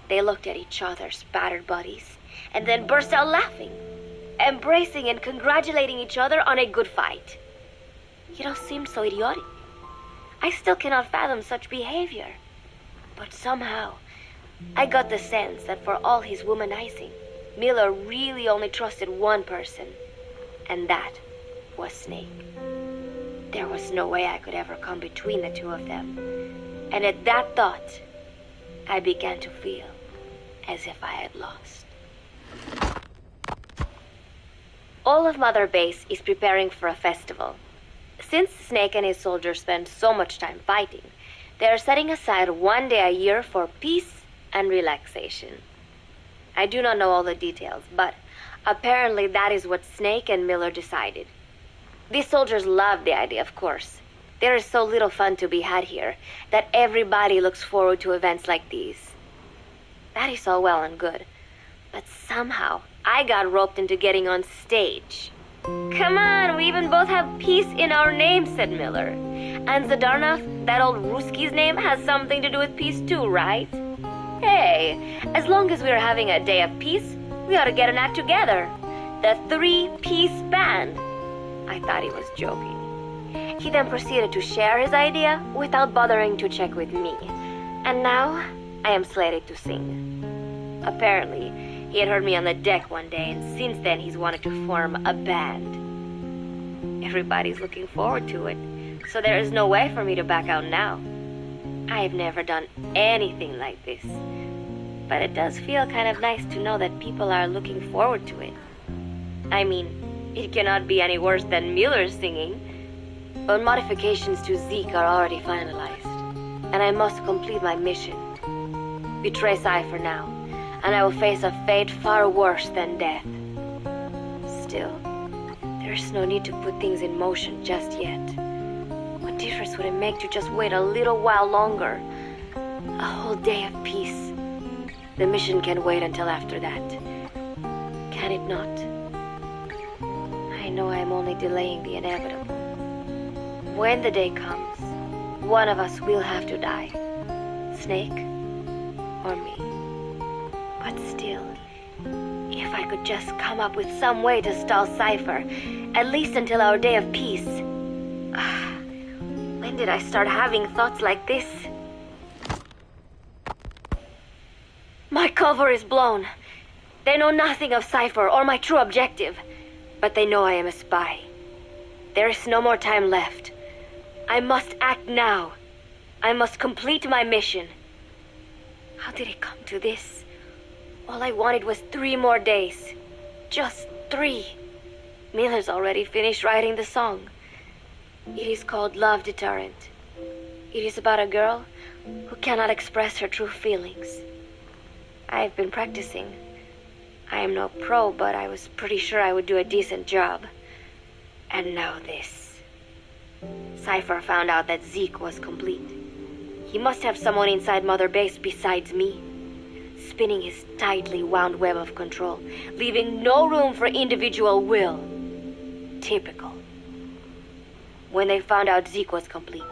They looked at each other's battered bodies, and then burst out laughing, embracing and congratulating each other on a good fight. It all seemed so idiotic. I still cannot fathom such behavior. But somehow, I got the sense that for all his womanizing, Miller really only trusted one person, and that was Snake. There was no way I could ever come between the two of them. And at that thought, I began to feel as if I had lost. All of Mother Base is preparing for a festival. Since Snake and his soldiers spend so much time fighting, they are setting aside one day a year for peace and relaxation. I do not know all the details, but apparently that is what Snake and Miller decided. These soldiers love the idea, of course. There is so little fun to be had here that everybody looks forward to events like these. That is all well and good, but somehow I got roped into getting on stage. Come on, we even both have peace in our name, said Miller. And Zdarnov, that old Ruski's name, has something to do with peace too, right? Hey, as long as we're having a day of peace, we ought to get an act together. The Three-Piece Band. I thought he was joking. He then proceeded to share his idea without bothering to check with me. And now, I am slated to sing. Apparently, he had heard me on the deck one day, and since then he's wanted to form a band. Everybody's looking forward to it, so there is no way for me to back out now. I have never done anything like this, but it does feel kind of nice to know that people are looking forward to it. I mean, it cannot be any worse than Miller's singing, but modifications to Zeke are already finalized, and I must complete my mission. Betray Cypher now, and I will face a fate far worse than death. Still, there's no need to put things in motion just yet. What difference would it make to just wait a little while longer? A whole day of peace. The mission can wait until after that. Can it not? I know I am only delaying the inevitable. When the day comes, one of us will have to die. Snake or me. But still, if I could just come up with some way to stall Cypher, at least until our day of peace. When did I start having thoughts like this? My cover is blown. They know nothing of Cypher or my true objective, but they know I am a spy. There is no more time left. I must act now. I must complete my mission. How did it come to this? All I wanted was 3 more days. Just 3. Miller's already finished writing the song. It is called Love Deterrent. It is about a girl who cannot express her true feelings. I have been practicing. I am no pro, but I was pretty sure I would do a decent job. And now this. Cypher found out that Zeke was complete. He must have someone inside Mother Base besides me, spinning his tightly wound web of control, leaving no room for individual will. Typical. When they found out Zeke was complete,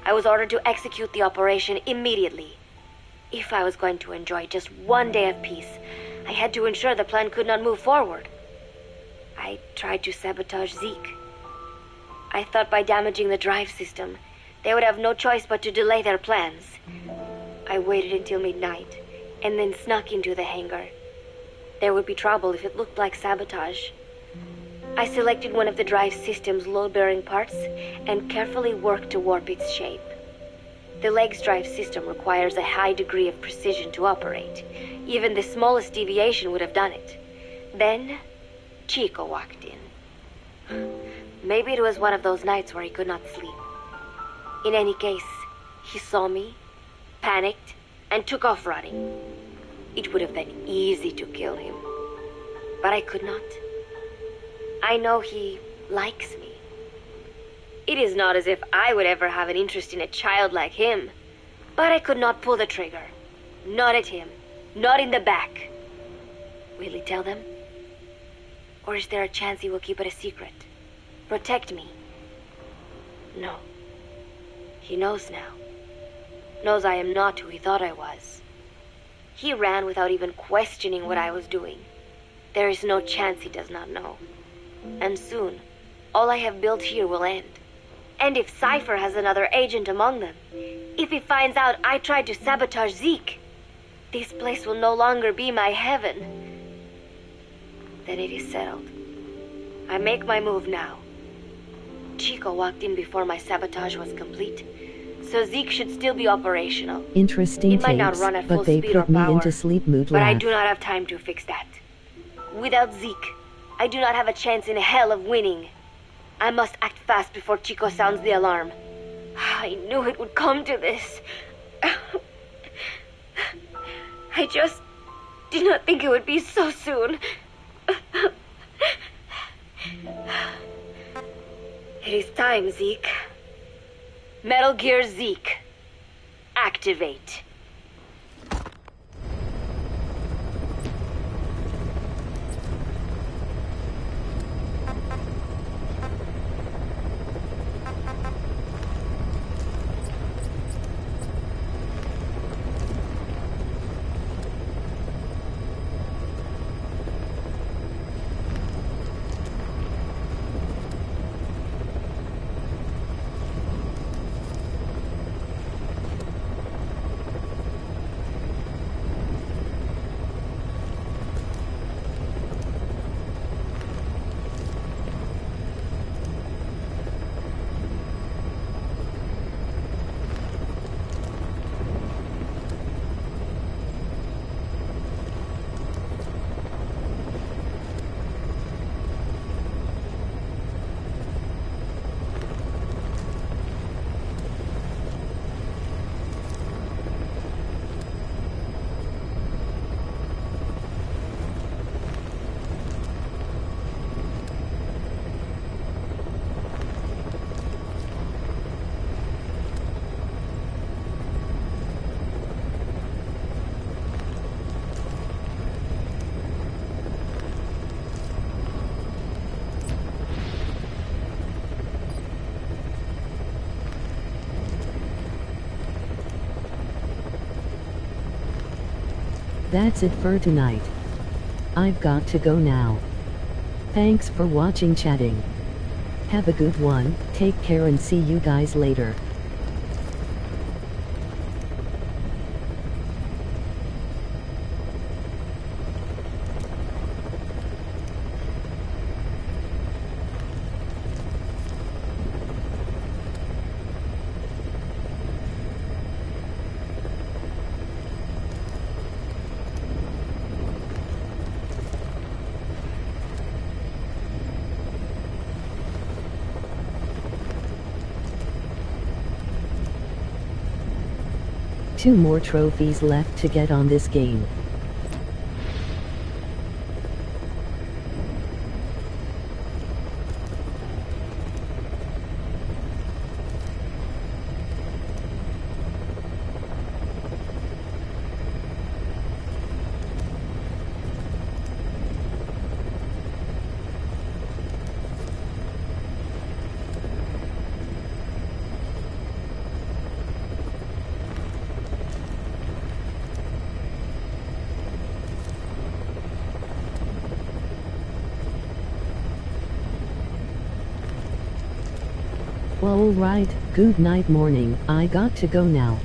I was ordered to execute the operation immediately. If I was going to enjoy just 1 day of peace, I had to ensure the plan could not move forward. I tried to sabotage Zeke. I thought by damaging the drive system, they would have no choice but to delay their plans. I waited until midnight, and then snuck into the hangar. There would be trouble if it looked like sabotage. I selected one of the drive system's load-bearing parts and carefully worked to warp its shape. The leg's drive system requires a high degree of precision to operate. Even the smallest deviation would have done it. Then, Chico walked in. Maybe it was one of those nights where he could not sleep. In any case, he saw me, panicked, and took off running. It would have been easy to kill him. but I could not. I know he likes me. It is not as if I would ever have an interest in a child like him, but I could not pull the trigger. Not at him. Not in the back. Will he tell them? Or is there a chance he will keep it a secret? Protect me? No. He knows now. Knows I am not who he thought I was. He ran without even questioning what I was doing. There is no chance he does not know. And soon, all I have built here will end. And if Cypher has another agent among them, if he finds out I tried to sabotage Zeke, this place will no longer be my heaven. Then it is settled. I make my move now. Chico walked in before my sabotage was complete, so Zeke should still be operational. Interesting It might not takes, run at but full they speed or put me power, into sleep mood but I laugh. do not have time to fix that. Without Zeke, I do not have a chance in hell of winning. I must act fast before Chico sounds the alarm. I knew it would come to this. I just did not think it would be so soon. It is time, Zeke. Metal Gear Zeke. Activate. That's it for tonight. I've got to go now. Thanks for watching chatting. Have a good one, take care and see you guys later. Two more trophies left to get on this game. Alright, good night morning, I got to go now.